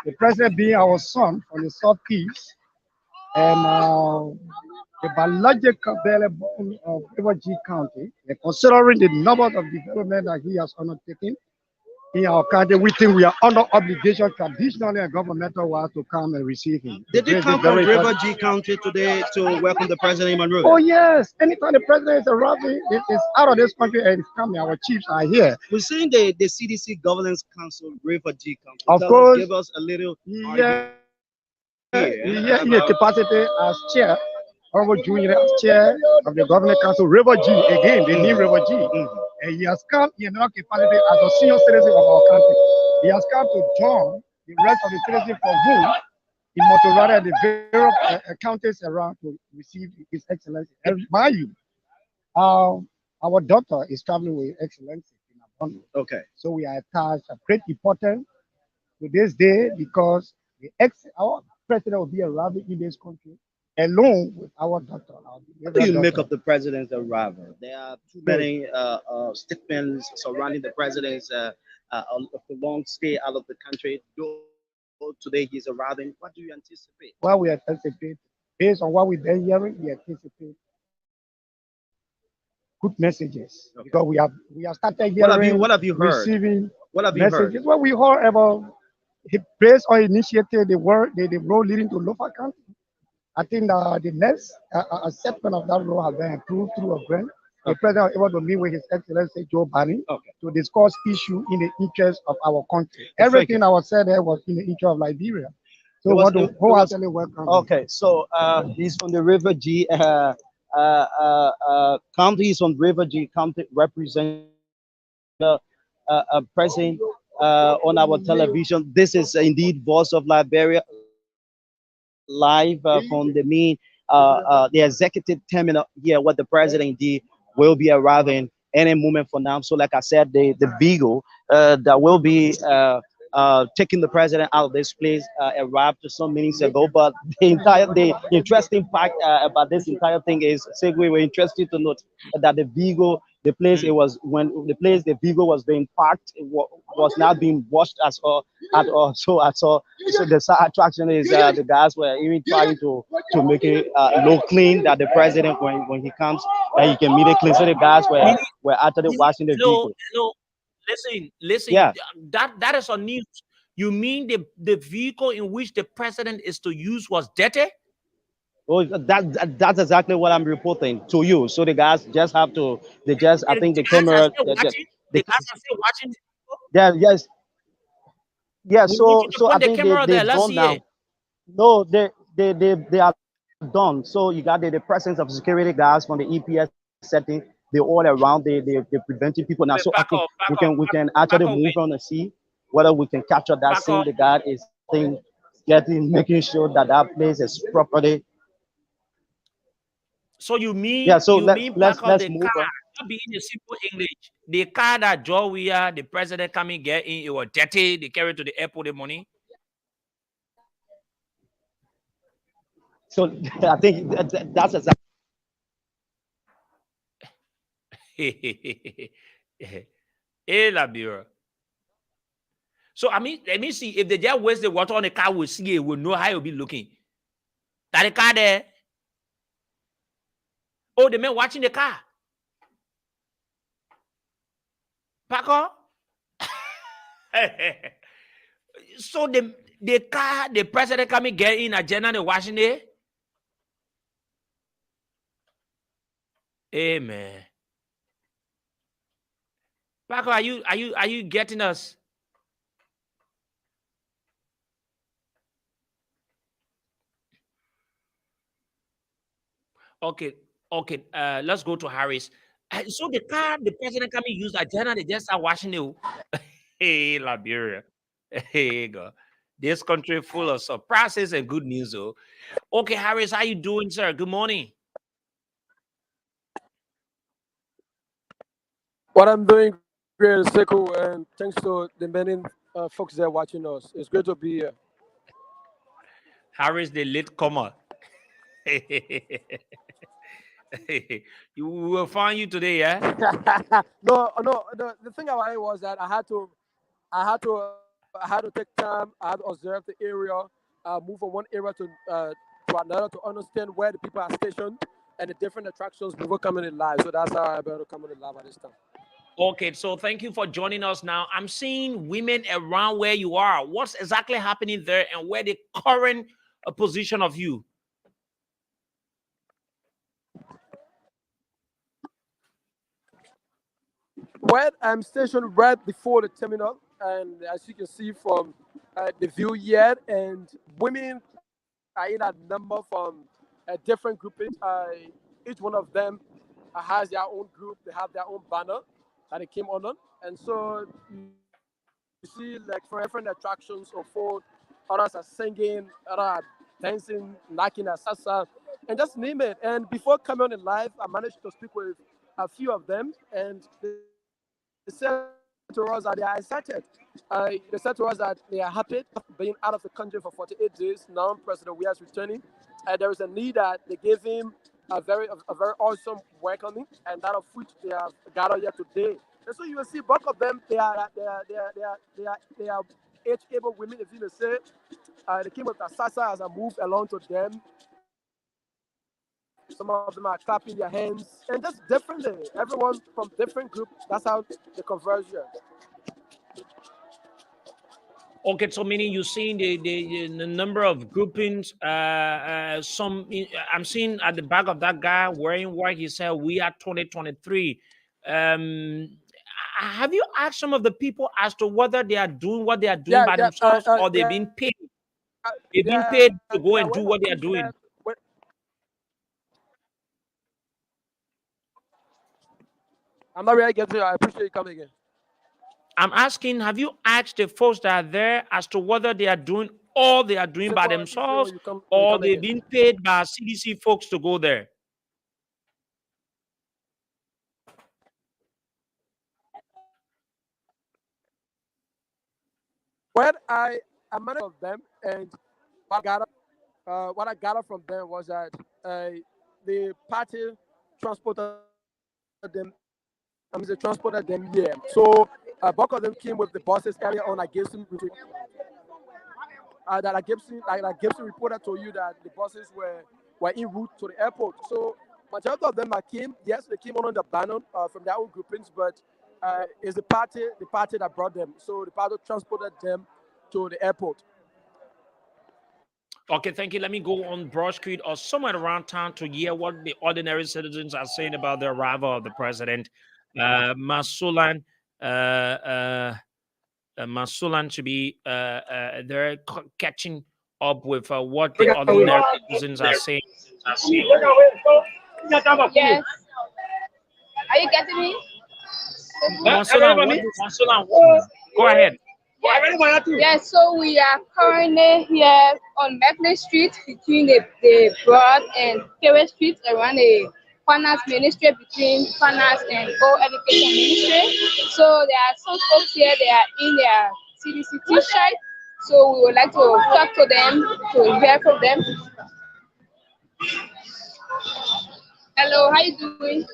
The President being our son from the Southeast, and the biological development of River G County, and considering the number of development that he has undertaken in our country, we think we are under obligation traditionally and governmental wise to come and receive him. Did you come from River G County today to welcome the President in Monroe? Oh yes, anytime the president is arriving, it is out of this country and it's coming. Our chiefs are here. We're seeing the CDC Governance Council, River G County. Of course, give us a little. Yeah, in the capacity as chair, Honorable Junior as chair of the Government Council, River G, again, the new River G. And he has come in our capacity as a senior citizen of our country. He has come to join the rest of the citizens for whom he must rather the various counties around to receive His Excellency. And mind you, our daughter is traveling with Excellency in abundance. Okay. So we are attached of great importance to this day because our president will be arriving in this country along with our daughter. How do you make up the president's arrival? There are too many statements surrounding the president's long stay out of the country. Though today he's arriving, what do you anticipate? Well, we anticipate, based on what we've been hearing, we anticipate good messages. Okay. Because we have started hearing, what have you heard? Receiving what have you messages. heard? What we heard about based on initiative, the road leading to local country. I think the next acceptance of that road has been approved through a grant. The president was able to meet with His Excellency Joe Biden to discuss issues in the interest of our country. Everything I was said there was in the interest of Liberia. So we want to wholeheartedly welcome. Okay, so he's from the River G county. He's from River G County, representing president on our television. This is indeed Voice of Liberia, live from the main the executive terminal here, where the president indeed will be arriving any moment from now. So like I said, the Beagle that will be taking the president out of this place arrived some minutes ago. But the interesting fact about this entire thing is, we were interested to note that the Beagle, the place it was when the Beagle was being parked, it was not being washed at all. So the side attraction is the guys were even trying to make it look clean, that the president when he comes that he can meet it clean. So the guys were actually washing the vehicle. No, listen. Yeah. That is on news. You mean the vehicle in which the president is to use was dirty? Oh, that's exactly what I'm reporting to you. So the guys just have to. I think the camera. The guys are still watching. Yeah. Yes. Yeah. So I think they're done now. No, they are done. So you got the presence of security guards from the EPS setting. They're all around. They're preventing people now. So I think we can actually move on and see whether we can capture that scene. The guard is making sure that place is properly. So you mean let's the move car, on. not be in a simple English. The car that Joe Weah, the president coming get in, it was dirty. They carry to the airport the money. So I think that's exactly. Hey, Liberia. So I mean, let me see if they just waste the water on the car. We'll see it. We'll know how it'll be looking. That the car there. Oh, the man watching the car. Paco. So the car, the president coming get in agenda and watching it. Amen. Paco, are you getting us? Okay, let's go to Harris. So the car, the president coming use agenda, they just are watching it. Hey, Liberia. Hey, God. This country full of surprises and good news, oh. Okay, Harris, how you doing, sir? Good morning. What I'm doing great is Sekou, and thanks to the many folks there watching us. It's great to be here. Harris, the late comer. You will find you today, yeah? No. The thing about it was that I had to take time. I had to observe the area, move from one area to another to understand where the people are stationed and the different attractions before coming in live. So that's how I'm able to come in live at this time. Okay, so thank you for joining us now. I'm seeing women around where you are. What's exactly happening there and where the current position of you? Well, I'm stationed right before the terminal, and as you can see from the view here, and women are in a number from different groupings. Each one of them has their own group. They have their own banner that they came on, and so you see like for different attractions or food. Others are singing, others are dancing, knocking a salsa, and just name it. And before coming on in live, I managed to speak with a few of them, and they said to us that they are excited. They said to us that they are happy being out of the country for 48 days. Now President Weah is returning. There is a need that they gave him a very awesome welcoming, and that of which they have gathered here today. And so you will see both of them. They are age-able women, if you may say. They came with a salsa as I moved along to them. Some of them are clapping their hands, and just differently. Everyone from different groups. That's how the conversion. Okay, so meaning you're seeing the number of groupings. I'm seeing at the back of that guy wearing white. He said, "We are 2023." Have you asked some of the people as to whether they are doing what they are doing by themselves or they've been paid? They've been paid to go and do what they are doing. I'm not really getting it. I appreciate you coming again. I'm asking, have you asked the folks that are there as to whether they are doing all they are doing by themselves or they've been paid by CDC folks to go there? Well, I managed of them, and what I got from them was that the party transported them. They transported them here. So both of them came with the buses earlier on. I gave some Gibson reported to you that the buses were en route to the airport. So majority of them came. Yes, they came on the banner from their own groupings, but it's the party that brought them. So the party transported them to the airport. Okay, thank you. Let me go on Broad Street or somewhere around town to hear what the ordinary citizens are saying about the arrival of the president. Masulan should be they're catching up with what the ordinary citizens are saying. Yes. Are you getting me? Masulan, go ahead. Yes, so we are currently here on Medley Street between the Broad and Kerry Street around the Finance Ministry, between Finance and Go Education Ministry. So there are some folks here, they are in their CDC t-shirt. So we would like to talk to them, to hear from them. Hello, how you doing?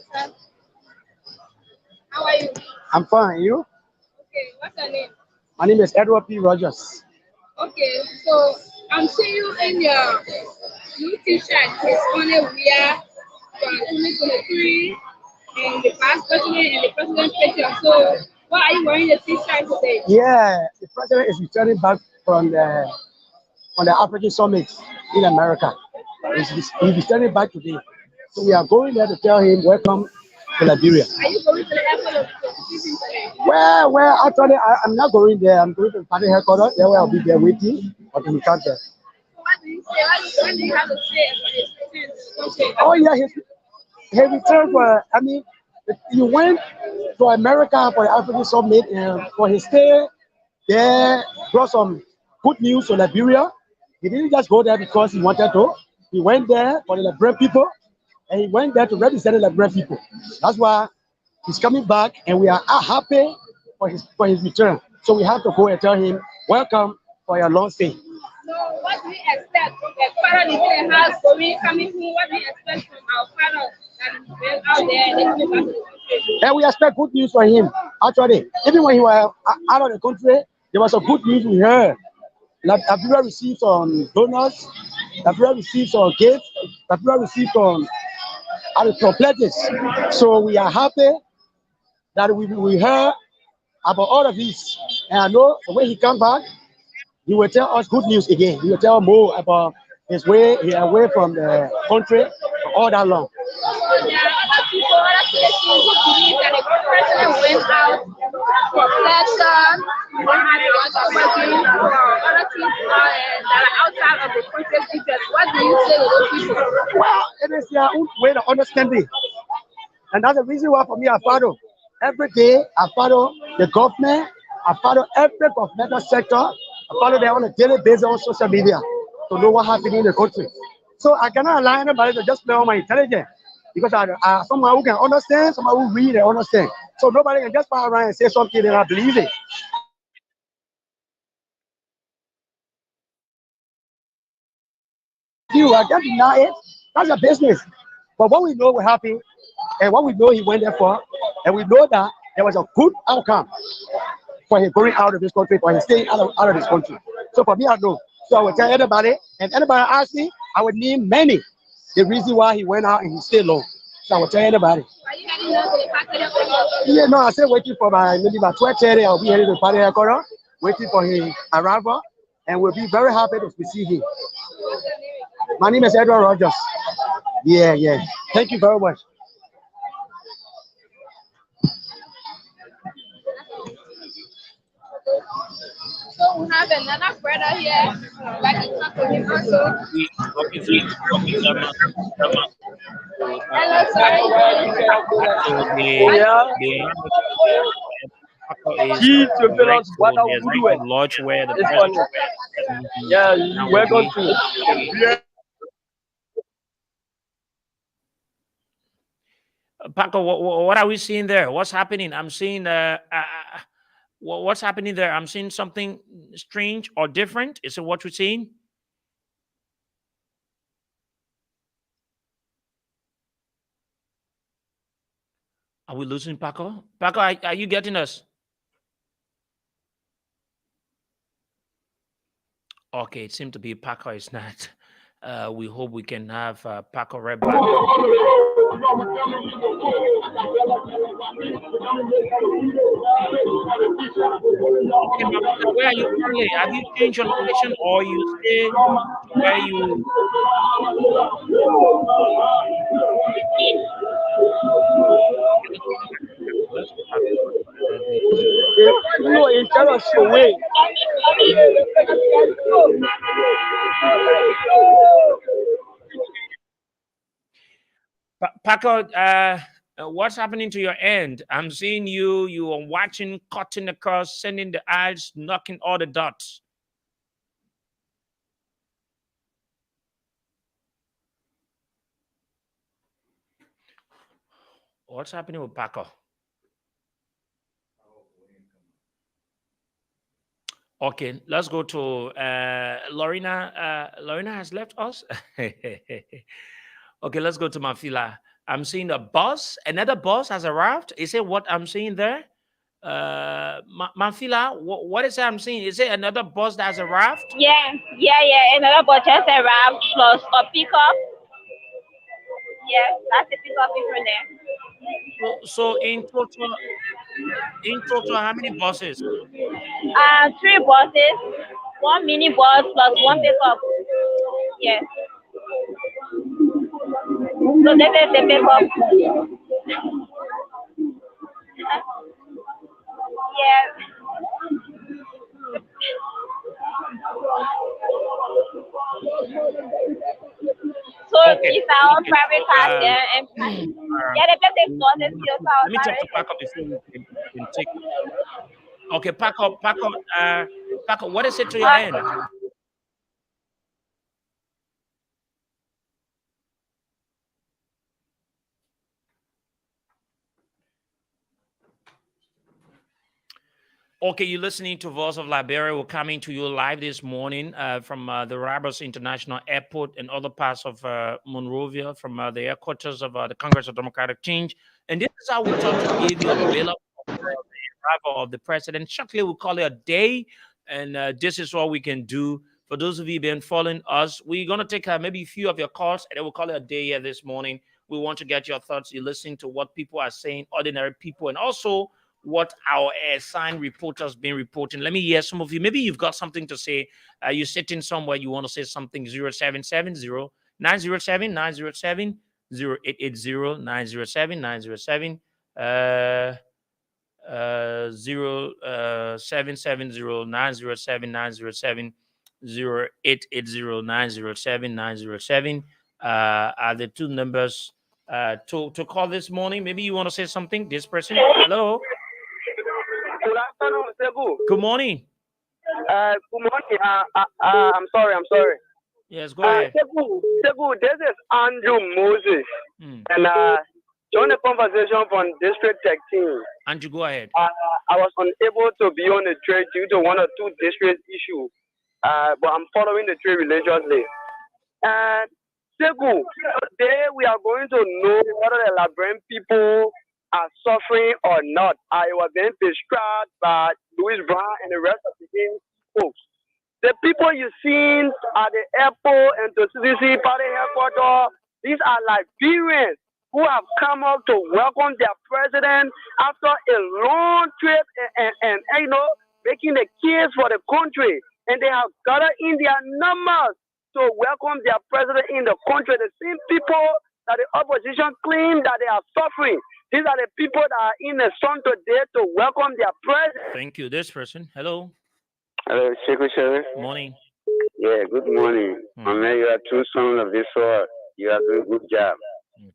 How are you? I'm fine. You? Okay, what's your name? My name is Edward P. Rogers. Okay, so I'm seeing you in your new t-shirt is only Weah from 2023 and the past president and the president picture. So why are you wearing the t-shirt today? Yeah, the president is returning back from the African summit in America. He's returning back today. So we are going there to tell him welcome to Liberia. Are you going to the airport of visit today? Well, actually, I'm not going there. I'm going to the party headquarters. There where I'll be there waiting until he comes there. So what do you say? What do you have to say about his return? Oh yeah, he returned for. I mean, he went to America for the African summit and for his stay there brought some good news to Liberia. He didn't just go there because he wanted to. He went there for the Liberian people, and he went there to represent the Liberian people. That's why he's coming back, and we are happy for his return. So we have to go and tell him, welcome for your long stay. So what do we expect? The father is in the house going, coming home. What do we expect from our father that is going out there and coming back to the country? And we expect good news for him. Actually, even when he was out of the country, there was some good news we heard. Like Liberia received some donors, Liberia received some gifts, Liberia received some pledges. So we are happy that we heard about all of this. And I know when he comes back, he will tell us good news again. He will tell more about his way away from the country for all that long. So there are other people, other citizens who believe that the president went out for pleasure, went out to watch somebody for other things that are outside of the country's interest. What do you say to those people? Well, it is their own way to understand it. And that's the reason why for me I follow. Every day I follow the government, I follow every governmental sector, I follow them on a daily basis on social media to know what's happening in the country. So I cannot allow anybody to just play on my intelligence because I someone who can understand, someone who read and understand. So nobody can just pass around and say something and I believe it. I can't deny it. That's a business. But what we know will happen and what we know he went there for, and we know that there was a good outcome for him going out of this country, for him staying out of this country. So for me, I know. So I will tell anybody, and anybody ask me, I would name many the reason why he went out and he stayed long. So I will tell anybody. Are you heading out to the party headquarters? Yeah, no, I said waiting for maybe by 12:30, I'll be heading to the party headquarters, waiting for his arrival, and we'll be very happy to receive him. My name is Edward Rogers. Yeah. Thank you very much. So we have another brother here. Like to talk to him also. Hello, sorry. Lodge where the yeah, welcome to. Paco, what are we seeing there? What's happening? I'm seeing what's happening there? I'm seeing something strange or different. Is it what we're seeing? Are we losing Paco? Paco, are you getting us? Okay, it seems to be Paco is not. We hope we can have Paco right back. Okay, where are you currently? Have you changed your location or you stay where you? No, in terms of way. Paco, what's happening to your end? I'm seeing you are watching, cutting across, sending the ads, knocking all the dots. What's happening with Paco? Okay, let's go to Lorena. Lorena has left us. Okay, let's go to Mafila. I'm seeing a bus. Another bus has arrived. Is it what I'm seeing there? Manfila, what is that I'm seeing? Is it another bus that's arrived? Yeah. Another bus just arrived plus a pickup. Yeah, that's the pickup in front there. So in total, how many buses? Three buses, one mini bus plus one pickup. Yes. So this is the pickup. Yes. So it's our private cars there and yeah, they just take buses here to our Let me talk to private. pack up before we can take. Okay, pack up. Pack up. What is it to your end? Okay, you're listening to Voice of Liberia. We're coming to you live this morning from the Rabas International Airport and other parts of Monrovia, from the headquarters of the Congress of Democratic Change. And this is how we thought to give you a bill of the arrival of the president. Shortly, we'll call it a day. And this is what we can do. For those of you who've been following us, we're going to take maybe a few of your calls, and then we'll call it a day here this morning. We want to get your thoughts. You're listening to what people are saying, ordinary people, and also what our assigned reporters been reporting. Let me hear some of you. Maybe you've got something to say. You're sitting somewhere, you want to say something. 0770 907 907 0880 907 907 0770 907 907 0880 907 907 are the two numbers to call this morning. Maybe you want to say something. This person. Hello. Good afternoon, Sebu. Good morning. Good morning. I'm sorry. Yes, go ahead. Sebu, this is Andrew Moses. And join the conversation from District 13. Andrew, go ahead. I was unable to be on the trade due to one or two district issues. But I'm following the trade religiously. Sebu, today we are going to know whether the Liberian people are suffering or not. I was being prescribed by Louis Brown and the rest of the folks. The people you seen at the airport and the CDC party headquarters, these are Liberians who have come up to welcome their president after a long trip and making the case for the country. And they have gathered in their numbers to welcome their president in the country. The same people that the opposition claim that they are suffering. These are the people that are in the sun today to welcome their president. Thank you. This person. Hello. Hello, Secretary. Morning. Yeah, good morning. I mean, you are two sons of this world. You are doing a good job.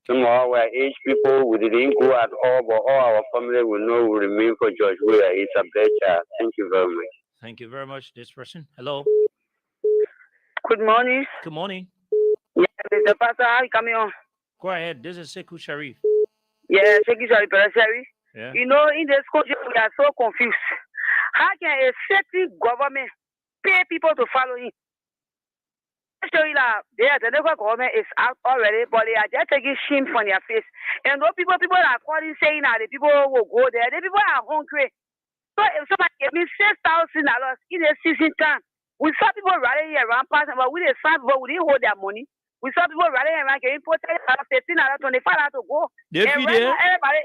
Some of our age people, we didn't go at all, but all our family will know we remain for George Weah. It's a better. Thank you very much. Thank you very much. This person. Hello. Good morning. Good morning. Yeah, Mr. Pastor, how you coming on? Go ahead. This is Sekou Sharif. Yeah, Sekou Sharif. Yeah. You know, in this country, we are so confused. How can a city government pay people to follow him? Show you that the local government is out already, but they are just taking shame from their face. And those people are calling saying that the people will go there. The people are hungry. So if somebody gave me $6,000 in a season time, we saw people rallying around passing, but we didn't find people, we didn't hold their money. We saw people rallying around getting $14, $15, $25 to go. They And feed right now, everybody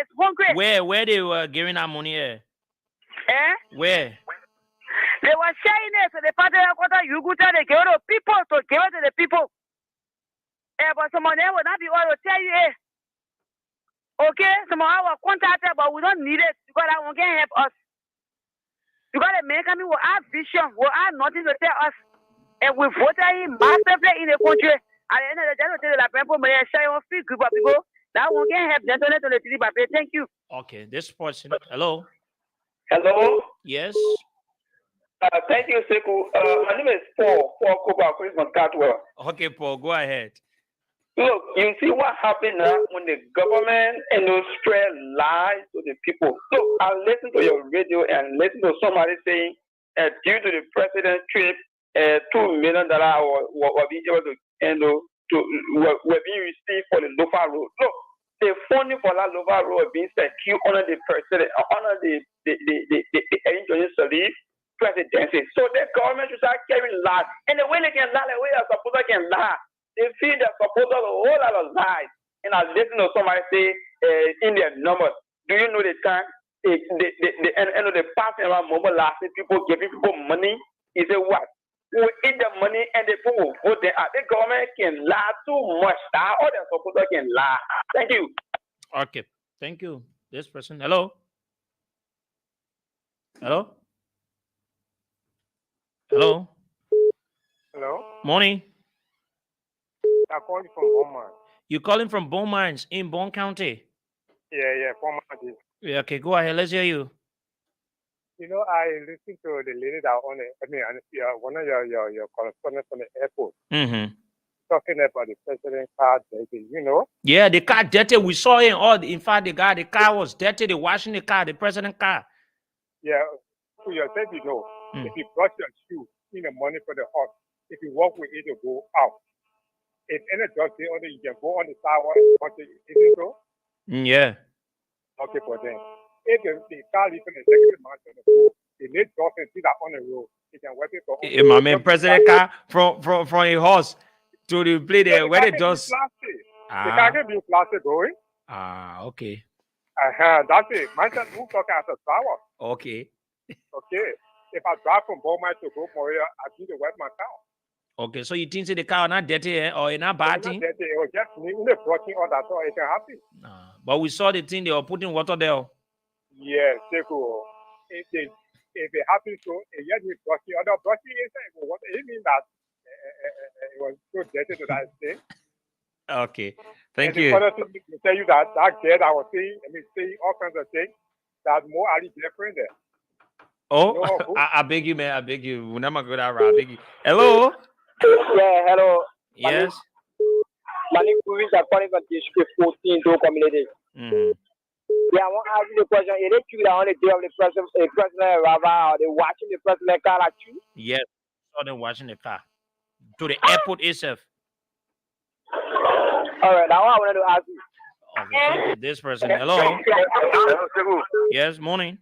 is hungry. Where they were giving that money at? Where? They were sharing it to the party headquarters. You go tell the people to give it to the people. But some of them will not be able to tell you, okay, some of our contacted, but we don't need it because that won't help us. Because the man coming will have vision, will have nothing to tell us. And we voted him massively in the country. At the end of the day, they will tell the people, may share your free group of people. That won't help them to the TV. Thank you. Okay, this person. Hello. Hello. Yes. Thank you, Sekou. My name is Paul Koba, from Catwell. Okay, Paul, go ahead. Look, you see what happened now when the government spread lies to the people. So I listened to your radio and listened to somebody saying due to the president's trip, $2 million were being able to were being received for the local road. Look, the funding for that Lova road being secured under the president, under the Engineer Salif presidency. So the government should start carrying lies. And the way they can lie, the way they're supposed to can lie, they feel they're supposed to have a whole lot of lies. And I listen to somebody say in their numbers, do you know the time? The end of the passing around mobile last people giving people money. He said what? We eat the money and the people will vote them out. The government can lie too much. All they're supposed to can lie. Thank you. Okay. Thank you. This person. Hello. Hello. Hello. Hello. Morning. I'm calling from Beaumont. You calling from Beaumont in Bon County? Yeah, Beaumont. Yeah. Okay. Go ahead. Let's hear you. You know, I listened to the lady that on it. I mean, one of your correspondents on the airport talking about the president car dirty. You know. Yeah, the car dirty. We saw it all. In fact, the car was dirty. They washing the car, the president car. Yeah. So yourself, you know, if you brush your shoe in the morning for the hot, if you walk with it to go out, if any dirty on it, you can go on the sidewalk and wash it. Isn't so? Yeah. Okay, for them. If the car leaves in the executive mansion, they need dust and see that on the road. You can wipe it for. My man, president car from a horse to the play there where the dust. The car can be plastic going. Okay. That's it. Mansion move talking as a sidewalk. Okay. Okay. If I drive from Beaumont to go Moria, I need to wipe my car. Okay, so you think the car not dirty or not bad thing? It was just brushing all that, so it can happen. But we saw the thing they were putting water there. Yes, they go. If it happens, so yes, we brushing other brushing inside water. It means that it was so dirty to that extent. Okay, thank and you. The other thing to tell you that girl I was saying, saying all kinds of things. That more Ali different there. Oh, I beg you, man. I beg you. We're not going to I beg you. Hello. Yeah, hello. Yes. My name is calling from District 14 to community. Yeah, I want to ask you the question. Is it true that on the day of the president Rava, are they watching the president car at you? Yes, saw them watching the car to the airport itself. All right, now I wanted to ask you. Okay, this person. Hello. Hello, yes, morning.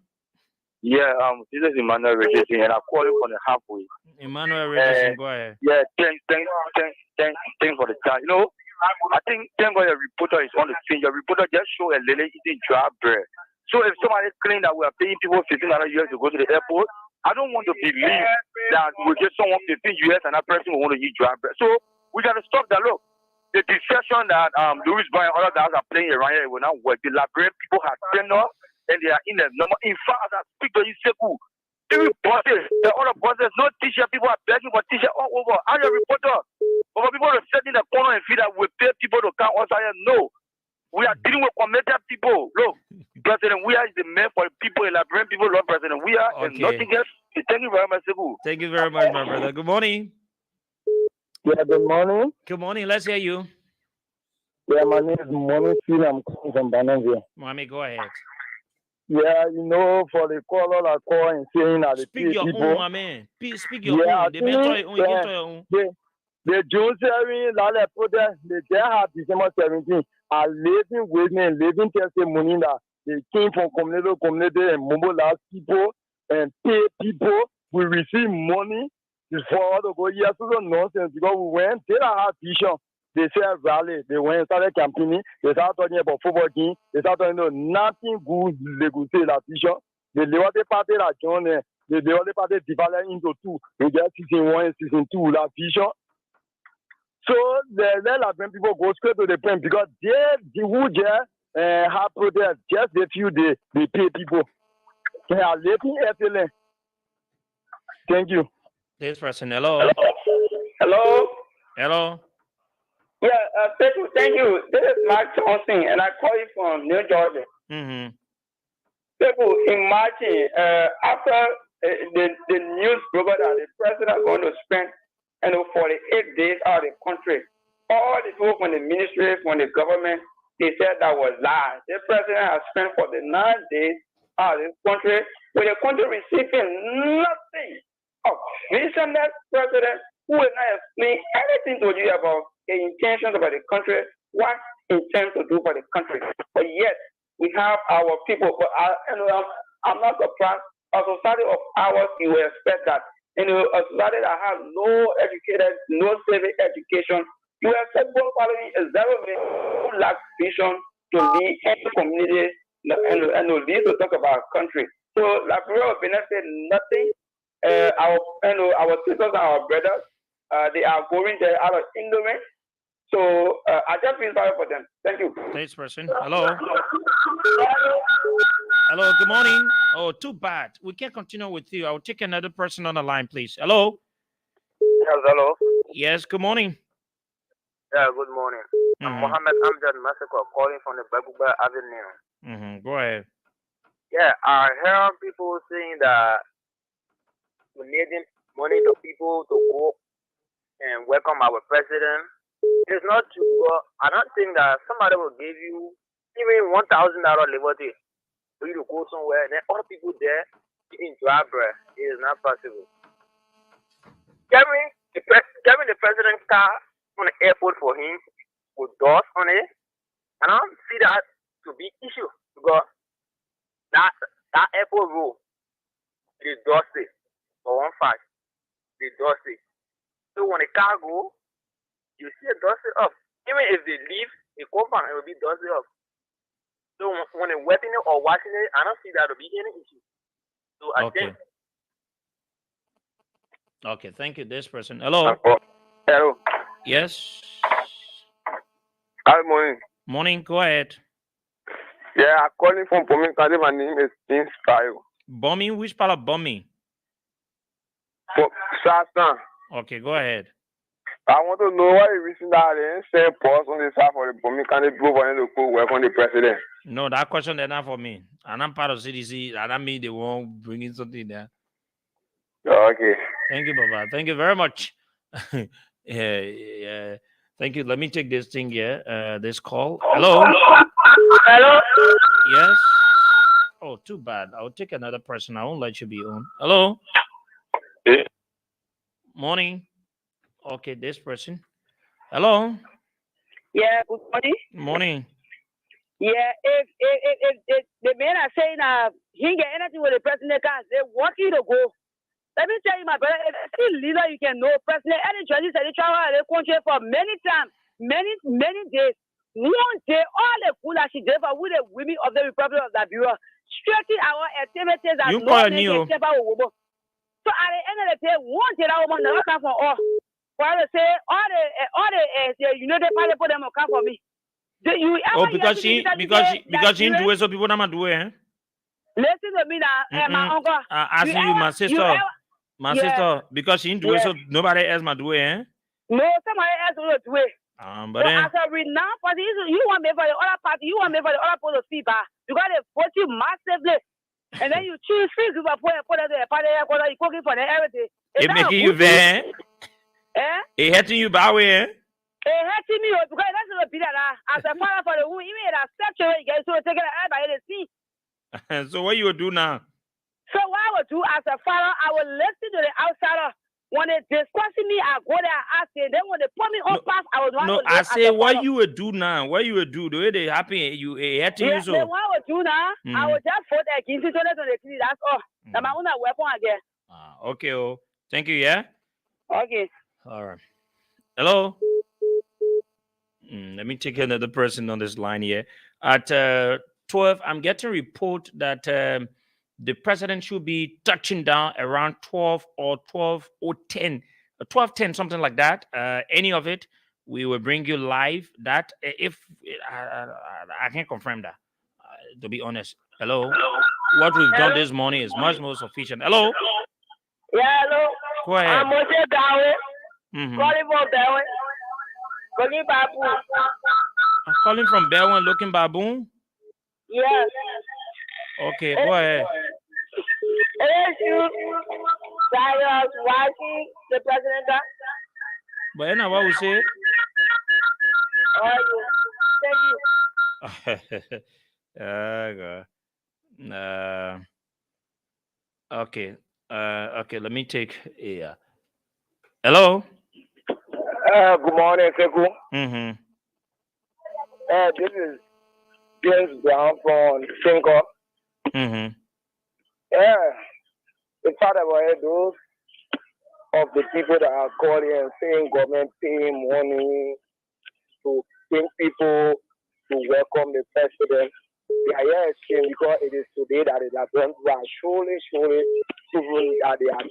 Yeah, this is Emmanuel Richardson, and I'm calling from the halfway. Emmanuel Richardson, go ahead. Yeah, thanks for the time. You know, I think thank God your reporter is on the scene. Your reporter just show a lady eating dry bread. So if somebody claim that we are paying people $1,500 to go to the airport, I don't want to believe that we get someone $15 and that person will want to eat dry bread. So we got to stop that. Look, the deception that Louis Brown and other guys are playing around here will not work. The Liberian people have turned up. And they are in the number. In fact, as I speak to you, Sekou, 3 buses, the other buses, no teacher, people are begging for teacher all over. I'm a reporter. But people are sitting in the corner and feel that we pay people to come outside. No. We are dealing with committed people. Look, President Weah is the man for the people, and Liberian people love President Weah and nothing else. Thank you very much, Sekou. Thank you very much, my brother. Good morning. Yeah, good morning. Good morning. Let's hear you. Yeah, my name is Mommy Phil. I'm coming from Bananvia. Mommy, go ahead. Yeah, you know, for the caller I call and saying that speak your people, own, my man. Speak your own. They mentor your own. You get your own. The June 7, Lale protest, they have December 17. Are living witness, living testimony that they came from community and mobilize people and pay people. We receive money before to go. Yes, so nonsense because we went. They don't have vision. They said rally. They went and started campaigning. They started talking about football game. They started talking about nothing good. They could say that vision. The Liberty Party that joined the Liberty Party divided into 2. We get season 1 and season 2. That vision. So the Liberian people go straight to the point because they who just have protest just a few days. They pay people. They are letting FLN. Thank you. This person. Hello. Hello. Hello. Yeah, thank you. This is Mark Johnson, and I call you from New Georgia. People, imagine after the news broke that the president is going to spend 48 days out of the country. All the people from the ministry, from the government, they said that was lies. The president has spent 49 days out of the country, with the country receiving nothing. A visionary president who will not explain anything to you about the intentions about the country, what intend to do for the country. But yes, we have our people. But I'm not surprised. A society of ours, you will expect that. A society that has no educated, no civic education, you expect both quality is zero who lack vision to lead any community and to lead to talk about country. So Liberia will benefit nothing. Our sisters and our brothers, they are going there out of ignorance. So I just feel sorry for them. Thank you. Thanks, person. Hello. Hello. Good morning. Oh, too bad. We can't continue with you. I'll take another person on the line, please. Hello. Yes, hello. Yes. Good morning. Yeah, good morning. I'm Mohammed Amjad Massacre calling from the Baguba Avenue. Go ahead. Yeah, I heard people saying that donating money to people to go and welcome our president. It's not true. But I don't think that somebody will give you even $1,000 liberty for you to go somewhere and then other people there eating dry bread. It is not possible. Giving the president's car on the airport for him with doors on it, I don't see that to be issue because that airport rule is dusty for one fact. It's dusty. So when the car go, you see it dusty up. Even if they leave a compound, it will be dusty up. So when they're wetting it or washing it, I don't see that to be any issue. So I think. Okay, thank you. This person. Hello. Hello. Yes. Good morning. Morning. Go ahead. Yeah, I'm calling from Bombing. My name is James Fayo. Bombing? Which part of bombing? Shastan. Okay, go ahead. I want to know why the reason that they send post on the side for the Bombing candidate go for them to go work on the president. No, that question is not for me. And I'm part of CDC. And I mean they won't bring in something there. Okay. Thank you, Baba. Thank you very much. Yeah. Thank you. Let me take this thing here. This call. Hello. Hello. Yes. Oh, too bad. I'll take another person. I won't let you be on. Hello. Morning. Okay, this person. Hello. Yeah, good morning. Morning. Yeah, if the men are saying he can get anything with the president cars, they want you to go. Let me tell you, my brother, if still leader you can know president any judges and travel the country for many times, many days. One day, all the food that she did for with the women of the Republic of Liberia, straighten our activities that You call no new. can So at the end of the day, one day that woman never come for all. For her to say all the United Party put them on come for me. Because she didn't do it, so people don't do it. Eh? Listen to me now, my uncle. Asking you, my sister. My sister, because she didn't do it, so nobody else might do it, eh? No, somebody else will do it. But then, as a renowned party, you want me for the other party, you want me for the other party to see back. You got to vote you massively. And then you choose three people put it to the party, you cooking for them, everything. It making you bad. Eh? It hurting you bad way, eh? It hurting me because that's not be that. As a father for the woman, even that section, you guys so take it everybody to see. So what you will do now? So what I would do as a father, I will listen to the outsider. When they discussing me, I go there and ask them. Then when they put me on pass, I would want to. I say what you would do now. What you would do? The way they happen, you hurting you so. What I would do now, I would just vote against 2023. That's all. That's my own weapon again. Okay. Oh, thank you. Yeah. Okay. All right. Hello. Let me take another person on this line here. At 12, I'm getting a report that the president should be touching down around 12 or 12 or 10, 12:10, something like that. Any of it, we will bring you live. That if I can't confirm that, to be honest. Hello. What we've done this morning is much more sufficient. Hello. Yeah, hello. Go ahead. I'm Moshe Dawe. Calling from Belwin. Looking Baboon. Calling from Belwin, looking Baboon? Yes. Okay, go ahead. LSU, Cyrus watching the president. But you know what we say? Thank you. Okay. Okay, let me take a Hello. Good morning, Seku. This is James Brown from Cinco. Mm-hmm. Yeah, the fact about those of the people that are calling and saying government paying money to bring people to welcome the president. They are here asking because it is today that the Liberians are surely proven that they are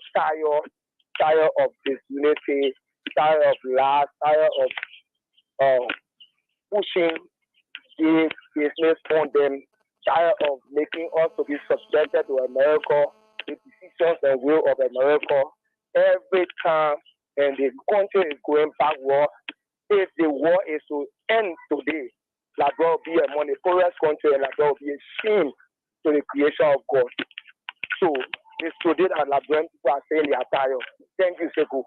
tired of disunity, tired of lies, tired of pushing this business on them, tired of making us to be subjected to America, the decisions and will of America. Every time and the country is going backward, if the war is to end today, Liberia will be a monopolious country and Liberia will be a shame to the creation of God. So it's today that Liberian people are saying they are tired. Thank you, Sekou.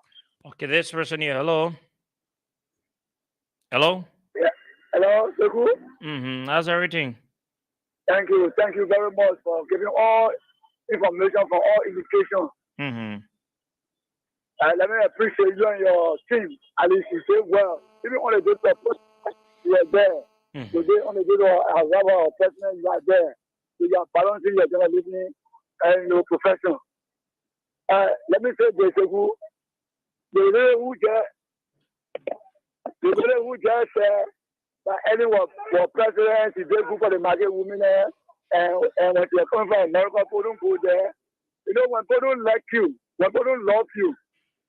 Okay, this person here. Hello. Hello. Yeah. Hello, Sekou. Mm-hmm. How's everything? Thank you. Thank you very much for giving all information for all indications. Mm-hmm. Let me appreciate you and your team. At least you say well. Even on the day of you are there. Today on the day of our president, you are there. So you are balancing your journalism and your profession. Let me say this, Sekou. The way who just said that anyone for president is very good for the market women and when you're coming from America, people don't go there. You know, when people don't like you, when people don't love you,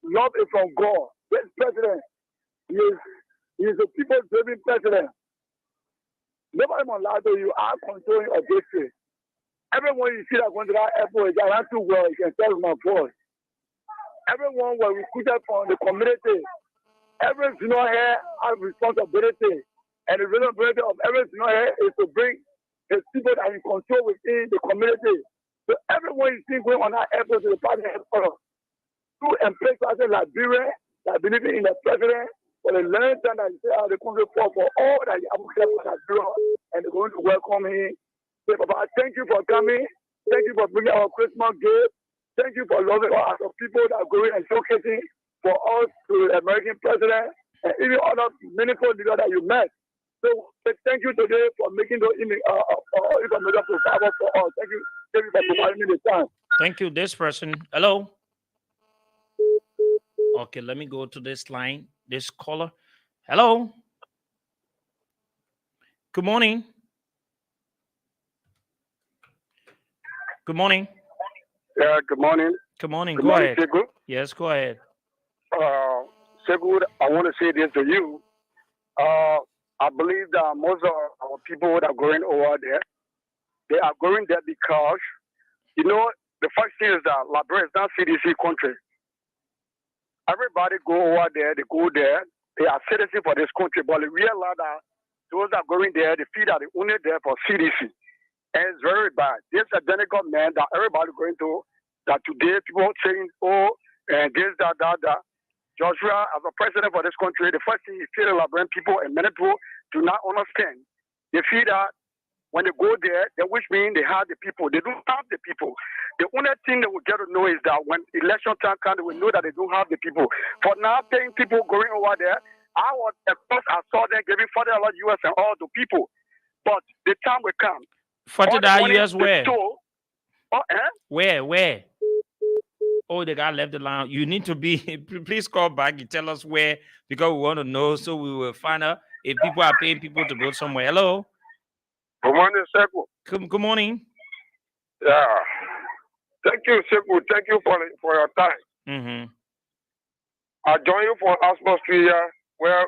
love is from God. This president he is a people-driven president. Nobody will lie to you. I'm controlling a district. Everyone you see that going to that airport is around too well. You can tell my voice. Everyone was recruited from the community. Every senior here has responsibility. And the responsibility of every senior here is to bring the people that in control within the community. So everyone you see going on that airport to the party headquarters. To embrace as a Liberian that believe in the president for the long time that you say how the country for all that you have for Nigeria and they're going to welcome him. Say, Papa, thank you for coming. Thank you for bringing our Christmas gift. Thank you for loving us as people that are going and showcasing for us to the American president and even other meaningful leaders that you met. So thank you today for making those information available for us. Thank you for providing me the time. Thank you. This person. Hello. Okay, let me go to this line. This caller. Hello. Good morning. Good morning. Yeah, good morning. Good morning. Good Go morning, ahead. Sekou. Yes, go ahead. Sekou, I want to say this to you. I believe that most of our people that are going over there, they are going there because, you know, the first thing is that Liberia is not CDC country. Everybody go over there, they go there, they are citizens for this country, but they realize that those that are going there, they feel that they're only there for CDC. And it's very bad. This identical man that everybody going to, that today people saying, oh, and this, that. Joshua, as a president for this country, the first thing he feel the Liberian people and many people do not understand. They feel that when they go there, they wish mean they have the people. They don't have the people. The only thing they will get to know is that when election time comes, they will know that they don't have the people. For now, paying people going over there, at first I saw them giving $40 US and all to people. But the time will come. $40 US where? Where? Where? Oh, the guy left the line. You need to be, please call back and tell us where, because we want to know so we will find out if people are paying people to go somewhere. Hello? Good morning, Sekou. Good morning. Yeah. Thank you, Sekou. Thank you for your time. Mm-hmm. I join you for atmosphere where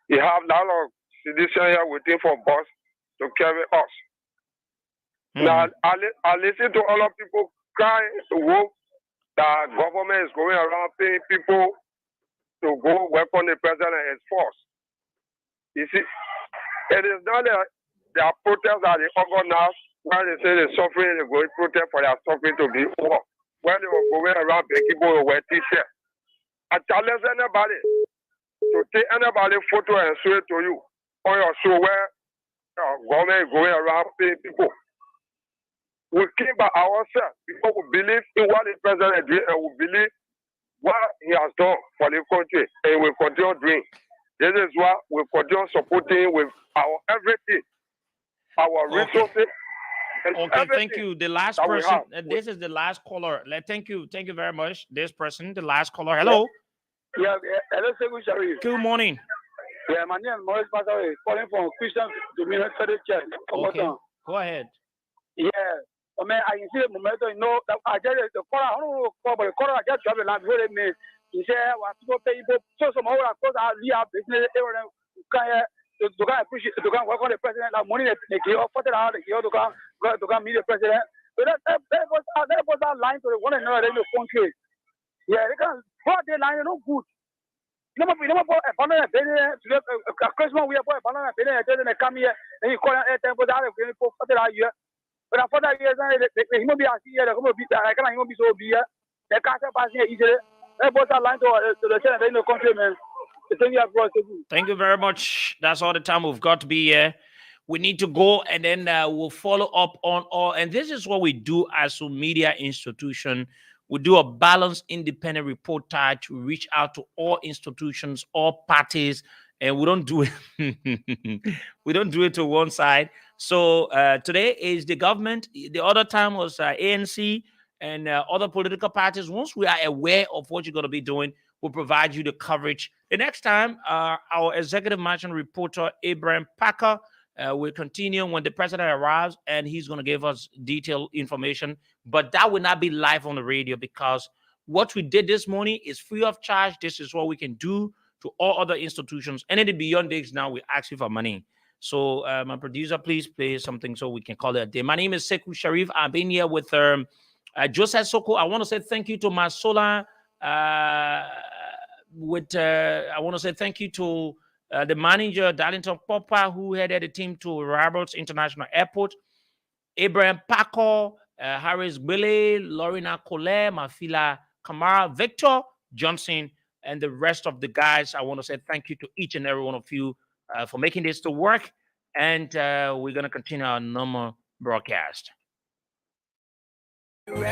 we have a lot of citizens here waiting for bus to carry us. Mm-hmm. Now, I listen to all of people crying to hope that government is going around paying people to go welcome the president and force. You see, it is not that there are protests that they organize where they say they're suffering, they're going to protest for their suffering to be over. When they were going around making people wear t-shirts. I challenge anybody to take anybody photo and show it to you on your show where government is going around paying people. We came by ourselves because we believe in what the president did and we believe what he has done for the country and we continue doing. This is what we continue supporting with our everything, our resources. Okay, thank you. The last person, this is the last caller. Thank you very much. This person, the last caller. Hello. Yeah, hello, Secretary. Good morning. Yeah, my name is Maurice Pastor, calling from Christian Dominion Church. Okay, go ahead. Yeah, I mean, I see the moment, you know, I just the caller, I don't know, but the caller I just dropped the line before me. He said, "What people pay people?" So some other cause I have business. Everyone can appreciate, to can work on the president. Like money they give, for the they give to can meet the president. So that was that line to the one another in the country. Yeah, they can put their line no good. You know, for a banana Christmas we have a banana and they come here and you call it a temple out of for the year. But after that years, he will be a year, the home be I can't even be so beer. The car passing easily. That was a line to the Senate in the country, man. Thank you very much. That's all the time we've got to be here. We need to go, and then we'll follow up on all. And this is what we do as a media institution. We do a balanced, independent reportage. We reach out to all institutions, all parties, and we don't do it. We don't do it to one side. So today is the government. The other time was ANC and other political parties. Once we are aware of what you're going to be doing, we'll provide you the coverage. The next time, our executive management reporter, Abraham Packer, will continue when the president arrives, and he's going to give us detailed information. But that will not be live on the radio, because what we did this morning is free of charge. This is what we can do to all other institutions. Anything beyond this now, we ask you for money. So my producer, please play something so we can call it a day. My name is Sekou Sharif. I've been here with Joseph Soko. I want to say thank you to Masola. I want to say thank you to the manager, Darlington Popper, who headed the team to Roberts International Airport, Abraham Paco, Harris Bele, Lorena Collet, Mafila Kamara, Victor Johnson, and the rest of the guys. I want to say thank you to each and every one of you for making this to work. And we're going to continue our normal broadcast. Before